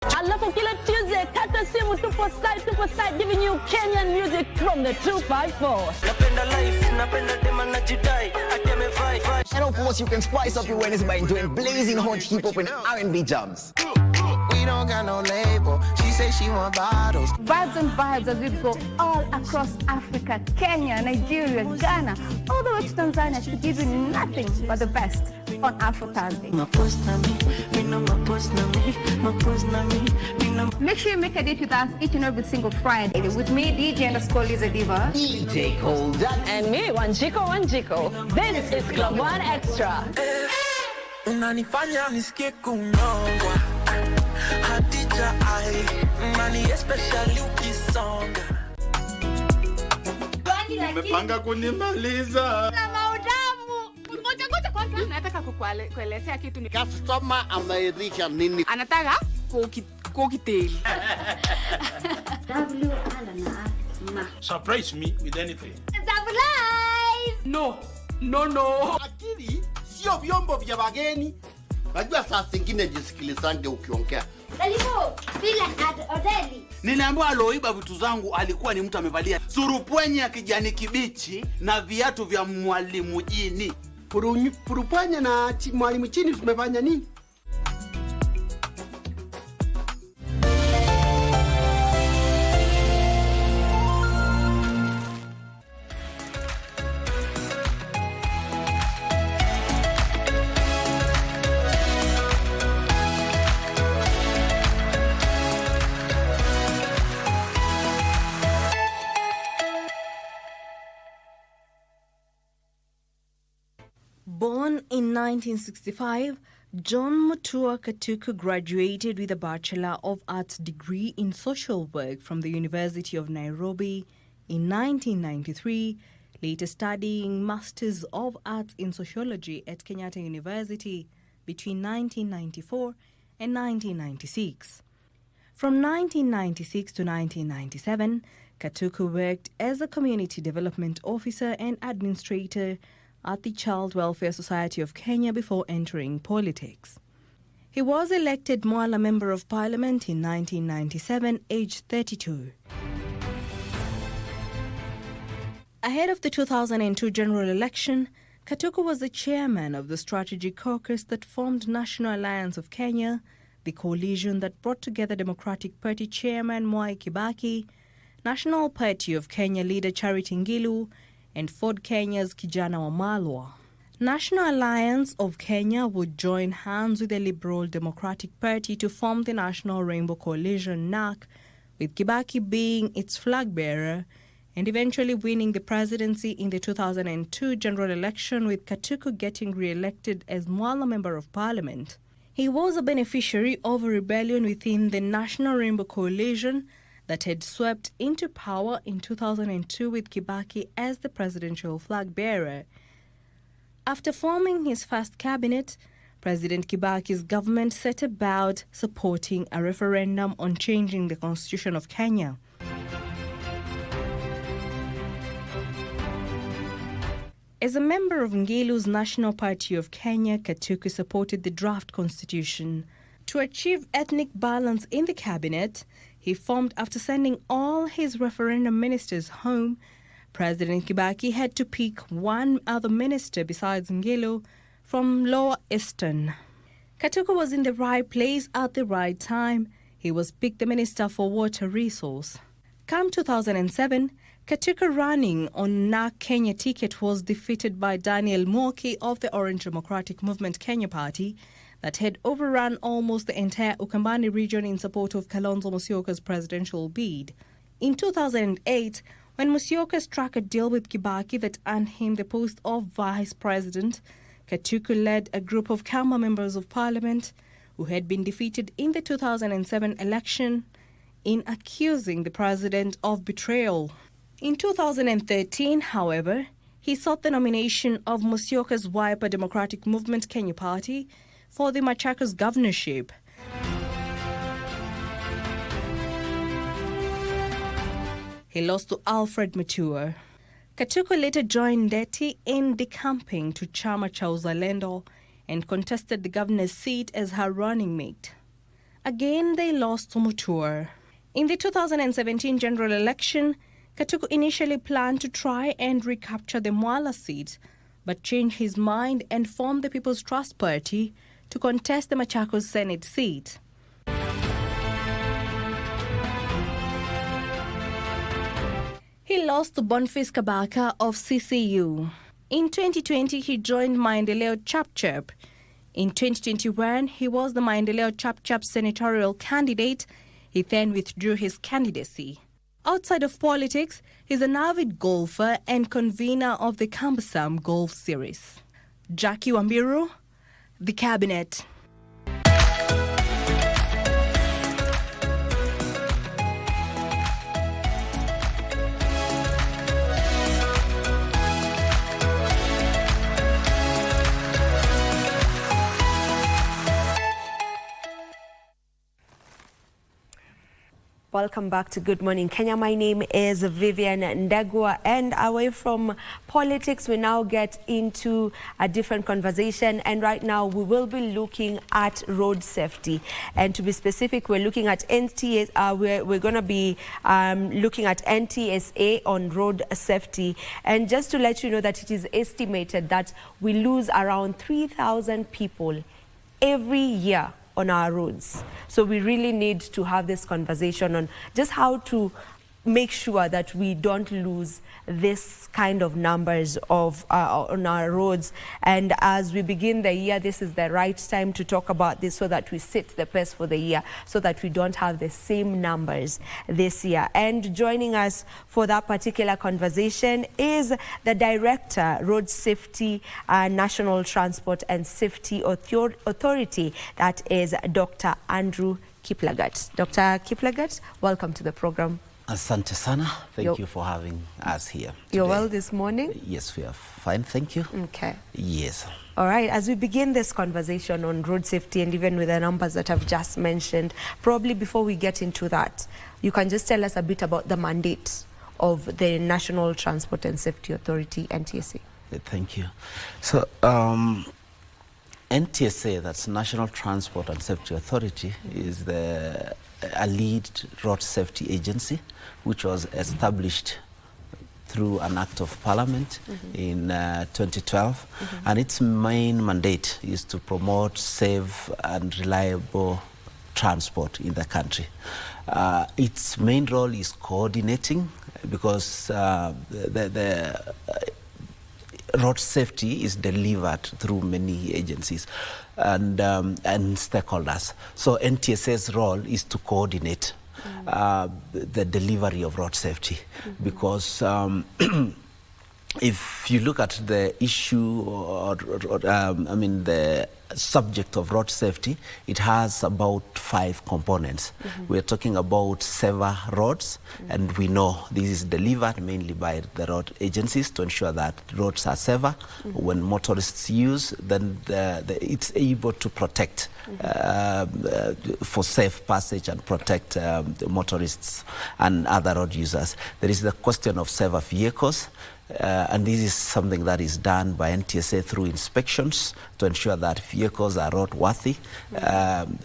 Alafu kila Tuesday, kata simu tupo side, giving you Kenyan music from the 254. And of course, you can spice up your Wednesday by enjoying blazing hot hip-hop and R&B jams. We don't got no label. She say she want bottles. Vibes and vibes as we go all across Africa, Kenya, Nigeria, Ghana, all the way to Tanzania to give you nothing but the best on Afro Thursday. Make sure you make a date with us each and every single Friday. With me, DJ_Liza Diva. DJ Colda. And me, Wanjiko. This is Club One Extra. Unanifanya nisikie kunyongwa. Hadija ai, mani especially ukisonga. Umepanga kunimaliza. Na maudamu. Ngoja kwanza nataka kukuelezea kitu ni Customer amerika nini? anataka kokiteli. Surprise me with anything. No. Akili sio vyombo vya wageni. Najua saa zingine jisikilizange ukiongea. Niliambiwa aloiba vitu zangu alikuwa ni mtu amevalia surupwenye ya kijani kibichi na viatu vya mwalimu jini. Purupwenye na mwalimu chini tumefanya nini? Born in 1965, John Mutua Katuku graduated with a Bachelor of Arts degree in Social Work from the University of Nairobi in 1993, later studying Masters of Arts in Sociology at Kenyatta University between 1994 and 1996. From 1996 to 1997, Katuku worked as a community development officer and administrator at the Child Welfare Society of Kenya before entering politics. He was elected Mwala Member of Parliament in 1997, aged 32. Ahead of the 2002 general election, Katuku was the chairman of the strategy caucus that formed National Alliance of Kenya, the coalition that brought together Democratic Party chairman Mwai Kibaki, National Party of Kenya leader Charity Ngilu, and Ford Kenya's Kijana Wamalwa. National Alliance of Kenya would join hands with the Liberal Democratic Party to form the National Rainbow Coalition (NAC), with Kibaki being its flag bearer, and eventually winning the presidency in the 2002 general election, with Katuku getting re-elected as Mwala Member of Parliament. He was a beneficiary of a rebellion within the National Rainbow Coalition that had swept into power in 2002 with Kibaki as the presidential flag bearer. After forming his first cabinet, President Kibaki's government set about supporting a referendum on changing the constitution of Kenya. As a member of Ngilu's National Party of Kenya, Katuku supported the draft constitution. To achieve ethnic balance in the cabinet, he formed after sending all his referendum ministers home. President Kibaki had to pick one other minister besides Ngilu from Lower Eastern. Katuku was in the right place at the right time. He was picked the Minister for Water Resource. Come 2007, Katuku running on NAC Kenya ticket was defeated by Daniel Mwoki of the Orange Democratic Movement Kenya Party that had overrun almost the entire Ukambani region in support of Kalonzo Musyoka's presidential bid. In 2008, when Musyoka struck a deal with Kibaki that earned him the post of vice president, Katuku led a group of Kamba members of parliament who had been defeated in the 2007 election in accusing the president of betrayal. In 2013, however, he sought the nomination of Musyoka's Wiper Democratic Movement Kenya Party for the Machakos governorship. He lost to Alfred Mutua. Katuku later joined Ndeti in decamping to Chama cha Uzalendo and contested the governor's seat as her running mate. Again, they lost to Mutua. In the 2017 general election, Katuku initially planned to try and recapture the Mwala seat, but changed his mind and formed the People's Trust Party to contest the Machakos Senate seat. He lost to Boniface Kabaka of CCU. In 2020, he joined Maendeleo Chapchap. In 2021, he was the Maendeleo Chapchap senatorial candidate. He then withdrew his candidacy. Outside of politics, he's an avid golfer and convener of the Cumbersome Golf Series. Jackie Wambiru, The Cabinet. Welcome back to Good Morning Kenya. My name is Vivian Ndegwa, and away from politics, we now get into a different conversation. And right now, we will be looking at road safety. And to be specific, we're looking at NTS. We're going to be looking at NTSA on road safety. And just to let you know that it is estimated that we lose around 3,000 people every year on our roads. So we really need to have this conversation on just how to make sure that we don't lose this kind of numbers of on our roads. And as we begin the year, this is the right time to talk about this so that we set the pace for the year, so that we don't have the same numbers this year. And joining us for that particular conversation is the Director, Road Safety, National Transport and Safety Authority, that is Dr. Andrew Kiplagat. Dr. Kiplagat, welcome to the program. Asante sana. Thank You're- you for having us here. You're today. well this morning? Yes, we are fine. Thank you. Okay. Yes. All right, as we begin this conversation on road safety and even with the numbers that I've just mentioned, probably before we get into that, you can just tell us a bit about the mandate of the National Transport and Safety Authority, NTSA. Thank you. So, NTSA, that's National Transport and Safety Authority, is a lead road safety agency which was established through an act of parliament in 2012, and its main mandate is to promote safe and reliable transport in the country. Its main role is coordinating, because the road safety is delivered through many agencies and stakeholders. So NTSA's role is to coordinate the delivery of road safety, because if you look at the issue, the subject of road safety, it has about 5 components. We're talking about safer roads, and we know this is delivered mainly by the road agencies to ensure that roads are safer. When motorists use, then it's able to protect for safe passage and protect the motorists and other road users. There is the question of safer vehicles. And this is something that is done by NTSA through inspections to ensure that vehicles are roadworthy,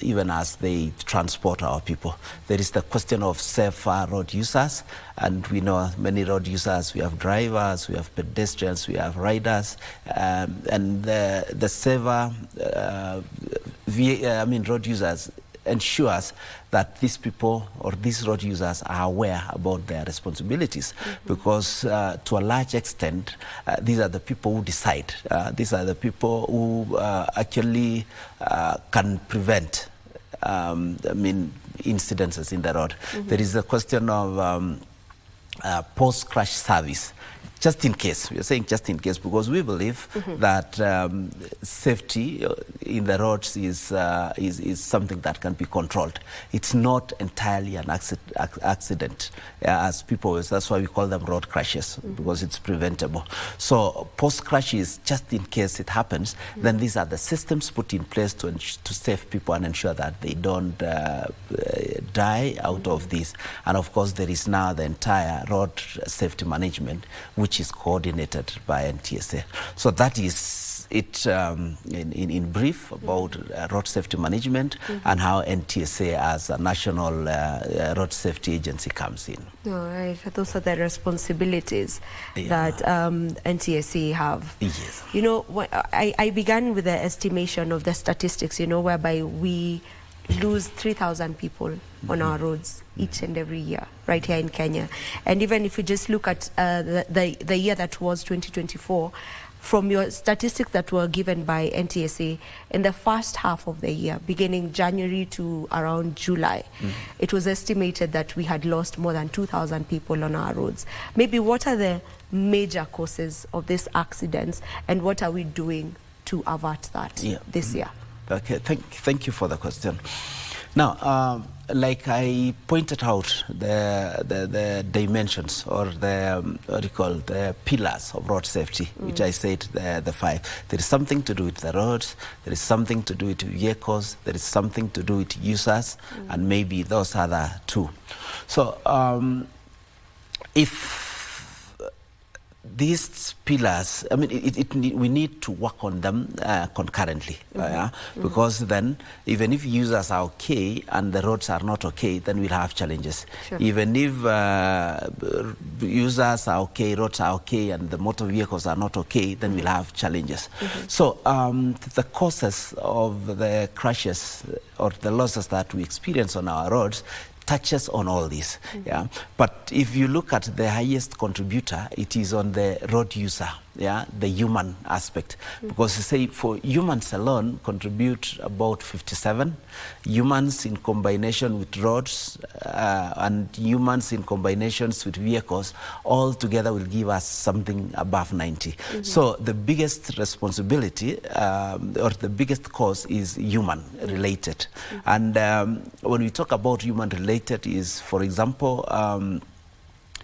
even as they transport our people. There is the question of safer road users, and we know many road users. We have drivers, we have pedestrians, we have riders, and the safer road users ensures that these people or these road users are aware about their responsibilities, because to a large extent these are the people who decide. These are the people who actually can prevent incidences in the road. There is the question of post-crash service. Just in case, we are saying just in case, because we believe that safety in the roads is something that can be controlled. It's not entirely an accident, as people. That's why we call them road crashes, because it's preventable. So post-crash is just in case it happens. Then these are the systems put in place to save people and ensure that they don't die out of this. And of course, there is now the entire road safety management, which is coordinated by NTSA. So that is it in brief about road safety management and how NTSA as a national road safety agency comes in. All right, those are the responsibilities that NTSA have. Yes. You know, I began with the estimation of the statistics, you know, whereby we lose 3,000 people on our roads each and every year right here in Kenya. And even if you just look at the year that was 2024, from your statistics that were given by NTSA, in the first half of the year, beginning January to around July, it was estimated that we had lost more than 2,000 people on our roads. Maybe what are the major causes of these accidents, and what are we doing to avert that this year? Okay, thank you for the question. Now, like I pointed out, the dimensions, or the pillars of road safety, which I said the 5. There is something to do with the roads, there is something to do with vehicles, there is something to do with users, and maybe those other 2. So if these pillars, we need to work on them concurrently, because then even if users are okay and the roads are not okay, then we'll have challenges. Sure. Even if users are okay, roads are okay, and the motor vehicles are not okay, then we'll have challenges. So the causes of the crashes or the losses that we experience on our roads touches on all this, But if you look at the highest contributor, it is on the road user, the human aspect, because say for humans alone contribute about 57 humans in combination with roads and humans in combinations with vehicles, all together will give us something above 90. So the biggest responsibility or the biggest cause is human related, and when we talk about human related is, for example,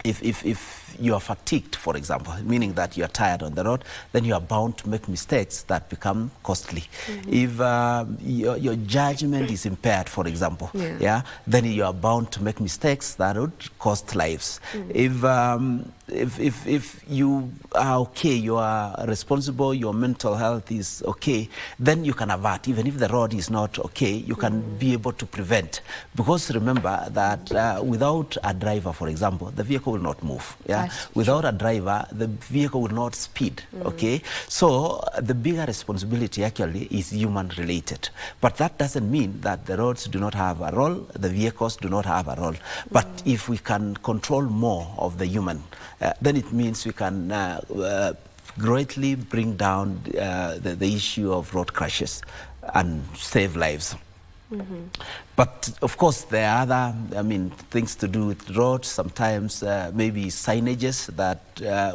if you are fatigued, for example, meaning that you are tired on the road, then you are bound to make mistakes that become costly. If your judgment is impaired, for example, then you are bound to make mistakes that would cost lives. If you are okay, you are responsible, your mental health is okay, then you can avert. Even if the road is not okay, you can be able to prevent. Because remember that without a driver, for example, the vehicle will not move. Without a driver, the vehicle will not speed. Okay, so the bigger responsibility actually is human related. But that doesn't mean that the roads do not have a role, the vehicles do not have a role. But if we can control more of the human, then it means we can greatly bring down the issue of road crashes and save lives. But of course there are other, things to do with roads. Sometimes maybe signages that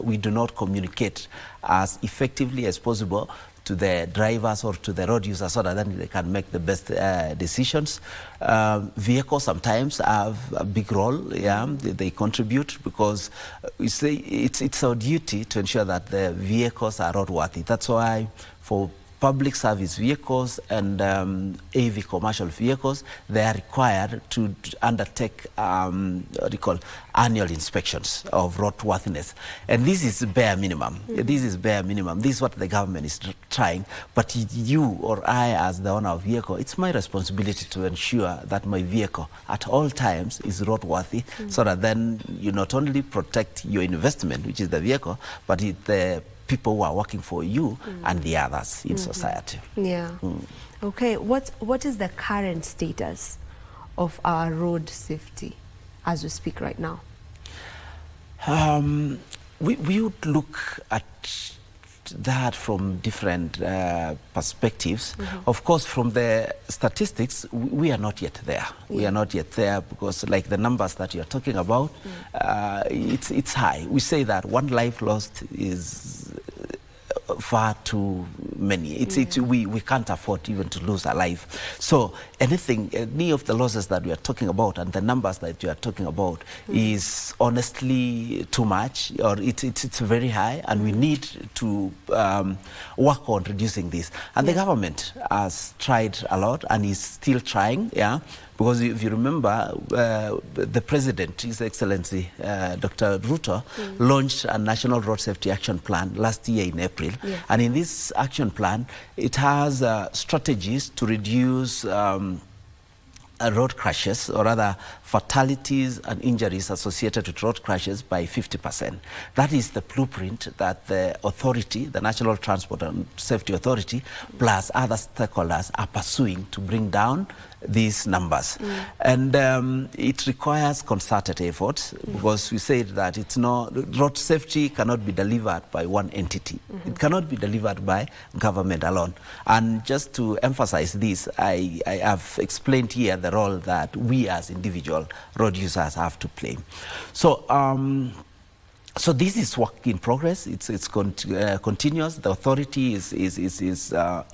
we do not communicate as effectively as possible to the drivers or to the road users so that then they can make the best decisions. Vehicles sometimes have a big role, they contribute because we say it's our duty to ensure that the vehicles are roadworthy. That's why for public service vehicles and AV commercial vehicles, they are required to undertake annual inspections of roadworthiness. And this is bare minimum. This is bare minimum. This is what the government is trying. But you or I, as the owner of vehicle, it's my responsibility to ensure that my vehicle at all times is roadworthy, so that then you not only protect your investment, which is the vehicle, but the people who are working for you and the others in society. Okay, what is the current status of our road safety as we speak right now? We would look at that from different perspectives. Of course, from the statistics, we are not yet there. We are not yet there because, like the numbers that you're talking about, it's high. We say that one life lost is far too many. We can't afford even to lose a life. So any of the losses that we are talking about and the numbers that you are talking about is honestly too much, or it's very high, and we need to work on reducing this. And the government has tried a lot and is still trying, because if you remember, the President, His Excellency Dr. Ruto, launched a National Road Safety Action Plan last year in April. And in this action plan, it has strategies to reduce road crashes, or rather fatalities and injuries associated with road crashes by 50%. That is the blueprint that the authority, the National Transport and Safety Authority, plus other stakeholders are pursuing to bring down these numbers. And it requires concerted efforts, because we said that road safety cannot be delivered by one entity. It cannot be delivered by government alone. And just to emphasize this, I have explained here the role that we as individual road users have to play. So this is work in progress. It's continuous. The authority is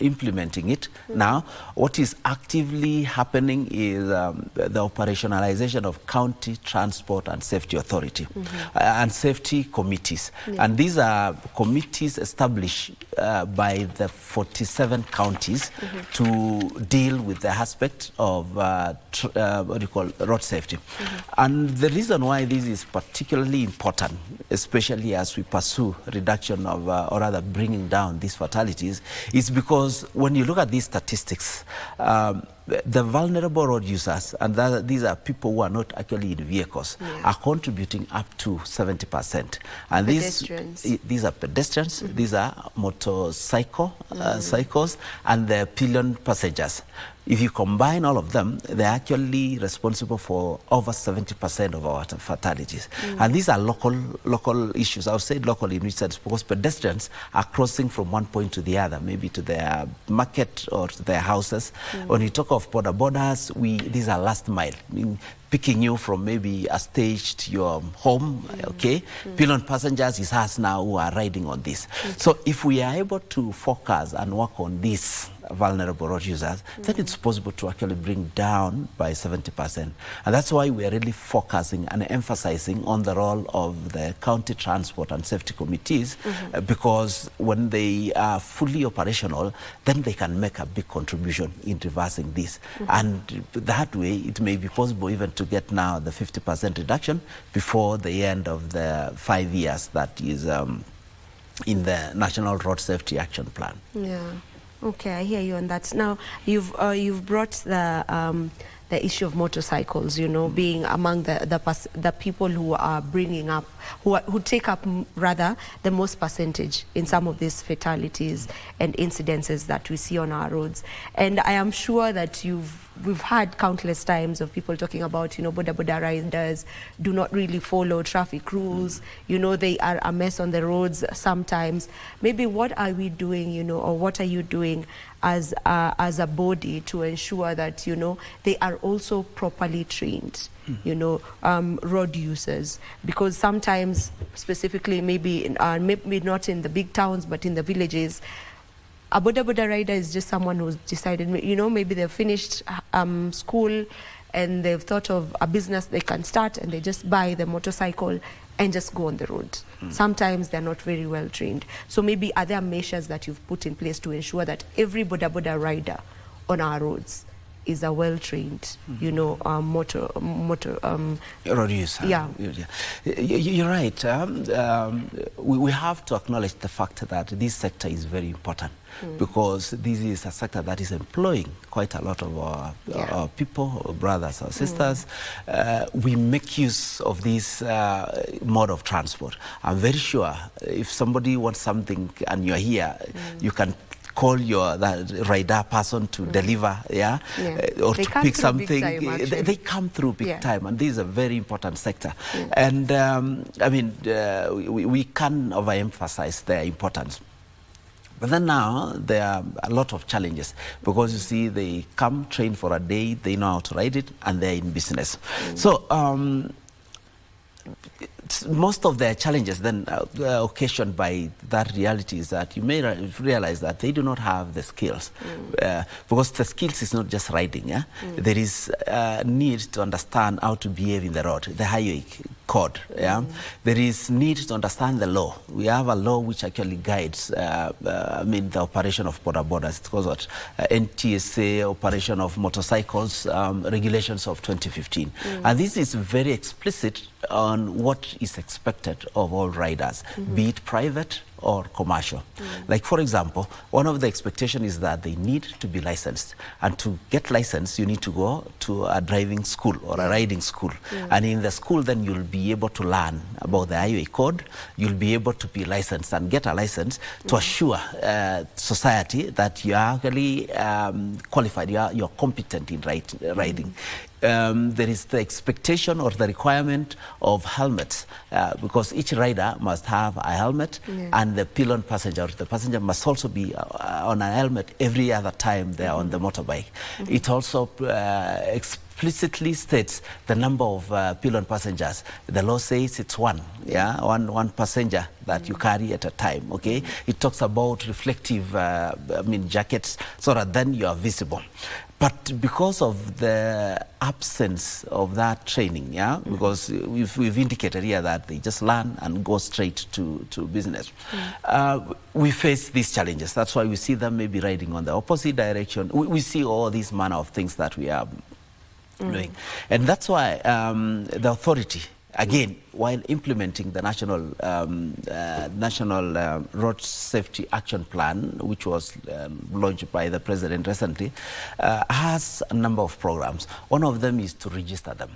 implementing it now. What is actively happening is the operationalization of county transport and safety authority and safety committees. And these are committees established by the 47 counties to deal with the aspect of road safety. And the reason why this is particularly important, especially as we pursue reduction of, or rather bringing down these fatalities, is because when you look at these statistics, the vulnerable road users, and these are people who are not actually in vehicles, are contributing up to 70%. And these are pedestrians, these are motorcycles, and the pillion passengers. If you combine all of them, they're actually responsible for over 70% of our fatalities. And these are local issues. I would say local in which sense, because pedestrians are crossing from one point to the other, maybe to their market or to their houses. When we talk of borders, these are last mile, picking you from maybe a stage to your home, okay? Pillion passengers is us now who are riding on this. So if we are able to focus and work on this vulnerable road users, then it's possible to actually bring down by 70%. And that's why we are really focusing and emphasizing on the role of the county transport and safety committees, because when they are fully operational, then they can make a big contribution in reversing this. And that way, it may be possible even to get now the 50% reduction before the end of the 5 years that is in the National Road Safety Action Plan. Yeah. Okay, I hear you on that. Now, you've brought the issue of motorcycles, you know, being among the people who are bringing up, who take up rather the most percentage in some of these fatalities and incidences that we see on our roads. And I am sure that we've had countless times of people talking about, you know, boda riders do not really follow traffic rules. You know, they are a mess on the roads sometimes. Maybe what are we doing, you know, or what are you doing as a body to ensure that, you know, they are also properly trained, you know, road users? Because sometimes, specifically maybe not in the big towns, but in the villages, a boda rider is just someone who's decided, you know, maybe they've finished school and they've thought of a business they can start, and they just buy the motorcycle and just go on the road. Sometimes they're not very well trained. So maybe are there measures that you've put in place to ensure that every boda rider on our roads is a well-trained, you know, road user? Yeah. You're right. We have to acknowledge the fact that this sector is very important, because this is a sector that is employing quite a lot of our people, our brothers, our sisters. We make use of this mode of transport. I'm very sure if somebody wants something and you're here, you can call the rider person to deliver, or they to pick something. They come through big time, and this is a very important sector. And I mean, we can overemphasize their importance. But then now there are a lot of challenges, because you see, they come train for a day, they know how to ride it, and they're in business. So most of their challenges then occasioned by that reality is that you may realize that they do not have the skills, because the skills is not just riding. There is a need to understand how to behave in the road, the highway code. There is need to understand the law. We have a law which actually guides the operation of borders. It's called NTSA, operation of motorcycles, regulations of 2015. And this is very explicit on what is expected of all riders, be it private or commercial. Like, for example, one of the expectations is that they need to be licensed, and to get licensed you need to go to a driving school or a riding school, and in the school then you'll be able to learn about the highway code, you'll be able to be licensed and get a license to assure society that you are actually qualified, you're competent in riding. There is the expectation or the requirement of helmets, because each rider must have a helmet, and the pillion passenger, the passenger must also be on a helmet every other time they're on the motorbike. It also explicitly states the number of pillion passengers. The law says it's one passenger that you carry at a time. Okay, it talks about reflective jackets, so that then you are visible. But because of the absence of that training, because we've indicated here that they just learn and go straight to business, we face these challenges. That's why we see them maybe riding on the opposite direction. We see all these manner of things that we are doing. And that's why the authority, again, while implementing the National Road Safety Action Plan, which was launched by the President recently, has a number of programs. One of them is to register them,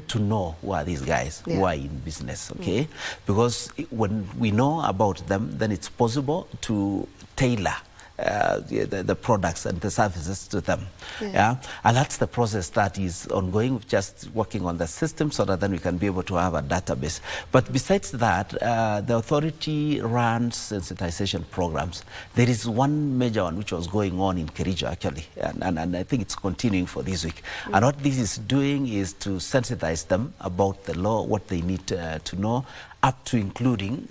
to know who are these guys who are in business, okay? Because when we know about them, then it's possible to tailor the products and the services to them. And that's the process that is ongoing, just working on the system so that then we can be able to have a database. But besides that, the authority runs sensitization programs. There is one major one which was going on in Kericho actually, and I think it's continuing for this week. And what this is doing is to sensitize them about the law, what they need to know, up to including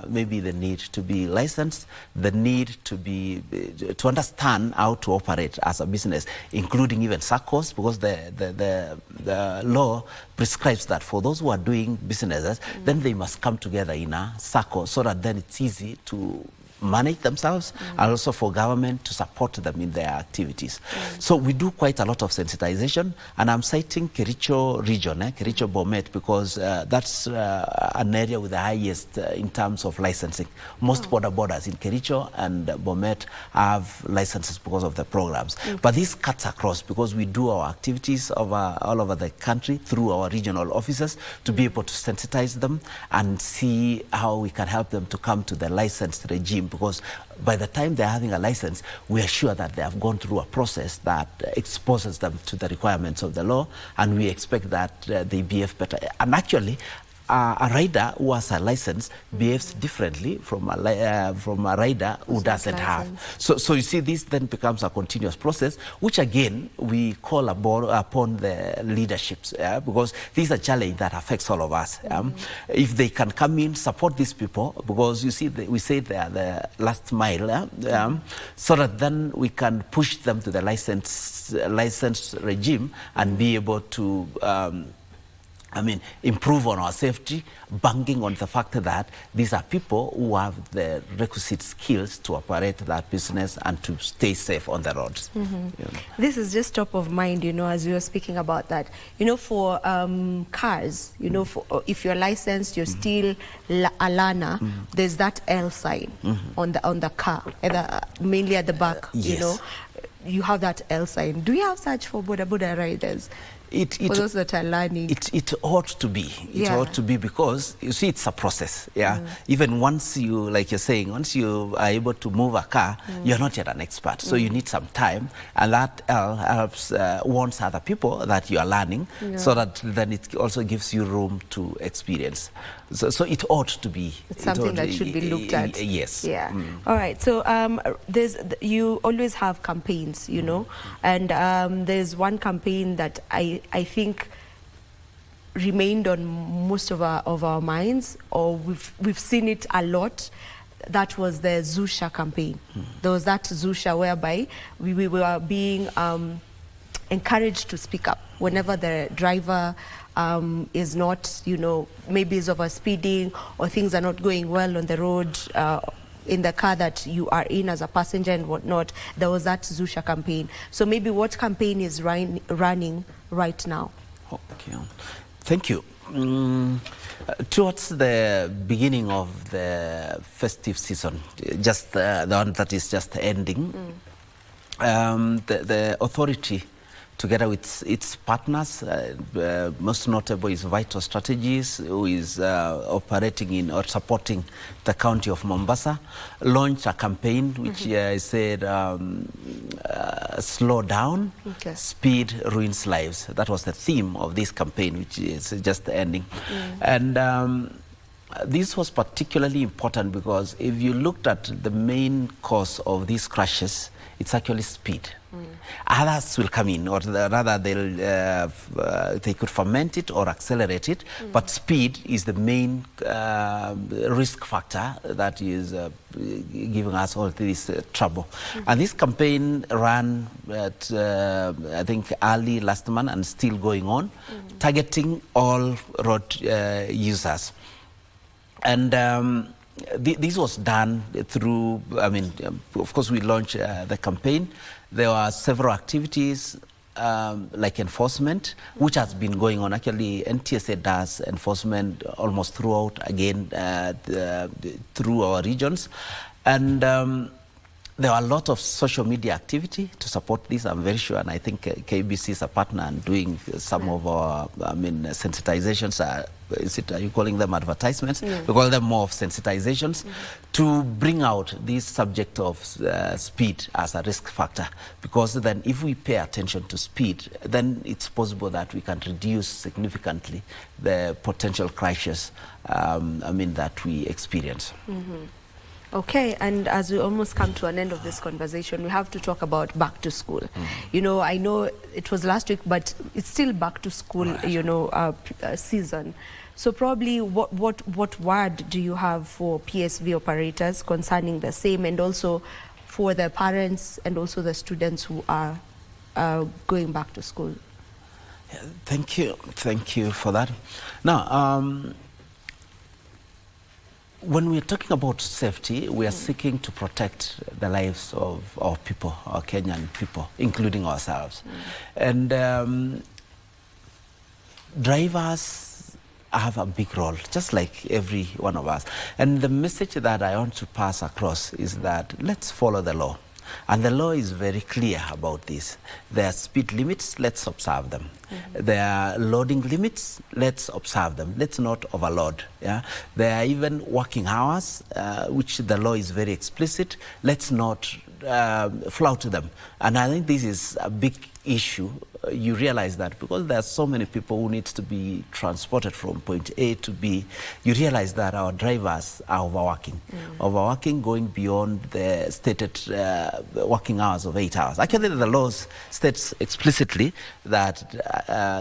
maybe the need to be licensed, the need to understand how to operate as a business, including even SACCOs, because the law prescribes that for those who are doing businesses, then they must come together in a SACCO so that then it's easy to manage themselves and also for government to support them in their activities. So we do quite a lot of sensitization, and I'm citing Kericho region, Kericho Bomet, because that's an area with the highest in terms of licensing. Most border borders in Kericho and Bomet have licenses because of the programs. But this cuts across because we do our activities all over the country through our regional offices to be able to sensitize them and see how we can help them to come to the licensed regime, because by the time they're having a license, we are sure that they have gone through a process that exposes them to the requirements of the law, and we expect that they behave better. And actually, a rider who has a license behaves differently from a rider who doesn't have. So you see, this then becomes a continuous process, which again we call upon the leaderships, because this is a challenge that affects all of us. If they can come in, support these people, because you see, we say they are the last mile, so that then we can push them to the licensed regime and be able to improve on our safety, banking on the fact that these are people who have the requisite skills to operate that business and to stay safe on the roads. This is just top of mind, as you were speaking about that. For cars, if you're licensed, you're still a learner, there's that L sign on the car, mainly at the back, you have that L sign. Do you have such for Boda riders? For those that are learning, it ought to be. It ought to be, because you see, it's a process. Even once you, like you're saying, once you are able to move a car, you're not yet an expert. So you need some time, and that helps warns other people that you are learning, so that then it also gives you room to experience. So it ought to be. It's something that should be looked at. Yes. All right. So you always have campaigns, and there's one campaign that I think remained on most of our minds, or we've seen it a lot. That was the Zusha campaign. There was that Zusha whereby we were being encouraged to speak up whenever the driver is not, maybe is over speeding or things are not going well on the road, in the car that you are in as a passenger and whatnot. There was that Zusha campaign. So maybe what campaign is running right now? Okay, thank you. Towards the beginning of the festive season, just the one that is just ending, the authority, together with its partners, most notable is Vital Strategies, who is operating in or supporting the county of Mombasa, launched a campaign which said, slow down, speed ruins lives. That was the theme of this campaign, which is just ending. And this was particularly important because if you looked at the main cause of these crashes, it's actually speed. Others will come in, or rather they could ferment it or accelerate it, but speed is the main risk factor that is giving us all this trouble. And this campaign ran at, I think, early last month and still going on, targeting all road users. And this was done through, of course, we launched the campaign. There were several activities like enforcement, which has been going on. Actually, NTSA does enforcement almost throughout, again, through our regions. And there are a lot of social media activity to support this, I'm very sure, and I think KBC is a partner in doing some of our, sensitizations. Are you calling them advertisements? We call them more of sensitizations to bring out this subject of speed as a risk factor, because then if we pay attention to speed, then it's possible that we can reduce significantly the potential crashes that we experience. Okay, and as we almost come to an end of this conversation, we have to talk about back to school. You know, I know it was last week, but it's still back to school, you know, season. So probably what word do you have for PSV operators concerning the same, and also for the parents and also the students who are going back to school? Thank you for that. Now, when we're talking about safety, we are seeking to protect the lives of our people, our Kenyan people, including ourselves. And drivers have a big role, just like every one of us. And the message that I want to pass across is that let's follow the law. And the law is very clear about this. There are speed limits, let's observe them. There are loading limits, let's observe them. Let's not overload. Yeah? There are even working hours, which the law is very explicit. Let's not flout them. And I think this is a big issue. You realize that because there are so many people who need to be transported from point A to B, you realize that our drivers are overworking. Overworking, going beyond the stated working hours of 8 hours. Actually, the laws states explicitly that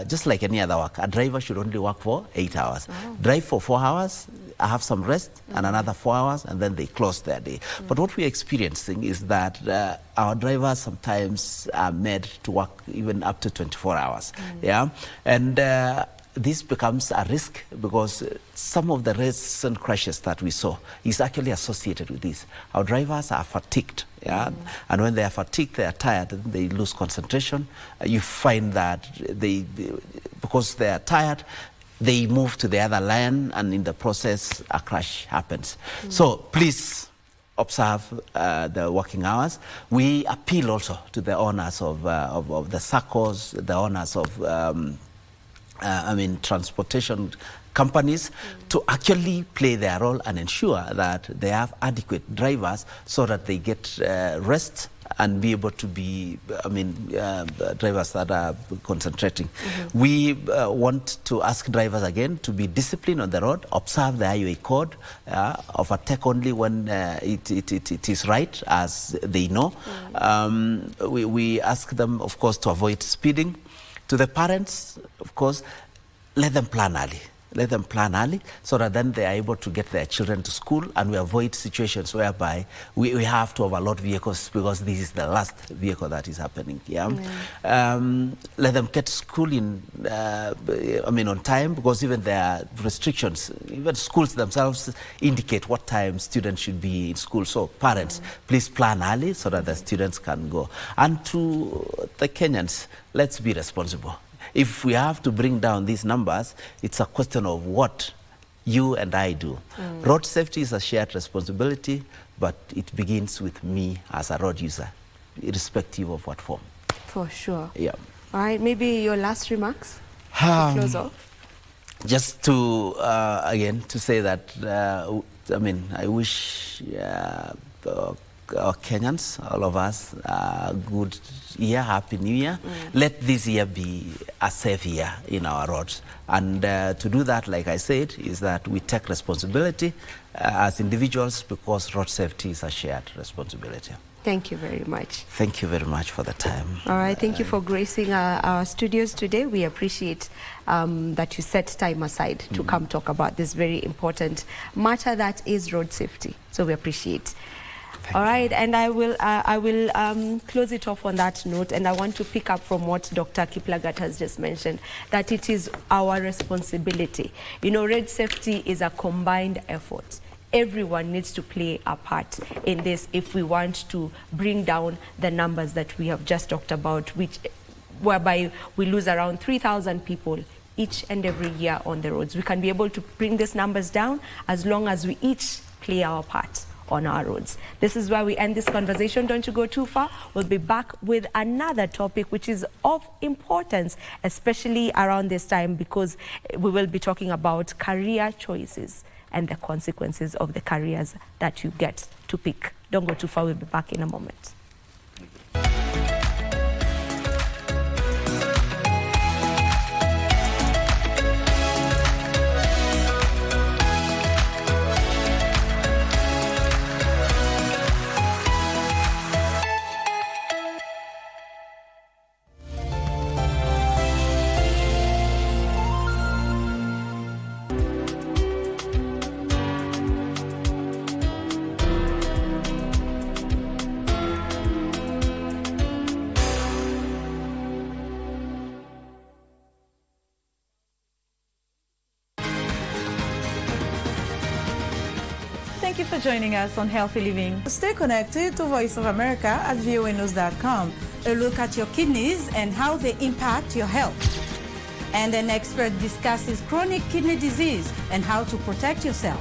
just like any other work, a driver should only work for 8 hours. Drive for 4 hours, have some rest, and another 4 hours, and then they close their day. But what we're experiencing is that our drivers sometimes are made to work even up to 24 hours. Yeah, and this becomes a risk because some of the recent crashes that we saw is actually associated with this. Our drivers are fatigued, yeah, and when they are fatigued, they are tired, they lose concentration. You find that because they are tired, they move to the other lane, and in the process, a crash happens. So please observe the working hours. We appeal also to the owners of the SACCOs, the owners of transportation companies to actually play their role and ensure that they have adequate drivers so that they get rest and be able to be, drivers that are concentrating. We want to ask drivers again to be disciplined on the road, observe the highway code, overtake only when it is right, as they know. We ask them, of course, to avoid speeding. To the parents, of course, let them plan early. Let them plan early so that then they are able to get their children to school, and we avoid situations whereby we have to overload vehicles because this is the last vehicle that is happening. Yeah? Let them get to school on time, because even there are restrictions. Even schools themselves indicate what time students should be in school. So parents, please plan early so that the students can go. And to the Kenyans, let's be responsible. If we have to bring down these numbers, it's a question of what you and I do. Road safety is a shared responsibility, but it begins with me as a road user, irrespective of what form. For sure. Yeah. All right, maybe your last remarks to close off? Just to, again, to say that, I wish our Kenyans, all of us, good year, happy new year. Let this year be a safe year in our roads. And to do that, like I said, is that we take responsibility as individuals, because road safety is a shared responsibility. Thank you very much. Thank you very much for the time. All right, thank you for gracing our studios today. We appreciate that you set time aside to come talk about this very important matter that is road safety. So we appreciate. All right, and I will close it off on that note, and I want to pick up from what Dr. Kiplagat has just mentioned, that it is our responsibility. You know, road safety is a combined effort. Everyone needs to play a part in this if we want to bring down the numbers that we have just talked about, whereby we lose around 3,000 people each and every year on the roads. We can be able to bring these numbers down as long as we each play our part on our roads. This is where we end this conversation. Don't you go too far. We'll be back with another topic which is of importance, especially around this time, because we will be talking about career choices and the consequences of the careers that you get to pick. Don't go too far. We'll be back in a moment. Thank you for joining us on Healthy Living. Stay connected to Voice of America at voanews.com. A look at your kidneys and how they impact your health. And an expert discusses chronic kidney disease and how to protect yourself.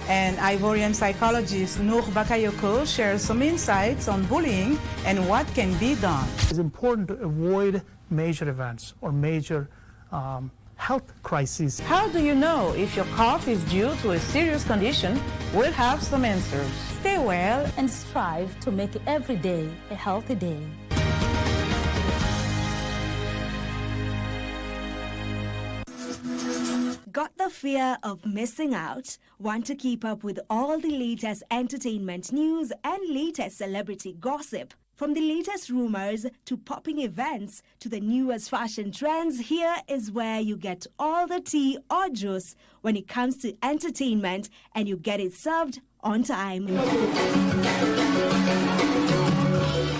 And Ivorian psychologist Noor Bakayoko shares some insights on bullying and what can be done. It's important to avoid major events or major health crises. How do you know if your cough is due to a serious condition? We'll have some answers. Stay well and strive to make every day a healthy day. Got the fear of missing out? Want to keep up with all the latest entertainment news and latest celebrity gossip? From the latest rumors to popping events to the newest fashion trends, here is where you get all the tea or juice when it comes to entertainment, and you get it served on time.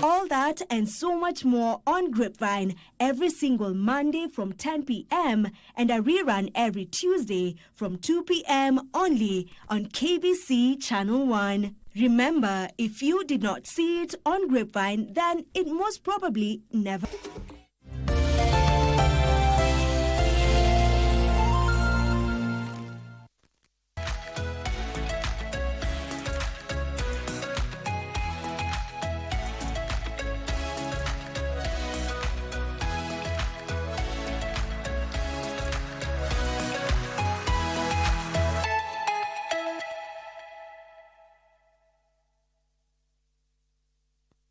All that and so much more on Grapevine every single Monday from 10 p.m. and a rerun every Tuesday from 2 p.m. only on KBC Channel 1. Remember, if you did not see it on Grapevine, then it most probably never...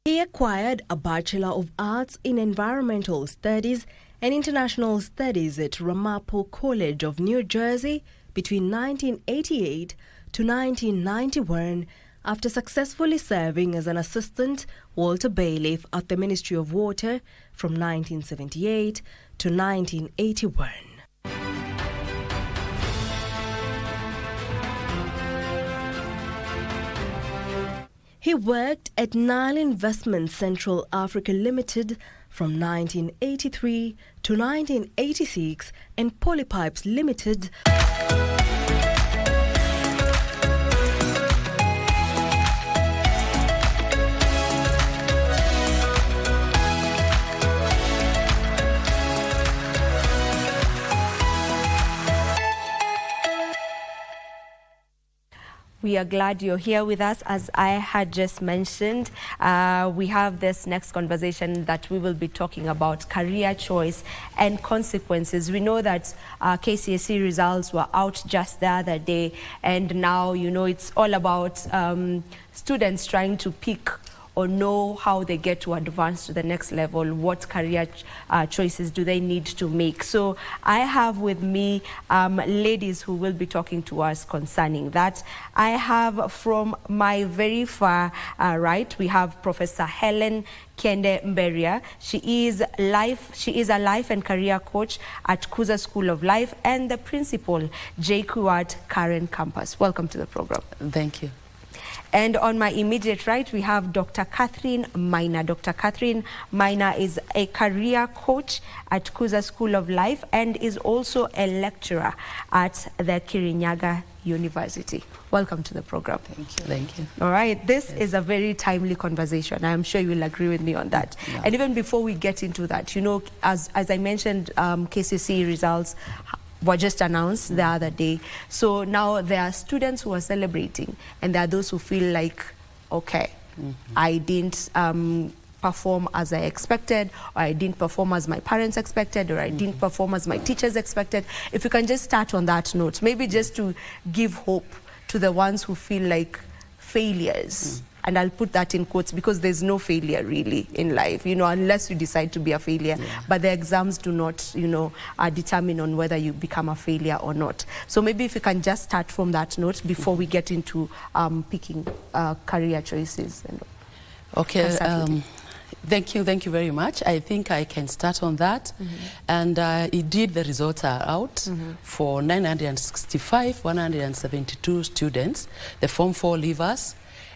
He acquired a Bachelor of Arts in Environmental Studies and International Studies at Ramapo College of New Jersey between 1988 to 1991 after successfully serving as an assistant Walter Bailiff at the Ministry of Water from 1978 to 1981. He worked at Nile Investment Central Africa Limited from 1983 to 1986 and Polypipes Limited. We are glad you're here with us. As I had just mentioned, we have this next conversation that we will be talking about career choice and consequences. We know that KCSE results were out just the other day, and now, you know, it's all about students trying to pick or know how they get to advance to the next level, what career choices do they need to make. So I have with me ladies who will be talking to us concerning that. I have from my very far right, we have Professor Helen Kende Mberia. She is a life and career coach at Kuza School of Life and the principal, JQ Karen Campus. Welcome to the program. Thank you. And on my immediate right, we have Dr. Catherine Maina. Dr. Catherine Maina is a career coach at Kuza School of Life and is also a lecturer at the Kirinyaga University. Welcome to the program. Thank you. Thank you. All right, this is a very timely conversation. I'm sure you will agree with me on that. Yeah. And even before we get into that, you know, as I mentioned, KCSE results were just announced the other day. So now there are students who are celebrating, and there are those who feel like, okay, I didn't perform as I expected, or I didn't perform as my parents expected, or I didn't perform as my teachers expected. If you can just start on that note, maybe just to give hope to the ones who feel like failures. And I'll put that in quotes because there's no failure really in life, you know, unless you decide to be a failure. Yeah. But the exams do not, you know, determine on whether you become a failure or not. So maybe if you can just start from that note before we get into picking career choices. Okay. Thank you very much. I think I can start on that. And indeed, the results are out for 172 students, the Form 4 leavers.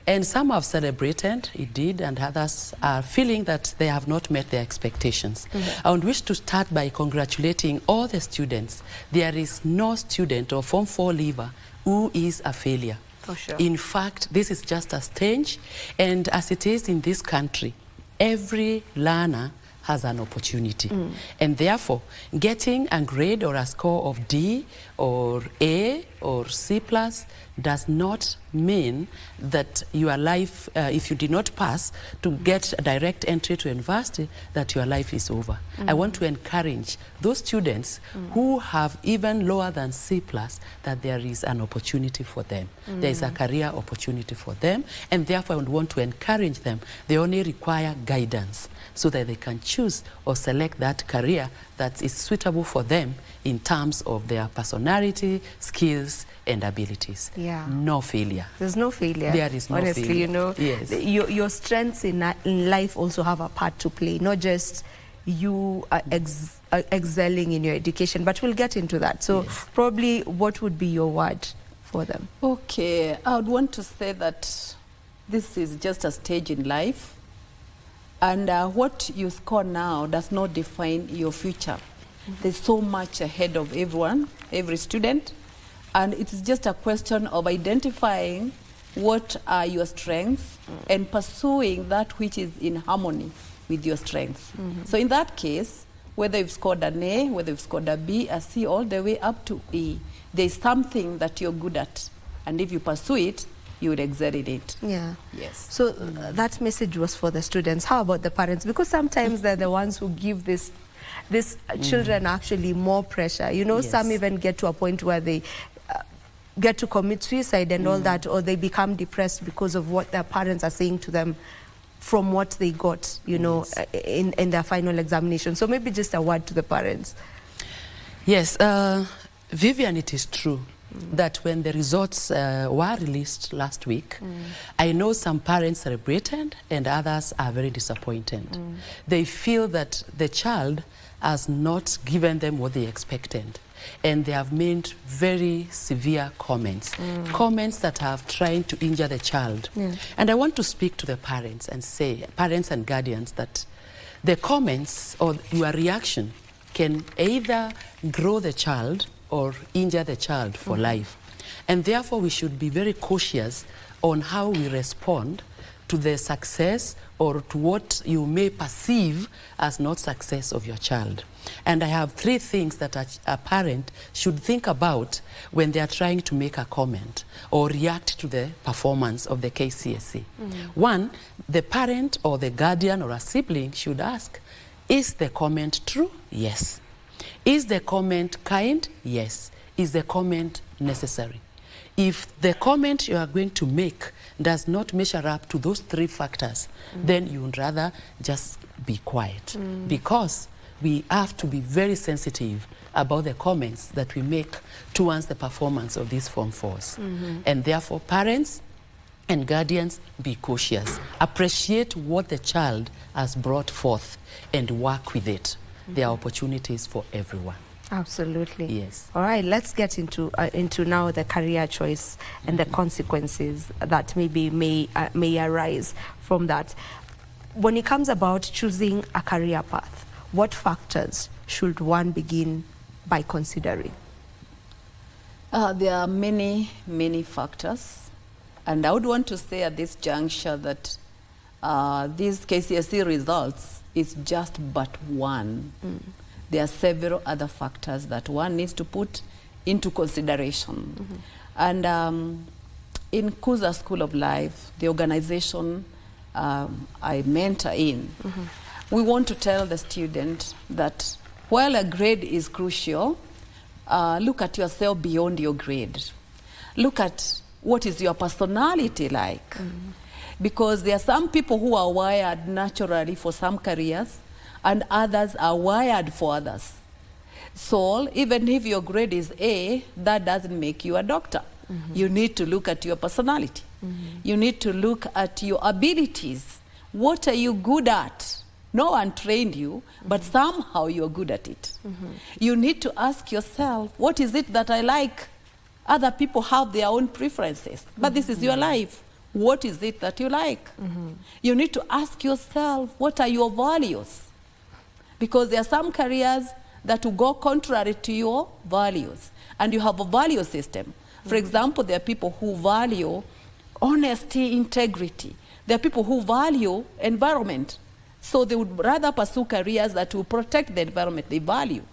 And some have celebrated, indeed, and others are feeling that they have not met their expectations. I would wish to start by congratulating all the students. There is no student or Form 4 leaver who is a failure. For sure. In fact, this is just a stage, and as it is in this country, every learner has an opportunity. And therefore, getting a grade or a score of D or A or C+ does not mean that your life, if you did not pass to get a direct entry to university, that your life is over. I want to encourage those students who have even lower than C+, that there is an opportunity for them. There is a career opportunity for them, and therefore I would want to encourage them. They only require guidance so that they can choose or select that career that is suitable for them in terms of their personality, skills, and abilities. Yeah. No failure. There's no failure. There is no honestly, failure. you know, yes. Your strengths in life also have a part to play, not just you excelling in your education, but we'll get into that. So probably what would be your word for them? Okay, I would want to say that this is just a stage in life, and what you score now does not define your future. There's so much ahead of everyone, every student, and it's just a question of identifying what are your strengths and pursuing that which is in harmony with your strengths. So in that case, whether you've scored an A, whether you've scored a B, a C, all the way up to E, there's something that you're good at, and if you pursue it, you would excel in it. Yeah. Yes. So that message was for the students. How about the parents? Because sometimes they're the ones who give these children actually more pressure. You know, Yes. some even get to a point where they get to commit suicide and all that, or they become depressed because of what their parents are saying to them from what they got, you know, in their final examination. So maybe just a word to the parents. Yes, Vivian, it is true that when the results were released last week, I know some parents celebrated and others are very disappointed. They feel that the child has not given them what they expected, and they have made very severe comments, comments that have tried to injure the child. And I want to speak to the parents and say, parents and guardians, that the comments or your reaction can either grow the child or injure the child for life. And therefore we should be very cautious on how we respond to the success or to what you may perceive as not success of your child. And I have 3 things that a parent should think about when they are trying to make a comment or react to the performance of the KCSE. 1, the parent or the guardian or a sibling should ask, is the comment true? Yes. Is the comment kind? Yes. Is the comment necessary? If the comment you are going to make does not measure up to those 3 factors, then you would rather just be quiet. Because we have to be very sensitive about the comments that we make towards the performance of these Form 4s. And therefore, parents and guardians, be cautious. Appreciate what the child has brought forth and work with it. There are opportunities for everyone. Absolutely. Yes. All right, let's get into now the career choice and the consequences that maybe may arise from that. When it comes about choosing a career path, what factors should one begin by considering? There are many, many factors. And I would want to say at this juncture that these KCSE results is just but one. There are several other factors that one needs to put into consideration. And in Kuza School of Life, the organization I mentor in, we want to tell the student that while a grade is crucial, look at yourself beyond your grade. Look at what is your personality like. Because there are some people who are wired naturally for some careers, and others are wired for others. So even if your grade is A, that doesn't make you a doctor. You need to look at your personality. You need to look at your abilities. What are you good at? No one trained you, but somehow you're good at it. You need to ask yourself, what is it that I like? Other people have their own preferences, but this is your life. What is it that you like? You need to ask yourself, what are your values? Because there are some careers that will go contrary to your values, and you have a value system. For example, there are people who value honesty, integrity. There are people who value environment. So they would rather pursue careers that will protect the environment they value.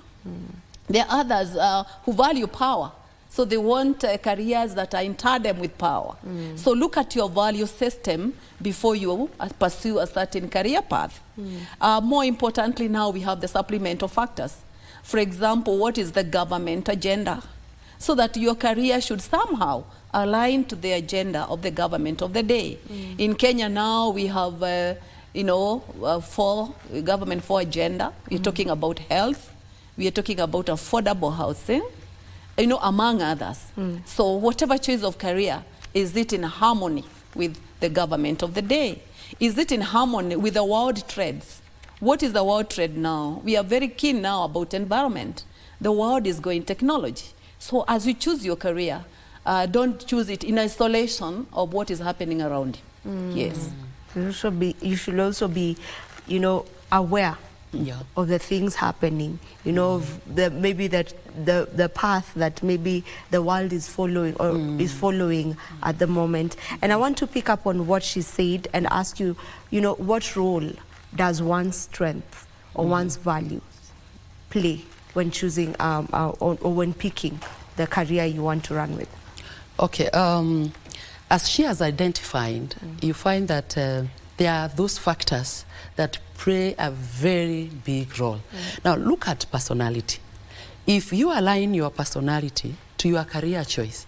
There are others who value power. So they want careers that are in tandem with power. So look at your value system before you pursue a certain career path. More importantly, now we have the supplemental factors. For example, what is the government agenda? So that your career should somehow align to the agenda of the government of the day. In Kenya now we have, government 4 agenda. We're talking about health. We are talking about affordable housing, among others. So whatever choice of career, is it in harmony with the government of the day? Is it in harmony with the world trends? What is the world trend now? We are very keen now about environment. The world is going technology. So as you choose your career, don't choose it in isolation of what is happening around you. Yes. You should also be, aware of the things happening, of maybe the path that maybe the world is following or is following at the moment. And I want to pick up on what she said and ask you, what role does one's strength or one's values play when choosing or when picking the career you want to run with? Okay, as she has identified, you find that there are those factors that play a very big role. Now, look at personality. If you align your personality to your career choice,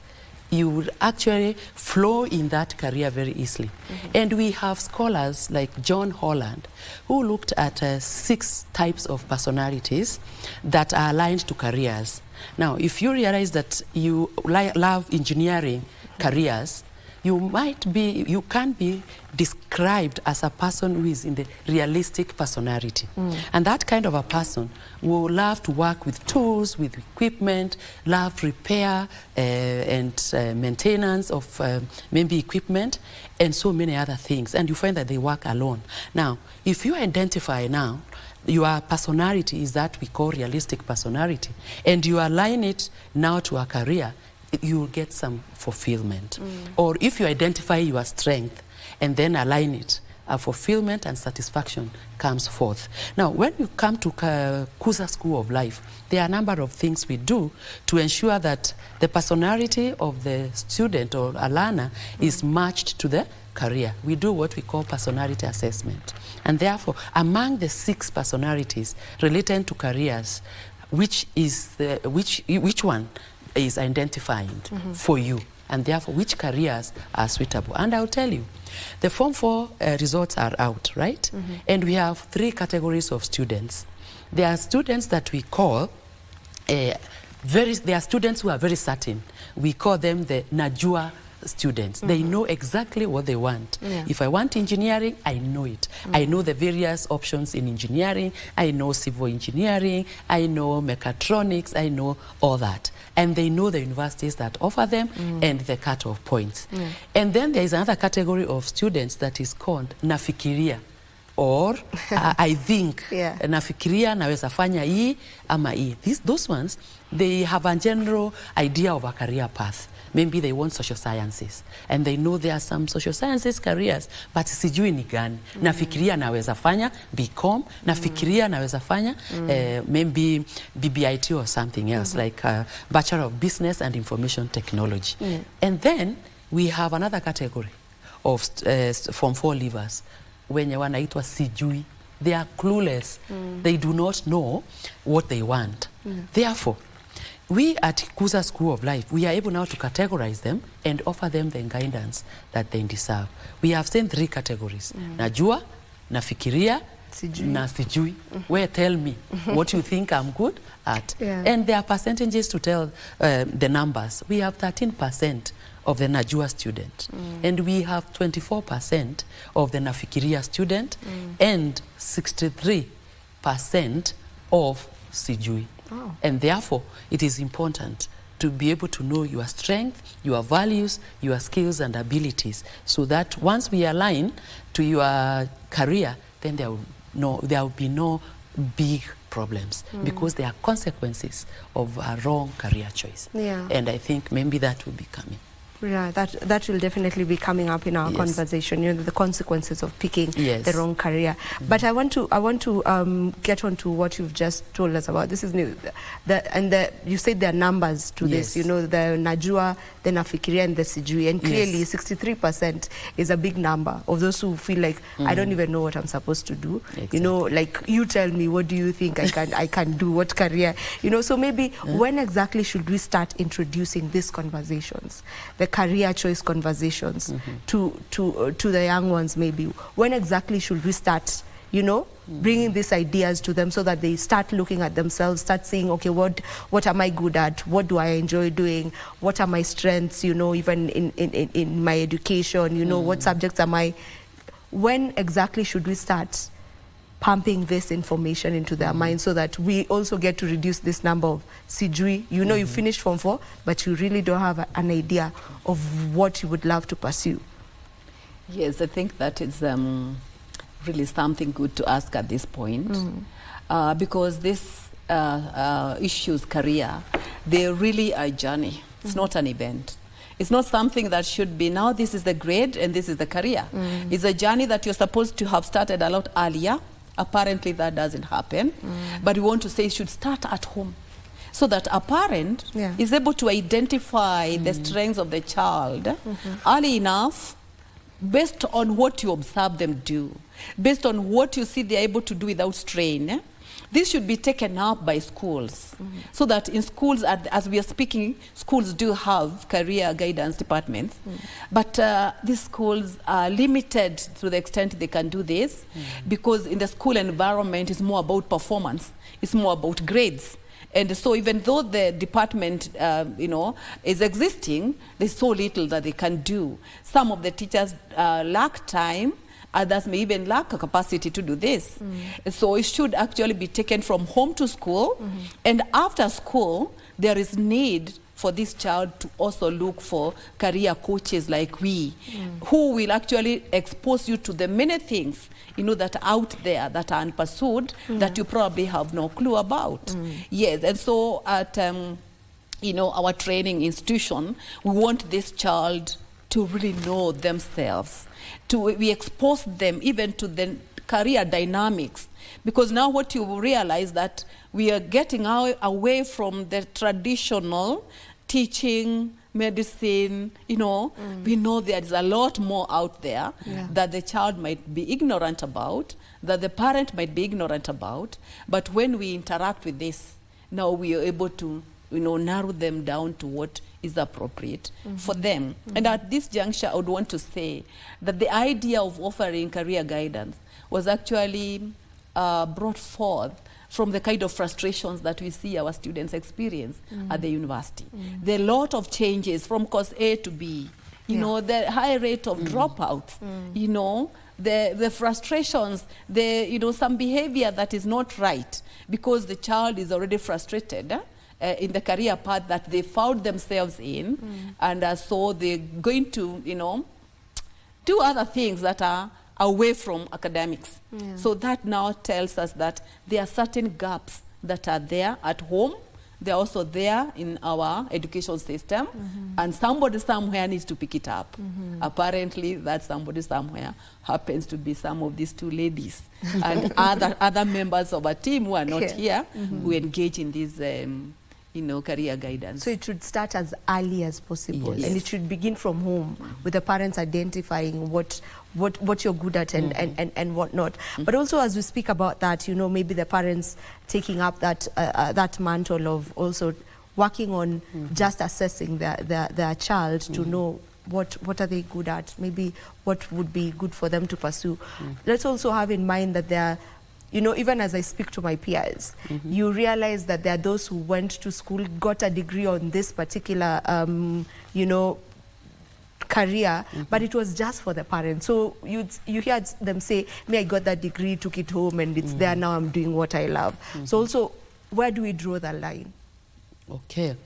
you would actually flow in that career very easily. And we have scholars like John Holland who looked at 6 types of personalities that are aligned to careers. Now, if you realize that you love engineering careers, you can be described as a person who is in the realistic personality. And that kind of a person will love to work with tools, with equipment, love repair and maintenance of maybe equipment and so many other things. And you find that they work alone. Now, if you identify now, your personality is that we call realistic personality, and you align it now to a career, you will get some fulfillment. Or if you identify your strength and then align it, fulfillment and satisfaction comes forth. Now, when you come to Kuza School of Life, there are a number of things we do to ensure that the personality of the student or a learner is matched to the career. We do what we call personality assessment. And therefore, among the 6 personalities related to careers, which one is identified for you, and therefore which careers are suitable. And I'll tell you, the Form 4 results are out, right? And we have 3 categories of students. There are students that we call, there are students who are very certain. We call them the Najua students. They know exactly what they want. If I want engineering, I know it. I know the various options in engineering. I know civil engineering. I know mechatronics. I know all that. And they know the universities that offer them and the cut-off points. And then there is another category of students that is called nafikiria, or I think nafikiria naweza fanya hii ama hii. Those ones, they have a general idea of a career path. Maybe they want social sciences and they know there are some social sciences careers, but sijui ni gani. Nafikiria naweza fanya BCom, nafikiria naweza fanya maybe BBIT or something else, like Bachelor of Business and Information Technology. And then we have another category of Form 4 leavers, wenye wanaitwa sijui. They are clueless. They do not know what they want. Therefore, we at Kuza School of Life, we are able now to categorize them and offer them the guidance that they deserve. We have seen 3 categories. Najua, nafikiria, na sijui. Where tell me what you think I'm good at. And there are percentages to tell the numbers. We have 13% of the Najua student. And we have 24% of the nafikiria student and 63% of sijui. And therefore, it is important to be able to know your strength, your values, your skills and abilities, so that once we align to your career, then there will be no big problems because there are consequences of a wrong career choice. Yeah. And I think maybe that will be coming. Yeah, that will definitely be coming up in our conversation. You know, the consequences of picking the wrong career. But I want to get on to what you've just told us about. This is new. You said there are numbers to this. You know, the Najua, the Nafikiria, and the Sijui, and clearly 63% is a big number of those who feel like I don't even know what I'm supposed to do. You know, like you tell me, what do you think I can do? What career? You know, so maybe when exactly should we start introducing these conversations? The career choice conversations to the young ones. Maybe when exactly should we start, you know, bringing these ideas to them so that they start looking at themselves, start saying, okay, what am I good at, what do I enjoy doing, what are my strengths, you know, even in my education, you know, what subjects am I, when exactly should we start pumping this information into their minds so that we also get to reduce this number of Sijui. You know, you finished Form 4, but you really don't have an idea of what you would love to pursue. Yes, I think that is really something good to ask at this point because this issues career, they're really a journey. It's not an event. It's not something that should be now this is the grade and this is the career. It's a journey that you're supposed to have started a lot earlier. Apparently that doesn't happen, but we want to say it should start at home so that a parent is able to identify the strengths of the child early enough based on what you observe them do, based on what you see they're able to do without strain. This should be taken up by schools so that in schools, as we are speaking, schools do have career guidance departments, but these schools are limited to the extent they can do this because in the school environment it's more about performance, it's more about grades. And so even though the department, you know, is existing, there's so little that they can do. Some of the teachers lack time, others may even lack a capacity to do this. So it should actually be taken from home to school. And after school, there is need for this child to also look for career coaches like we, who will actually expose you to the many things, you know, that are out there that are unpursued, that you probably have no clue about. Yes, and so at, you know, our training institution, we want this child to really know themselves. We expose them even to the career dynamics, because now what you realize that we are getting away from the traditional teaching, medicine, you know, we know there is a lot more out there that the child might be ignorant about, that the parent might be ignorant about, but when we interact with this, now we are able to, you know, narrow them down to what is appropriate for them. And at this juncture, I would want to say that the idea of offering career guidance was actually brought forth from the kind of frustrations that we see our students experience at the university. There are a lot of changes from course A to B, you know, the high rate of dropouts, you know, the frustrations, you know, some behavior that is not right because the child is already frustrated in the career path that they found themselves in, and so they're going to, you know, do other things that are away from academics. So that now tells us that there are certain gaps that are there at home. They're also there in our education system, and somebody somewhere needs to pick it up. Apparently, that somebody somewhere happens to be some of these two ladies and other members of a team who are not here, who engage in these you know, career guidance. So it should start as early as possible, and it should begin from home with the parents identifying what you're good at and what not. But also, as we speak about that, you know, maybe the parents taking up that that mantle of also working on just assessing their child to know what are they good at, maybe what would be good for them to pursue. Let's also have in mind that there are, you know, even as I speak to my peers, you realize that there are those who went to school, got a degree on this particular, you know, career, but it was just for the parents. So you hear them say, me, I got that degree, took it home, and it's there now, I'm doing what I love. So also, where do we draw the line? Okay.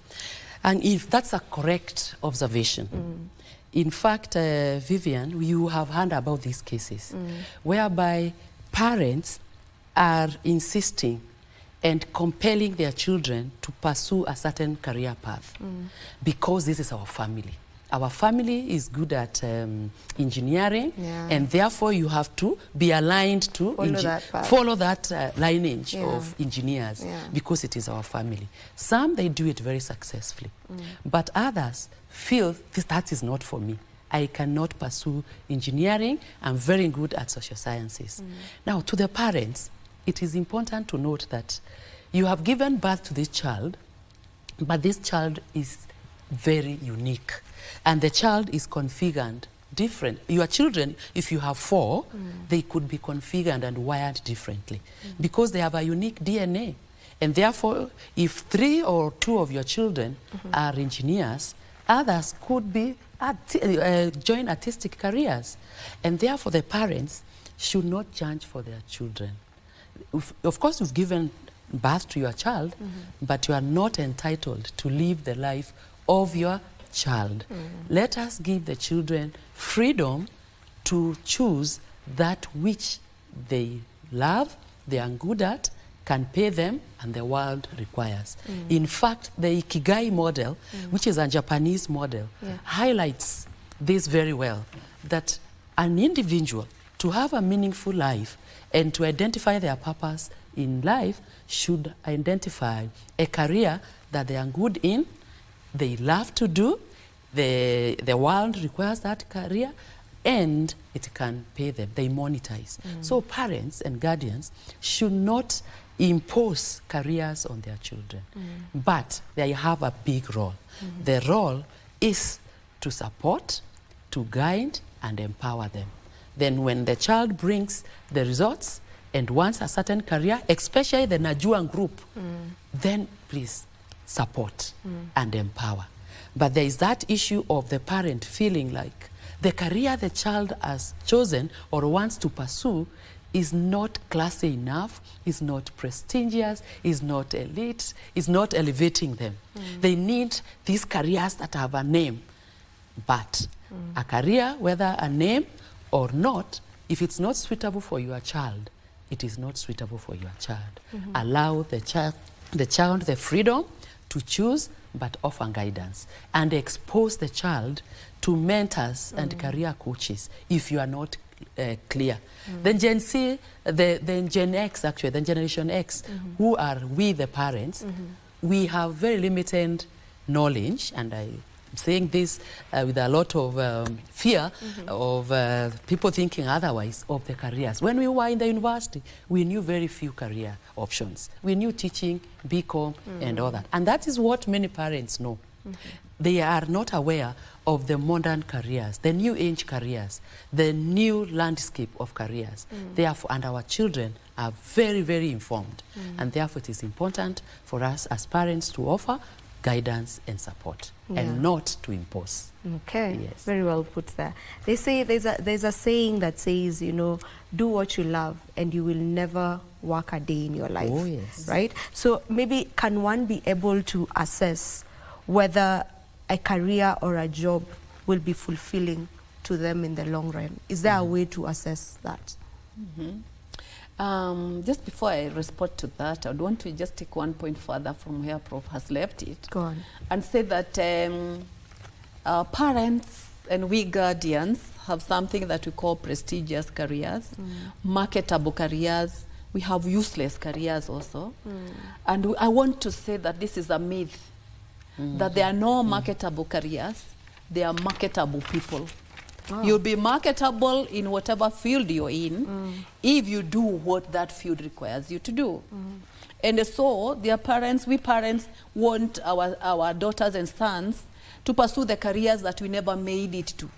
And if that's a correct observation, in fact, Vivian, you have heard about these cases, whereby parents are insisting and compelling their children to pursue a certain career path because this is our family. Our family is good at engineering, and therefore you have to be aligned to follow that lineage of engineers because it is our family. Some, they do it very successfully, but others feel that is not for me. I cannot pursue engineering. I'm very good at social sciences. Now, to the parents, it is important to note that you have given birth to this child, but this child is very unique. And the child is configured different. Your children, if you have 4, they could be configured and wired differently because they have a unique DNA. And therefore, if 3 or 2 of your children are engineers, others could be join artistic careers. And therefore, the parents should not judge for their children. Of course, you've given birth to your child, but you are not entitled to live the life of your child. Let us give the children freedom to choose that which they love, they are good at, can pay them, and the world requires. In fact, the Ikigai model, which is a Japanese model, highlights this very well, that an individual, to have a meaningful life and to identify their purpose in life, should identify a career that they are good in, they love to do, the world requires that career, and it can pay them, they monetize. So parents and guardians should not impose careers on their children, but they have a big role. The role is to support, to guide, and empower them. Then when the child brings the results and wants a certain career, especially the Najuan group, then please support and empower. But there is that issue of the parent feeling like the career the child has chosen or wants to pursue is not classy enough, is not prestigious, is not elite, is not elevating them. They need these careers that have a name. But a career, whether a name or not, if it's not suitable for your child, it is not suitable for your child. Allow the child the freedom to choose, but offer guidance, and expose the child to mentors and career coaches if you are not clear. Then Gen Z, then Gen X, actually, then Generation X, who are we the parents, we have very limited knowledge, and I'm saying this with a lot of fear of people thinking otherwise of the careers. When we were in the university, we knew very few career options. We knew teaching, BCom, and all that. And that is what many parents know. They are not aware of the modern careers, the new age careers, the new landscape of careers. Therefore, and our children are very, very informed. And therefore, it is important for us as parents to offer guidance and support, and not to impose. Okay, very well put there. They say there's a saying that says, you know, do what you love and you will never work a day in your life. Oh, yes. Right? So maybe can one be able to assess whether a career or a job will be fulfilling to them in the long run? Is there a way to assess that? Just before I respond to that, I would want to just take one point further from where Prof has left it. Go on. And say that parents and we guardians have something that we call prestigious careers, marketable careers. We have useless careers also. And I want to say that this is a myth, that there are no marketable careers, there are marketable people. You'll be marketable in whatever field you're in if you do what that field requires you to do. And so their parents, we parents want our daughters and sons to pursue the careers that we never made it to.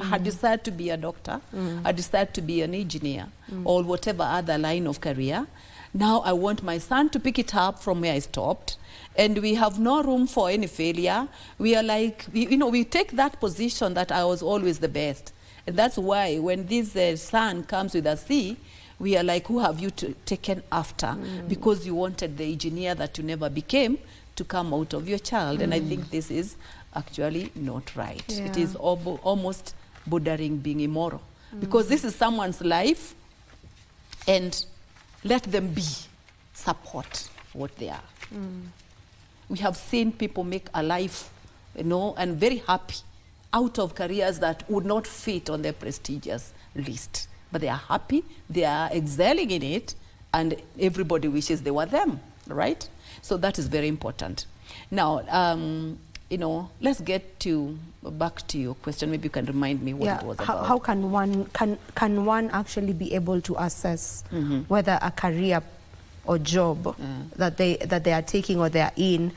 I decided to be a doctor, I decided to be an engineer, or whatever other line of career. Now I want my son to pick it up from where I stopped, and we have no room for any failure. We are like, we take that position that I was always the best. And that's why when this son comes with a C, we are like, who have you taken after? Because you wanted the engineer that you never became to come out of your child. And I think this is actually not right. It is almost bordering being immoral. Because this is someone's life, and let them be, support what they are. We have seen people make a life, you know, and very happy out of careers that would not fit on their prestigious list. But they are happy, they are excelling in it, and everybody wishes they were them, right? So that is very important. Now, you know, let's get back to your question. Maybe you can remind me what it was about. How can one actually be able to assess whether a career or job that they are taking or they are in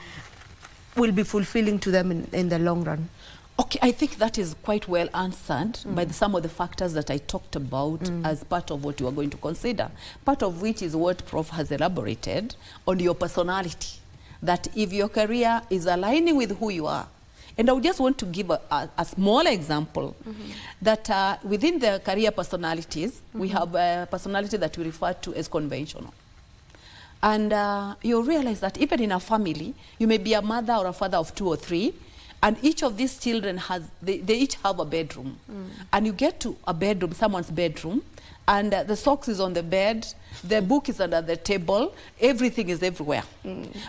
will be fulfilling to them in the long run? Okay, I think that is quite well answered by some of the factors that I talked about as part of what you are going to consider. Part of which is what Prof has elaborated on your personality. That if your career is aligning with who you are, and I would just want to give a small example, that within the career personalities, we have a personality that we refer to as conventional. And you'll realize that even in a family, you may be a mother or a father of 2 or 3, and each of these children they each have a bedroom. And you get to a bedroom, someone's bedroom, and the socks is on the bed, the book is under the table, everything is everywhere.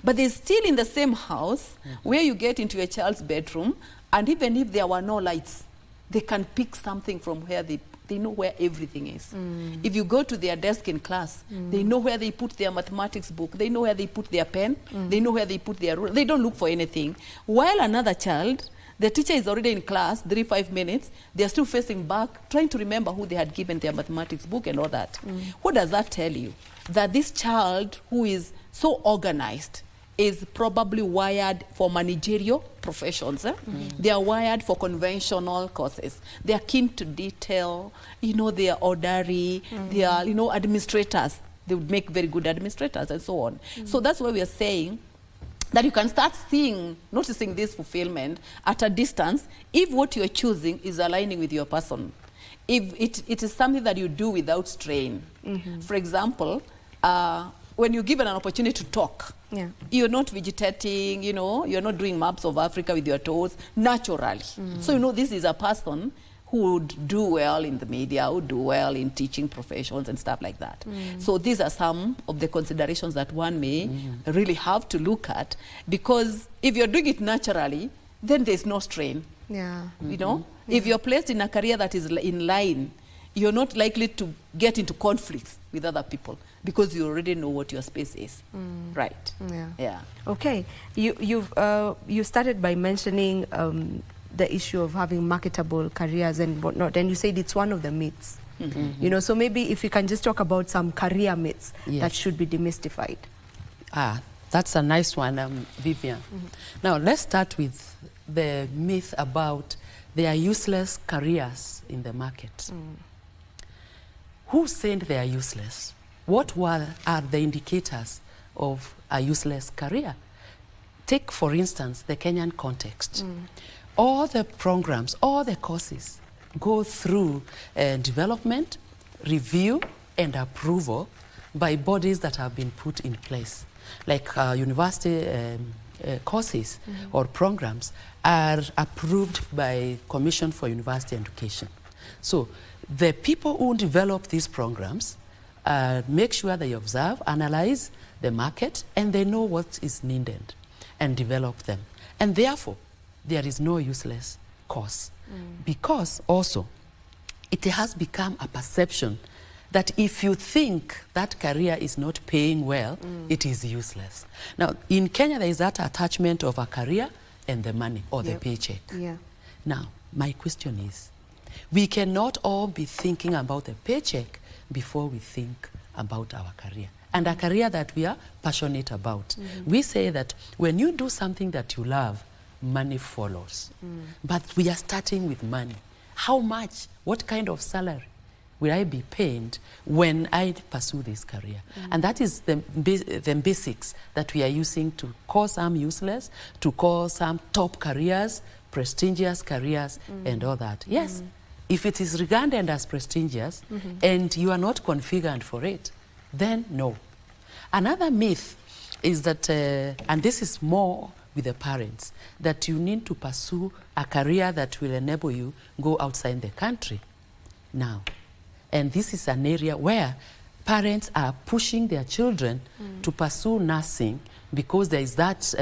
But they're still in the same house where you get into your child's bedroom, and even if there were no lights, they can pick something from where they know where everything is. If you go to their desk in class, they know where they put their mathematics book, they know where they put their pen, they know where they put their ruler. They don't look for anything. While another child, the teacher is already in class, 3-5 minutes, they're still facing back, trying to remember who they had given their mathematics book and all that. What does that tell you? That this child who is so organized is probably wired for managerial professions. They are wired for conventional courses. They are keen to detail, you know, they are orderly, they are, you know, administrators. They would make very good administrators and so on. So that's why we are saying that you can start noticing this fulfillment at a distance if what you're choosing is aligning with your person. If it is something that you do without strain. For example, when you're given an opportunity to talk, you're not vegetating, you know, you're not doing maps of Africa with your toes naturally. So you know this is a person who would do well in the media, would do well in teaching professions and stuff like that. So these are some of the considerations that one may really have to look at, because if you're doing it naturally, then there's no strain. You know, if you're placed in a career that is in line, you're not likely to get into conflicts with other people because you already know what your space is. Right. Okay. You started by mentioning the issue of having marketable careers and whatnot, and you said it's one of the myths. You know, so maybe if you can just talk about some career myths that should be demystified. That's a nice one, Vivian. Now let's start with the myth about there are useless careers in the market. Who said they are useless? What are the indicators of a useless career? Take, for instance, the Kenyan context. All the programs, all the courses go through development, review, and approval by bodies that have been put in place. Like university courses or programs are approved by Commission for University Education. So the people who develop these programs make sure they observe, analyze the market, and they know what is needed and develop them. And therefore, there is no useless course. Because also, it has become a perception that if you think that career is not paying well, it is useless. Now, in Kenya, there is that attachment of a career and the money or the paycheck. Now, my question is, we cannot all be thinking about the paycheck before we think about our career. And a career that we are passionate about. We say that when you do something that you love, money follows. But we are starting with money. How much, what kind of salary will I be paid when I pursue this career? And that is the basics that we are using to call some useless, to call some top careers, prestigious careers, and all that. Yes, if it is regarded as prestigious and you are not configured for it, then no. Another myth is that, and this is more with the parents, that you need to pursue a career that will enable you go outside the country now. And this is an area where parents are pushing their children to pursue nursing because there is that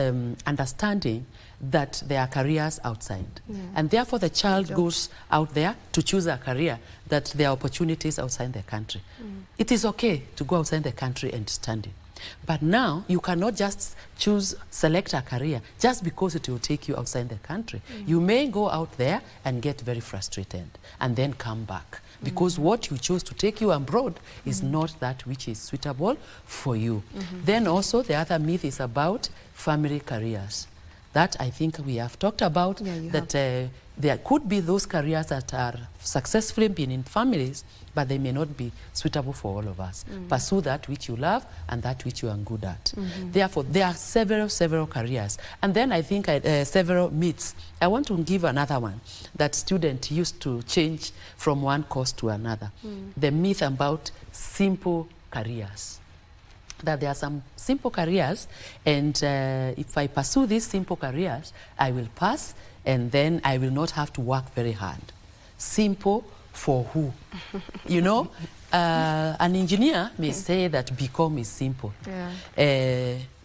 understanding that there are careers outside. And therefore the child goes out there to choose a career, that there are opportunities outside the country. It is okay to go outside the country and study. But now you cannot just select a career just because it will take you outside the country. You may go out there and get very frustrated and then come back. Because what you chose to take you abroad is not that which is suitable for you. Then also the other myth is about family careers. That I think we have talked about, that there could be those careers that are successfully been in families, but they may not be suitable for all of us. Pursue that which you love and that which you are good at. Therefore, there are several careers. And then I think several myths. I want to give another one that students used to change from one course to another. The myth about simple careers. That there are some simple careers, and if I pursue these simple careers, I will pass, and then I will not have to work very hard. Simple for who? You know, an engineer may say that BCom is simple.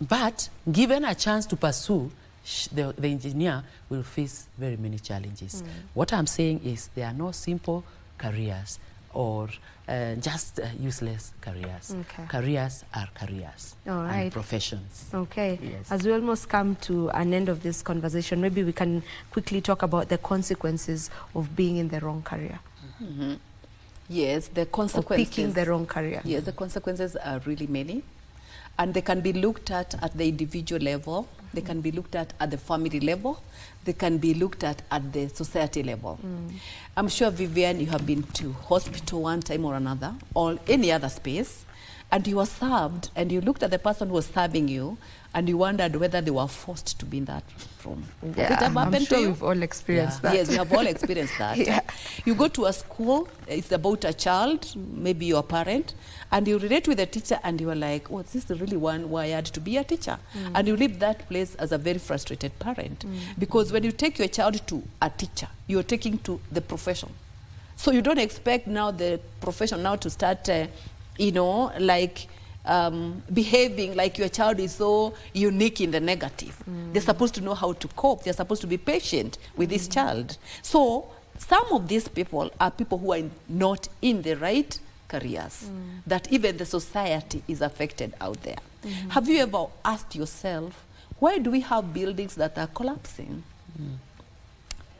But given a chance to pursue, the engineer will face very many challenges. What I'm saying is there are no simple careers or just useless careers. Careers are careers and professions. Yes. As we almost come to an end of this conversation, maybe we can quickly talk about the consequences of being in the wrong career. Yes, the consequences. Of picking the wrong career. Yes, the consequences are really many. And they can be looked at the individual level. They can be looked at the family level. They can be looked at the society level. I'm sure, Vivian, you have been to hospital one time or another, or any other space, and you were served, and you looked at the person who was serving you, and you wondered whether they were forced to be in that room. Has it ever happened to you? We've all experienced that. Yes, we have all experienced that. You go to a school, it's about a child, maybe your parent, and you relate with a teacher, and you are like, oh, is this really one wired to be a teacher? And you leave that place as a very frustrated parent. Because when you take your child to a teacher, you're taking to the profession. So you don't expect now the profession now to start, you know, like behaving like your child is so unique in the negative. They're supposed to know how to cope. They're supposed to be patient with this child. So some of these people are people who are not in the right careers, that even the society is affected out there. Have you ever asked yourself, why do we have buildings that are collapsing?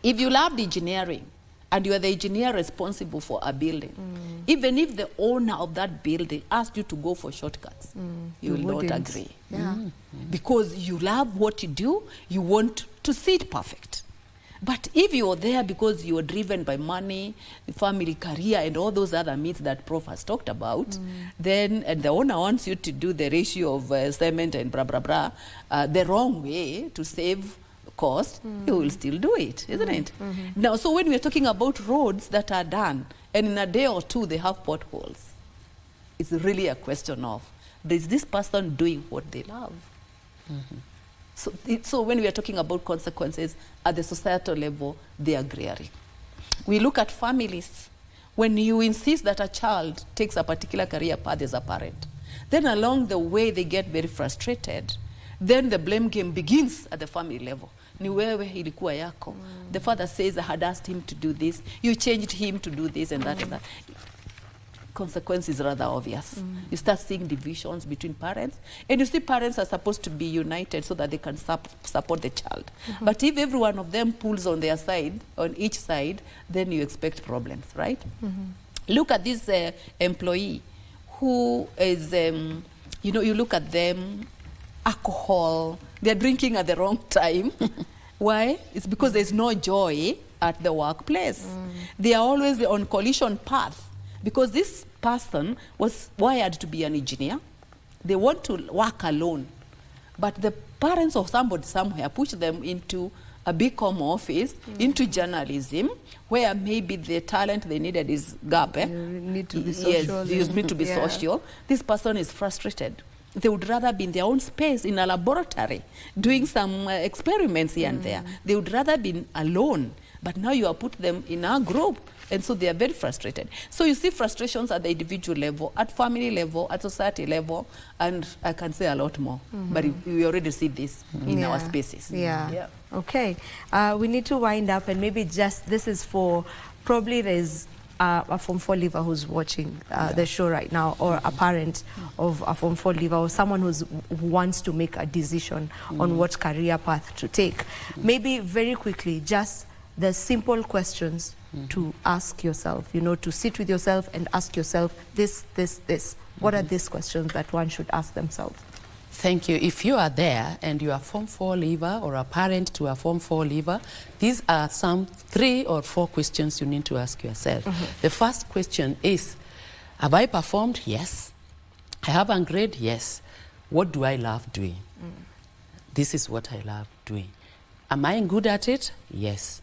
If you loved engineering, and you are the engineer responsible for a building, even if the owner of that building asked you to go for shortcuts, you will not agree. Because you love what you do, you want to see it perfect. But if you are there because you are driven by money, the family, career, and all those other myths that Prof has talked about, then and the owner wants you to do the ratio of cement and blah, blah, blah, the wrong way to save cost, you will still do it, isn't it? Now, so when we're talking about roads that are done, and in a day or two they have potholes, it's really a question of, is this person doing what they love? So when we are talking about consequences at the societal level, they are glaring. We look at families. When you insist that a child takes a particular career path as a parent, then along the way they get very frustrated. Then the blame game begins at the family level. Ni wewe ilikuwa yako. The father says, I had asked him to do this. You changed him to do this and that and that. Consequence is rather obvious. You start seeing divisions between parents, and you see parents are supposed to be united so that they can support the child. But if every one of them pulls on their side, on each side, then you expect problems, right? Look at this employee who is, you know, you look at them, alcohol, they're drinking at the wrong time. Why? It's because there's no joy at the workplace. They are always on collision path. Because this person was wired to be an engineer. They want to work alone. But the parents of somebody somewhere push them into a BCom office, into journalism, where maybe the talent they needed is gap. You need to be social. Yes, you need to be social. This person is frustrated. They would rather be in their own space, in a laboratory, doing some experiments here and there. They would rather be alone. But now you have put them in a group And so they are very frustrated. So you see frustrations at the individual level, at family level, at society level, and I can say a lot more. But we already see this in our spaces. Yeah. Okay. We need to wind up, and maybe just this is for probably there's a Form 4 leaver who's watching the show right now, or a parent of a Form 4 leaver, or someone who wants to make a decision on what career path to take. Maybe very quickly, just the simple questions to ask yourself, you know, to sit with yourself and ask yourself this. What are these questions that one should ask themselves? Thank you. If you are there and you are Form 4 leaver or a parent to a Form 4 leaver, these are some 3 or 4 questions you need to ask yourself. The first question is, have I performed? Yes. I have a grade? Yes. What do I love doing? This is what I love doing. Am I good at it? Yes.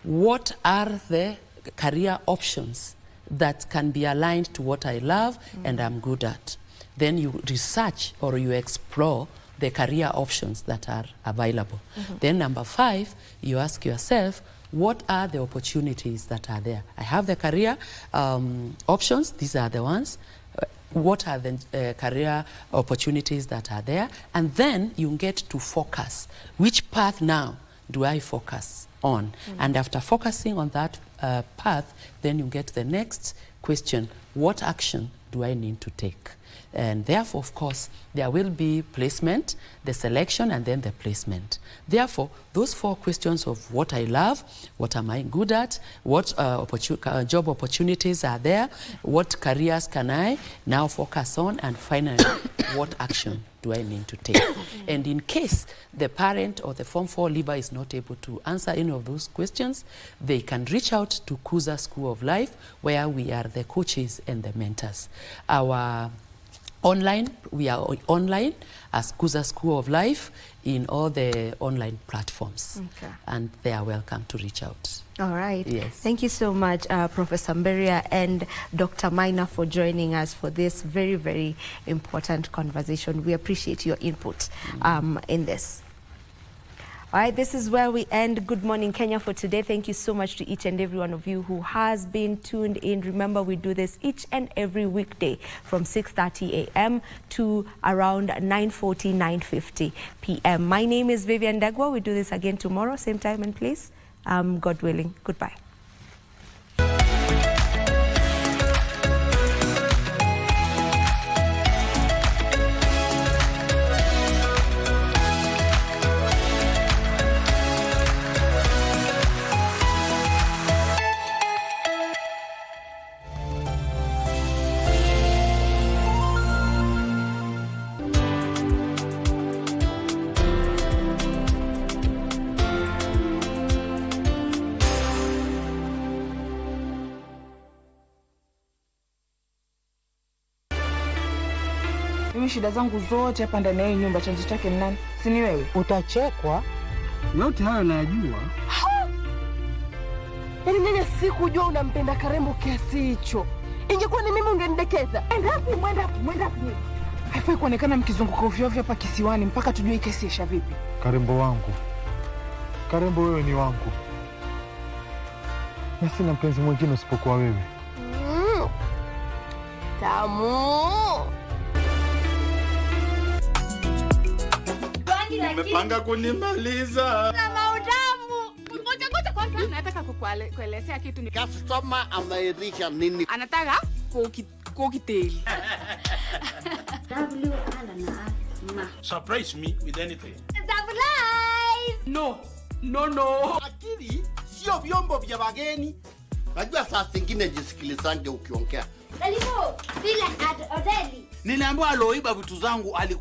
What are the career options that can be aligned to what I love and I'm good at? Then you research or you explore the career options that are available. Then number 5, you ask yourself, what are the opportunities that are there? I have the career options, these are the ones. What are the career opportunities that are there? And then you get to focus. Which path now do I focus on? And after focusing on that path, then you get the next question, what action do I need to take? And therefore, of course, there will be placement, the selection, and then the placement. Therefore, those 4 questions of what I love, what am I good at, what job opportunities are there, what careers can I now focus on, and finally, what action do I need to take? And in case the parent or the Form 4 leaver is not able to answer any of those questions, they can reach out to Kuza School of Life, where we are the coaches and the mentors. We are online as Kuza School of Life in all the online platforms. And they are welcome to reach out. All right. Yes. Thank you so much, Professor Mberia and Dr. Maina, for joining us for this very, very important conversation. We appreciate your input in this. All right, this is where we end Good Morning Kenya for today. Thank you so much to each and every one of you who has been tuned in. Remember, we do this each and every weekday from 6:30 a.m. to around 9:40, 9:50 p.m. My name is Vivian Dagwa. We do this again tomorrow, same time and place. God willing. Goodbye. Mimi shida zangu zote hapa ndani ya nyumba, chanzo chake ni nani? Si ni wewe? Utachekwa. Yote hayo najua. Yaani mimi sikujua unampenda Karembo kiasi hicho. Ingekuwa ni mimi ungenidekeza. Mwenda. Haifai kuonekana mkizunguka ovyo ovyo hapa kisiwani mpaka tujue kesi isha vipi. Karembo wangu. Karembo, wewe ni wangu. Na sina mpenzi mwingine usipokuwa wewe. Tamu. Umepanga kunimaliza. Na mautamu. Ngoja kwanza nataka kukuelezea kitu ni customer ameirisha nini? Anataka kokiteli. W ala na ma. Surprise me with anything. Surprise! No. Akili sio vyombo vya wageni. Najua saa zingine jisikilizange ukiongea. Dalimo, vile hoteli. Niliambiwa aloiba vitu zangu